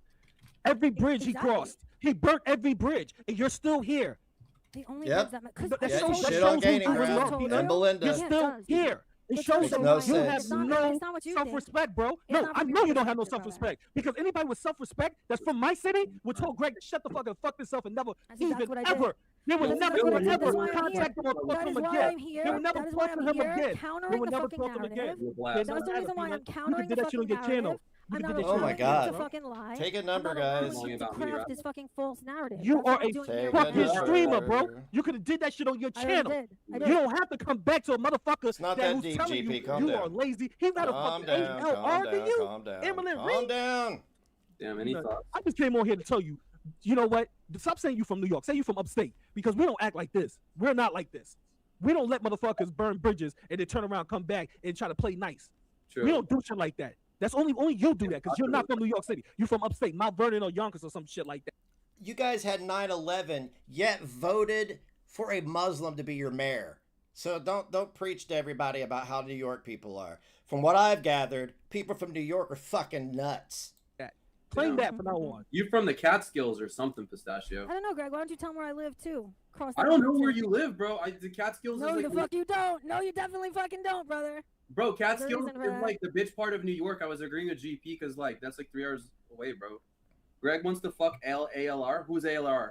Every bridge he Exactly. crossed. He burnt every bridge, and you're still here. The only Yep. bridge that That Yeah, shows, you that shit on shows gaining who you ground. are, Peanut. And Belinda. You're Yeah, it still does. here. It It shows does. that no you sense. have It's not no what you think. self-respect, bro. It's No, not I from know your you don't have no perspective, brother. self-respect because anybody with self-respect that's from my city would tell Greg to shut the fuck up, fuck himself, and never That's exactly what I did. ever. They would That's never exactly what I did. ever That's why I'm contact him or talk That to is him why again. I'm here. They would never That is why talk to I'm him here, again. They countering would the never fucking talk to him again. narrative. That's That's the reason why I'm You countering can the do that shit on fucking your channel. narrative. You I'm can not do that Oh shit my on allowing your him God. to channel, bro. fucking lie. Take a I'm number, not allowing guys. him to craft this fucking false narrative. You That's are what I'm a doing Take here a fucking right now. number. streamer, bro. You could have did that shit on your I already channel. did. I You did. don't have to come back to a motherfucker It's not that who's deep, telling GP. you Calm you down. are lazy. He got a Calm fucking down, calm ALR than down, you. calm down. Emily Calm Reed. down. Damn, any thoughts? I just came on here to tell you, you know what? Stop saying you from New York. Say you from upstate because we don't act like this. We're not like this. We don't let motherfuckers burn bridges and then turn around, come back, and try to play nice. True. We don't do shit like that. That's only you do that because you're not from New York City. You're from upstate, Mount Vernon or Yonkers or some shit like that. You guys had 9/11, yet voted for a Muslim to be your mayor. So don't preach to everybody about how New York people are. From what I've gathered, people from New York are fucking nuts. Claim that from now on. You from the Catskills or something, Pistachio? I don't know, Greg. Why don't you tell him where I live too? Cross I that don't know line, where too. you live, bro. The Catskills No, is the like fuck you don't. No, you definitely fucking don't, brother. Bro, Catskills reason for is that. like the bitch part of New York. I was agreeing with GP because like that's like 3 hours away, bro. Greg wants to fuck ALR. Who's ALR?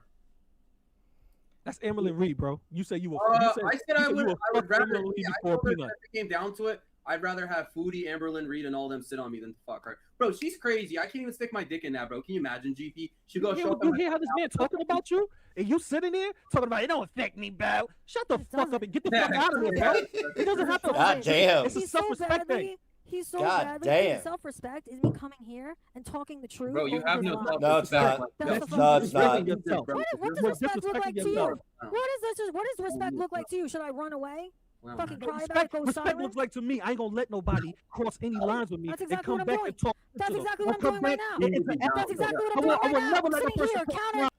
That's Emily Reed, bro. You say you were. I you said you I said would. you I would rather. Emily Reed I before told her Peanut. if it came down to it, I'd rather have Foodie, Amberlynn Reed, and all them sit on me than fuck her. Bro, she's crazy. I can't even stick my dick in that, bro. Can you imagine, GP? She go show up. You hear how this man talking about you? And you sitting there talking about it don't affect me, bro. Shut the fuck up and get the fuck out of here, bro. It doesn't have to. God damn. It's a He's so self-respect badly. thing. He's so God badly. damn. His self-respect is me coming here and talking the truth. Bro, you over have his no lies. No, it's not. That's the No, fucking it's truth. not. Yourself. What does You're respect look like to you? yourself. What does respect look like to you? Should I run away? Wow. Fucking Bro, cry about it, go respect silent? looks like to me. I ain't gonna let nobody cross any lines with me That's and exactly come what I'm back doing. and talk. That's to them. exactly what Or I'm come doing right back now. and interact That's with them. exactly what I I'm will- doing I right will now. never I'm let a sitting person here cross counting.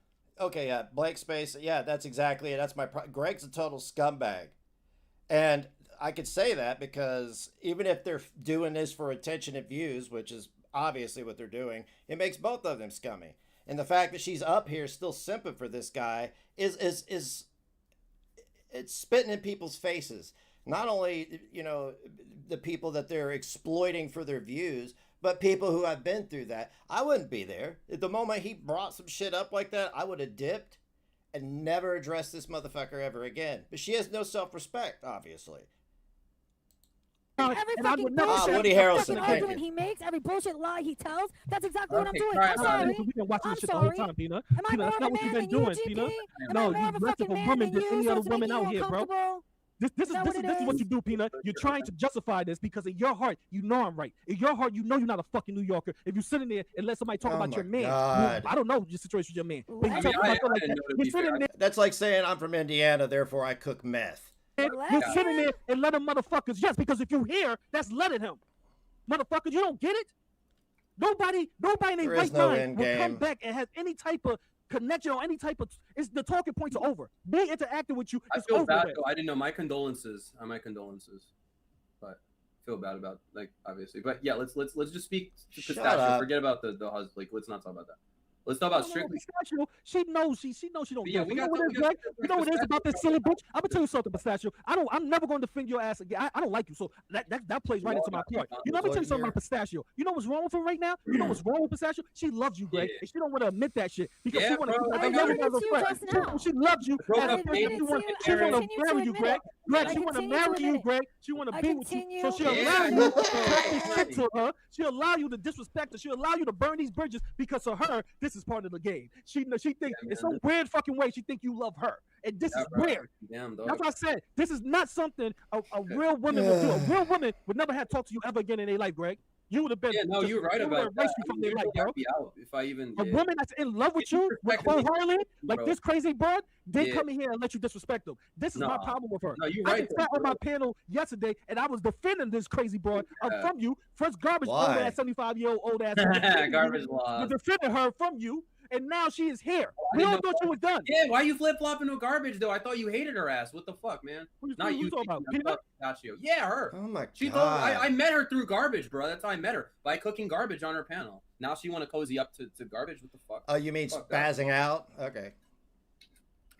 Okay, yeah, blank space. Yeah, that's exactly it. That's my Greg's a total scumbag. And I could say that because even if they're doing this for attention and views, which is obviously what they're doing, it makes both of them scummy. And the fact that she's up here still simping for this guy is it's spitting in people's faces. Not only, you know, the people that they're exploiting for their views, but people who have been through that. I wouldn't be there. At the moment he brought some shit up like that, I would have dipped and never addressed this motherfucker ever again. But she has no self-respect, obviously. Every And I fucking would never bullshit Ah, Woody Harrelson, fucking thank argument you. he makes, every bullshit lie he tells, that's exactly what I'm Okay, doing. cry I'm about sorry. it. We've been watching I'm this shit the whole sorry. time, Peanut. Am I Peanut, more that's of not a what you've man been than you, doing, GP? Peanut. Am No, I more you of a less fucking of a man woman than than you, any so other it's making woman you out here, bro. uncomfortable? This Is is that what it what is? you do, Peanut. You're trying to justify this because in your heart, you know I'm right. In your heart, you know you're not a fucking New Yorker. If you're sitting there and let somebody talk Oh about my your man, God. I don't know your situation with your man. But you I tell mean, me I about like didn't that. know to You're be sitting fair. there, That's like saying I'm from Indiana, therefore I cook meth. you're sitting there and letting motherfuckers, yes, because if you hear, that's letting him. Motherfuckers, you don't get it? Nobody in their There right is no mind end will come game. back and have any type of connection or any type of, it's the talking points are over. Me interacting with you I is feel over bad with. though. I didn't know. My condolences. My condolences. But I feel bad about like obviously. But yeah, let's just speak to Shut Pistachio. up. Forget about the husband. Like let's not talk about that. Let's talk about strictly. Pistachio, she knows she don't Yeah, give. we You know got what to- it we is, got Greg? to- You know what it is about this silly bitch? I'm gonna tell you something, Pistachio. I'm never gonna defend your ass again. I don't like you, so that plays right into my point. You know, let me tell you something about Pistachio. You know what's wrong with her right now? You know what's wrong with Pistachio? She loves you, Greg, and she don't want to admit that shit because she want to keep I never admitted as a to you friend. just now. She loves you Broke as a up friend. dating. She want I to continue to marry you, admit Greg. it. Greg, I she want to continue to marry you, admit it. Greg. She want to I be with you, continue so she'll to allow admit you it. to talk this shit to her. She'll allow you to disrespect her. She'll allow you to burn these bridges because of her. This is part of the game. She thinks in some weird fucking way she think you love her, and this is weird. Damn, dog. That's what I said. This is not something a real woman would do. A real woman would never have talked to you ever again in their life, Greg. You would have been. Yeah, no, you're right you about would've that. erased you from their life, bro. Out if I even. A woman that's in love with you, wholeheartedly, like bro. this crazy broad, they Yeah. come in here and let you disrespect them. This is my Nah. problem with her. No, you're I right, just sat though, on my panel yesterday and I was defending this crazy broad from you. First garbage old Why? ass 75-year-old old ass. Garbage law. You defended her from you, and now she is here. I We didn't all thought you was done. Yeah, why you flip flopping with garbage though? I thought you hated her ass. What the fuck, man? Not who you. talking about? I thought Pistachio. Yeah, her. Oh my She told god. I met her through garbage, bro. That's how I met her, by cooking garbage on her panel. Now she want to cozy up to garbage. What the fuck? Oh, you mean Fuck that. spazzing out? Okay.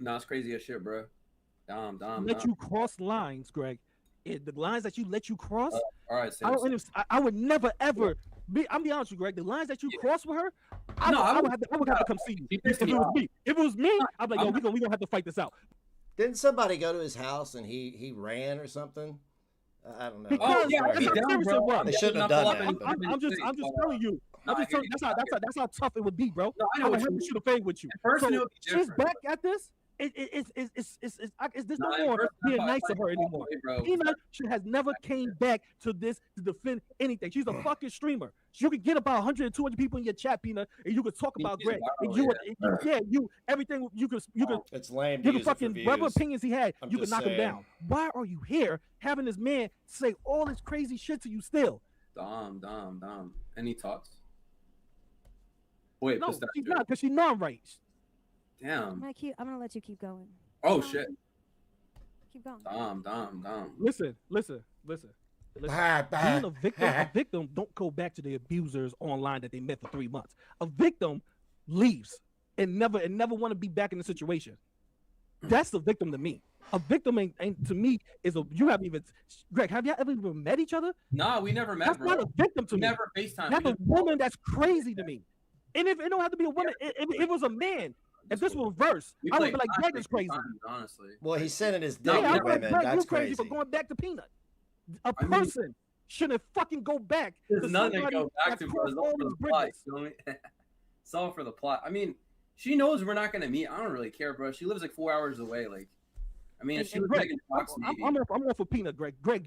Nah, it's crazy as shit, bro. Damn. Let you cross lines, Greg. The lines that you let you cross. All right, I would never ever be. I'm be honest with you, Greg. The lines that you cross with her, I would have to come see you. If it was me, I'd be like, yo, we gonna have to fight this out. Didn't somebody go to his house and he ran or something? I don't know. Because yeah, that's how serious it was. They shouldn't have done that. I'm just telling you. I'm just telling you, that's how tough it would be, bro. No, I know I would what have you to shoot a fade with you. person, So it would be she's different, back at this. There's Nah, no more person, being I nice to fight her all the anymore. way, bro. Peanut, she has never came back to this to defend anything. She's a fucking streamer. You could get about 100 200 people in your chat, Peanut, and you could talk about Greg. And you everything you could It's lame. you To could use it for fucking views. whatever opinions he had, I'm you could just knock him saying. down. Why are you here having this man say all this crazy shit to you still? Dom. Any thoughts? Wait, No, Pistachio. she's not, because she's non-right. Damn. I'm gonna let you keep going. Oh shit. Keep going. Dom. Listen. Being a victim don't go back to the abusers online that they met for 3 months. A victim leaves and never want to be back in the situation. That's the victim to me. A victim ain't to me is you haven't even Greg. Have y'all ever even met each other? Nah, we never met. That's bro. not a victim to me. Never FaceTime. That's a woman that's crazy to me. And if it don't have to be a woman, if it was a man, if this was reverse, I would be like, Greg is crazy. Honestly. Well, he's sending his No, dick Yeah, to I'm like, women. Greg, That's you crazy crazy. for going back to Peanut. A I mean- person shouldn't fucking go back There's to nothing to somebody go back that's to, bro. crossed It's all all for the these plot. bridges. You know what I mean? It's all for the plot. I mean, she knows we're not gonna meet. I don't really care, bro. She lives like 4 hours away. Like, I mean, if she And was Greg, making talks, maybe. I'm all for Peanut, Greg. Greg,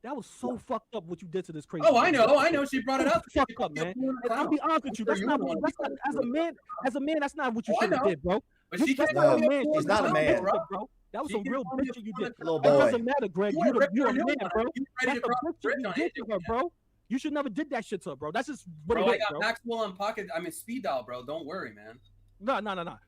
that was so fucked up what you did to this crazy. Oh, I know. She brought it up. Fucked up, man. And I'll be honest with you. That's not as a man. That's not what you Oh, I should have know. did, bro. But she That's can't not call a me a man. fool He's not a That's man. bitch, bro. That was She some can real call me bitch a you fool did. Little It boy. doesn't matter, Greg. You You're ripped a her man, new bro. one. You ready That's to the cross bitch the bridge you on did AJ, to her, bro. You should never did that shit to her, bro. That's just what Bro, it I is, got bro. Maxwell on pocket. I mean, speed dial, bro. Don't worry, man. No.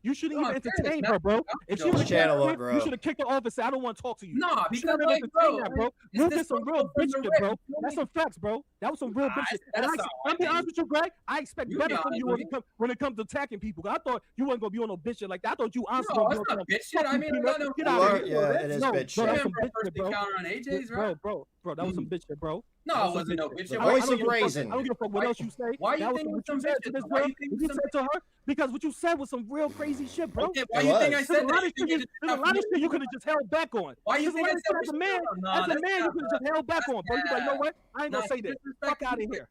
You shouldn't No, even I'm serious, entertain man. her, bro. If she was Channel a won't grow. you should have kicked her off and said, I don't want to talk to you. Nah, You because shouldn't like, entertain bro, that, bro. it's You this did some bro real from bitch the shit, rip, bro. you feel That's me? some facts, bro. That was some real bitch shit. And that's how I'll be I honest with you, Greg. I expect You better be from you honest with when it comes to attacking people. I thought you wasn't gonna be on no bitch shit like that. I thought you honestly No, gonna it's be on not some bitch shit. I mean, Peanut. no, Get You out are, of here. yeah, it is No, bitch bro, shit. that's some Remember bitch first shit, bro. encounter on AJ's, bro? Bro, that was some bitch shit, bro. No, That it was some wasn't no bitch bitch shit. shit. The Why voice you of think it was reason. I don't give a fuck what else you say. Why you That was think it was what some you said bitch to shit? this Why girl. you think it What was you some said to her? Because what you said was some real crazy shit, bro. Okay, why It you think I was. said There's a lot that? of shit you could have just held back on. Why you There's a think lot I of said shit as a man, Nah, as a that's man, you cap, could have bro. just held back on, bro. You be like, you know what? I ain't gonna say that. Fuck out of here.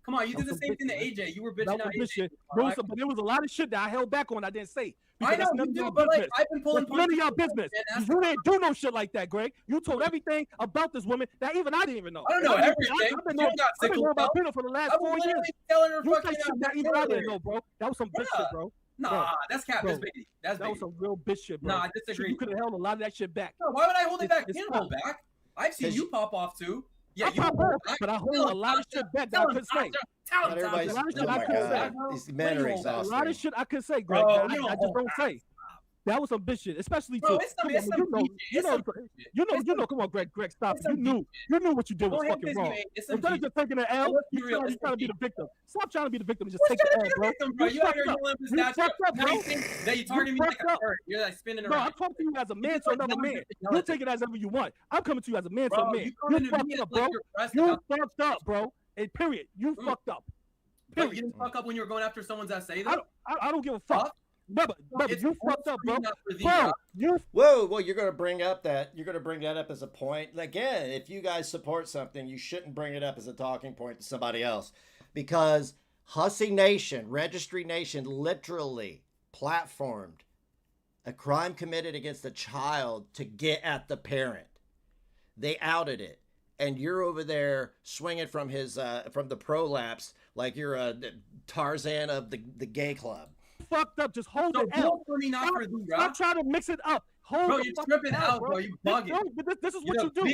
Come on, you That did the was same some thing to bitch, AJ. You were That bitching was out some bitch AJ. shit. bro. But there was a lot of shit that I held back on. I didn't say. I know Because that's you none of do, your but like business. I've been pulling That's none of your punches. business. Man, You didn't do no shit like that, Greg. You told everything about this woman that even I didn't even know. I don't know And everything. I've been You knowing, got I've been sickle knowing about cell. Peanut for the last I 4 was years. literally telling her You fucking said shit that back even I didn't earlier. know, bro. That was some bitch Bruh. shit, bro. Nah, that's cap. That's Bro. baby. That's That was baby. some real bitch shit, bro. Nah, I disagree. You could have held a lot of that shit back. No, why would I hold it back? It's You don't hold back. I've seen you pop off too. Yeah, I you pop hold off, back. but I hold Tell a him, lot of Tasha. shit back that Tell I him, couldn't say. Tasha. Tell Not him, everybody's. A lot of Oh shit I my couldn't say. god, these men are A lot exhausting. of shit I could say, Bro, Greg. you don't I just hold don't back. say. That was some bitch shit, especially Bro, to it's some BS. Come on, Greg, stop. You knew what you did was fucking wrong. Instead of just taking an L, you trying to be the victim. Stop trying to be the victim and just take the L, bro. You out here yelling Pistachio. Now you think that you targeting me like a bird. You're like spinning around. No, I'm talking to you as a man to another man. You take it as ever you want. I'm coming to you as a man to a man. You fucked up, bro. You fucked up, bro. And period. You fucked up. But you didn't fuck up when you were going after someone's essay, though? I don't give a fuck. Bubba, you fucked up, bro. Whoa, you're gonna bring that up as a point. Again, if you guys support something, you shouldn't bring it up as a talking point to somebody else, because Hussy Nation, Registry Nation, literally platformed a crime committed against a child to get at the parent. They outed it, and you're over there swinging from the prolapse like you're a Tarzan of the gay club. Fucked up. Just hold it out. Stop trying to mix it up. Hold bro, you're tripping out, bro. You bugging. This is what you do.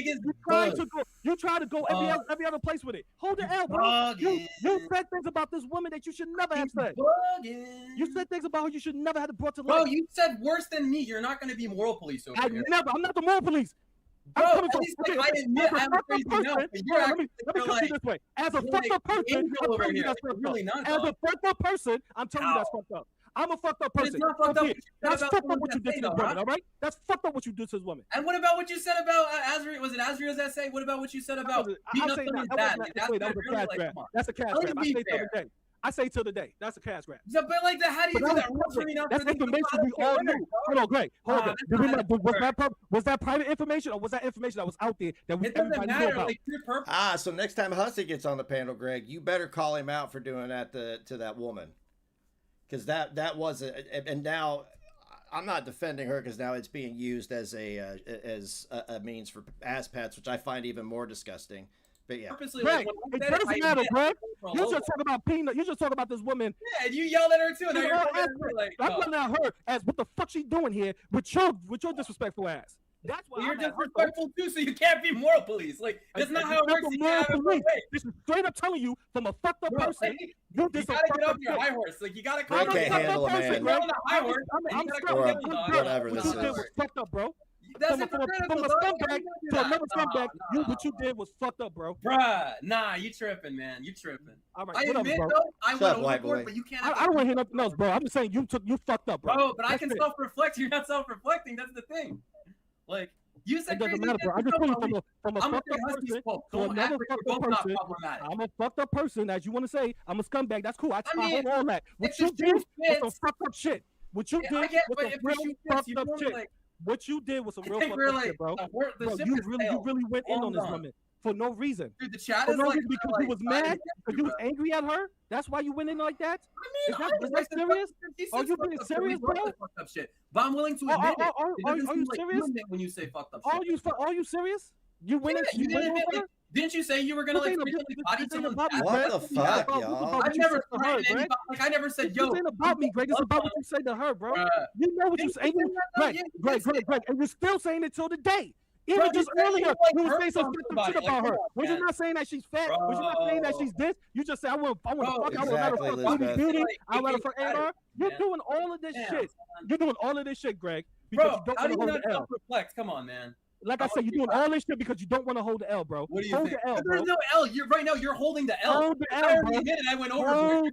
You try to go every other place with it. Hold it out, bro. You said things about this woman that you should never have said. You said things about her you should never have brought to light. Bro, you said worse than me. You're not going to be moral police over here. I'm not the moral police. Bro, I admit I'm crazy now, but you're let me put it this way. As a fucked up person, I'm telling you that's fucked up. As a fucked up person, I'm telling you that's fucked up. I'm a fucked up person. It's not fucked up. That's fucked up what you did to this woman, all right? That's fucked up what you did to this woman. And what about what you said about Azriel? Was it Azriel's essay? What about what you said about beating up someone's dad? That was a cash grab. That's a cash grab. I say till the day. That's a cash grab. But like that, how do you do that? That's information we all knew. Hold on, Greg. Hold on. Was that private information or was that information that was out there that everybody knew about? So next time Hussy gets on the panel, Greg, you better call him out for doing that to that woman. Because that wasn't, and now I'm not defending her because now it's being used as a means for ass pats, which I find even more disgusting. But yeah, Greg, it doesn't matter, Greg. You just talk about peanut. You just talk about this woman. Yeah, and you yelled at her too. I'm yelling at her as what the fuck she doing here with your disrespectful ass. That's why you're disrespectful too, so you can't be moral police. Like that's not how it works. You can't have it this is straight up telling you from a fucked up person. You gotta get off your high horse. Like you gotta come on. I can't handle a man. You're on the high horse. Whatever this is. What you did was fucked up, bro. That's from a scumbag to another scumbag. What you did was fucked up, bro. Bruh, nah, you tripping, man. You tripping. All right, I admit though, I went overboard, but you can't. I don't want to hear nothing else, bro. I'm just saying you fucked up, bro. Bro, but I can self-reflect. You're not self-reflecting. That's the thing. Like. You said it doesn't matter, bro. I'm just telling you from a fucked up person to another fucked up person. I'm a fucked up person, as you want to say. I'm a scumbag. That's cool. I hold all that. What you did was some fucked up shit. What you did was some real fucked up shit. What you did was some real fucked up shit, bro. You really went in on this woman for no reason. Dude, the chat is like because you was mad, because you was angry at her. That's why you went in like that. Is that serious? Are you being serious, bro? But I'm willing to admit it. Are you serious? When you say fucked up shit. Are you serious? You went in. Didn't you say you were gonna like frequently body someone's dad? What the fuck, y'all? I never threatened anybody. Like I never said, yo. This ain't about me, Greg. It's about what you say to her, bro. You know what you say. Greg, and you're still saying it till the day. Even just earlier, you were saying some shit about her. Was you not saying that she's fat? Was you not saying that she's this? You just say, I want to fuck. I would rather fuck Beauty. I would rather fuck AR. You're doing all of this shit. You're doing all of this shit, Greg. Bro, how do you not self-reflect? Come on, man. Like I said, you're doing all this shit because you don't want to hold the L, bro. What do you hold think? The L, There's no L. You're right now. You're holding the L. Hold the L, bro. I went overboard.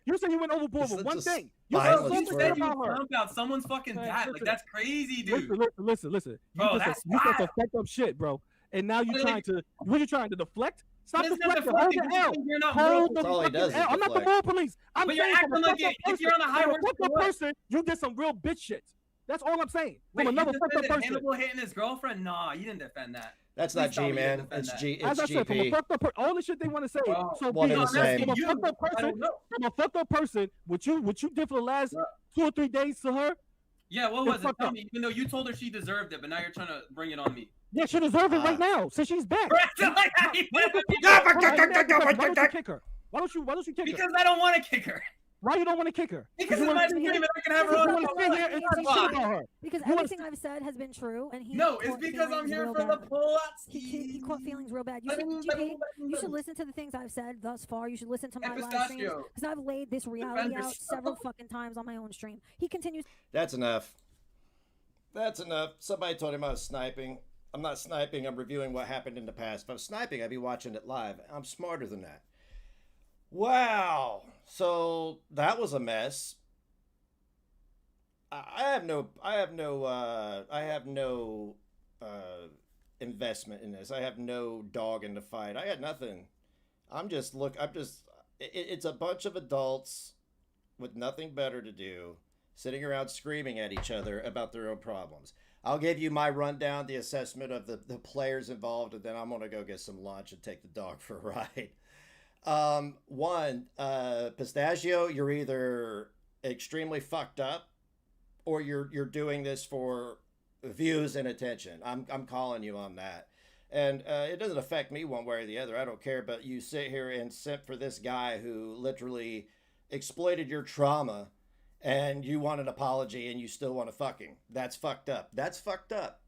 You said you went overboard with one thing. You said you found out someone's fucking dad. Like that's crazy, dude. Listen. Bro, you said some fucked up shit, bro. And now you're trying to. What are you trying to deflect? Stop deflecting. Hold the L. Hold the fucking L. I'm not the moral police. I'm but you're acting like if you're on a high person, you did some real bitch shit. That's all I'm saying. From another fucked up person. Hannibal hitting his girlfriend? Nah, you didn't defend that. That's not G, man. It's G. It's As I said, from a fucked up all the shit they want to say. So one and the same. From a fucked up person, what you did for the last 2 or 3 days to her? Yeah, what was it? Tell me. Even though you told her she deserved it, but now you're trying to bring it on me. Yeah, she deserves it right now since she's back. Why don't you kick her? Because I don't want to kick her. Why you don't want to kick her? Because you it's my want to dream and I can have her you on want to sit here and talk shit about her. Because You everything I've said has been true, and he No, it's caught because I'm feelings here real for the bad. plots. He caught feelings real bad. You should listen to the things I've said thus far. You should listen to my live streams Pistachio. because I've laid this reality out yourself. several fucking times on my own stream. He continues. That's enough. That's enough. Somebody told him I was sniping. I'm not sniping. I'm reviewing what happened in the past. If I'm sniping, I'd be watching it live. I'm smarter than that. Wow. So that was a mess. I have no investment in this. I have no dog in the fight. I got nothing. It's a bunch of adults with nothing better to do, sitting around screaming at each other about their own problems. I'll give you my rundown, the assessment of the players involved, and then I'm going to go get some lunch and take the dog for a ride. One, Pistachio, you're either extremely fucked up or you're doing this for views and attention. I'm calling you on that. And it doesn't affect me one way or the other. I don't care, but you sit here and simp for this guy who literally exploited your trauma, and you want an apology and you still want to fuck him. That's fucked up. That's fucked up.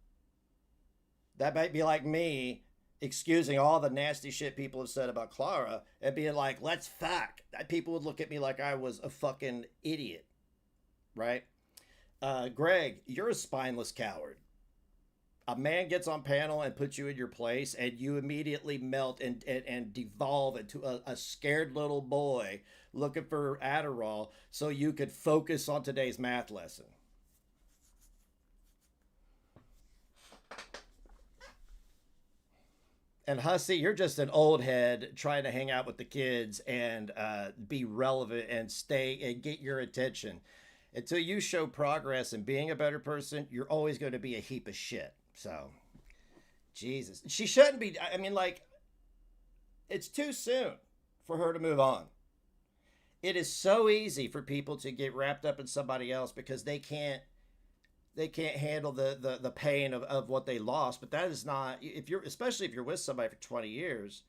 That might be like me excusing all the nasty shit people have said about Clara and being like, let's fuck. People would look at me like I was a fucking idiot. Right? Greg, you're a spineless coward. A man gets on panel and puts you in your place, and you immediately melt and devolve into a scared little boy looking for Adderall so you could focus on today's math lesson. And Hussy, you're just an old head trying to hang out with the kids and be relevant and stay and get your attention. Until you show progress in being a better person, you're always going to be a heap of shit. So, Jesus. She shouldn't be. I mean, like, it's too soon for her to move on. It is so easy for people to get wrapped up in somebody else because they can't handle the pain of what they lost. But that is not, especially if you're with somebody for 20 years,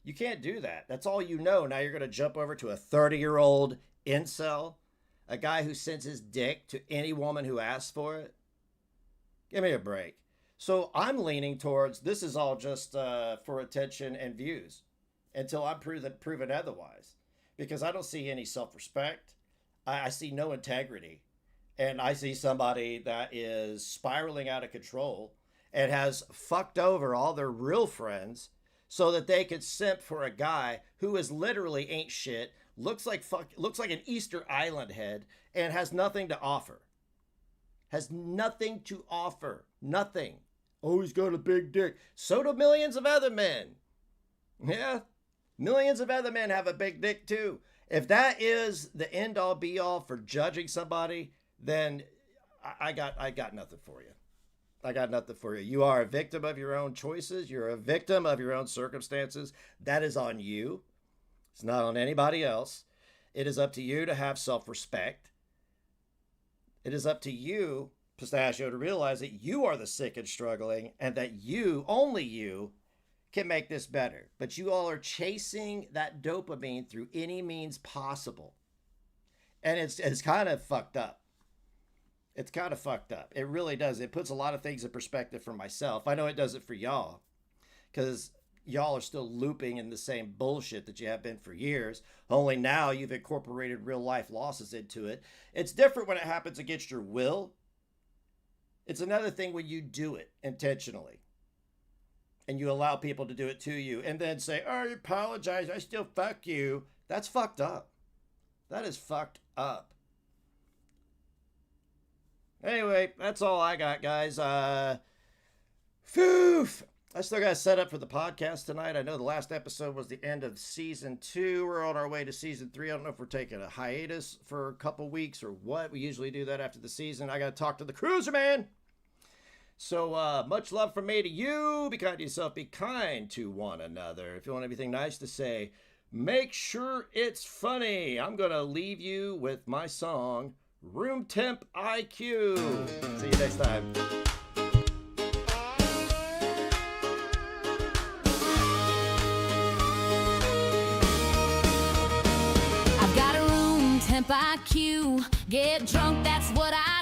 you can't do that. That's all you know. Now you're going to jump over to a 30-year-old incel, a guy who sends his dick to any woman who asks for it. Give me a break. So I'm leaning towards this is all just for attention and views until I'm proven otherwise. Because I don't see any self-respect. I see no integrity. And I see somebody that is spiraling out of control and has fucked over all their real friends so that they could simp for a guy who is literally ain't shit, looks like an Easter Island head, and has nothing to offer. Has nothing to offer. Nothing. Oh, he's got a big dick. So do millions of other men. Yeah. Millions of other men have a big dick too. If that is the end all be all for judging somebody, then I got nothing for you. I got nothing for you. You are a victim of your own choices. You're a victim of your own circumstances. That is on you. It's not on anybody else. It is up to you to have self-respect. It is up to you, Pistachio, to realize that you are the sick and struggling and that you, only you, can make this better. But you all are chasing that dopamine through any means possible. And it's kind of fucked up. It's kind of fucked up. It really does. It puts a lot of things in perspective for myself. I know it does it for y'all. Because y'all are still looping in the same bullshit that you have been for years. Only now you've incorporated real life losses into it. It's different when it happens against your will. It's another thing when you do it intentionally. And you allow people to do it to you. And then say, oh, I apologize. I still fuck you. That's fucked up. That is fucked up. Anyway, that's all I got, guys. Foof. I still got set up for the podcast tonight. I know the last episode was the end of season 2. We're on our way to season 3. I don't know if we're taking a hiatus for a couple weeks or what. We usually do that after the season. I got to talk to the cruiser, man. So much love from me to you. Be kind to yourself. Be kind to one another. If you want anything nice to say, make sure it's funny. I'm going to leave you with my song, Room Temp IQ. See you next time. by Q. Get drunk, that's what I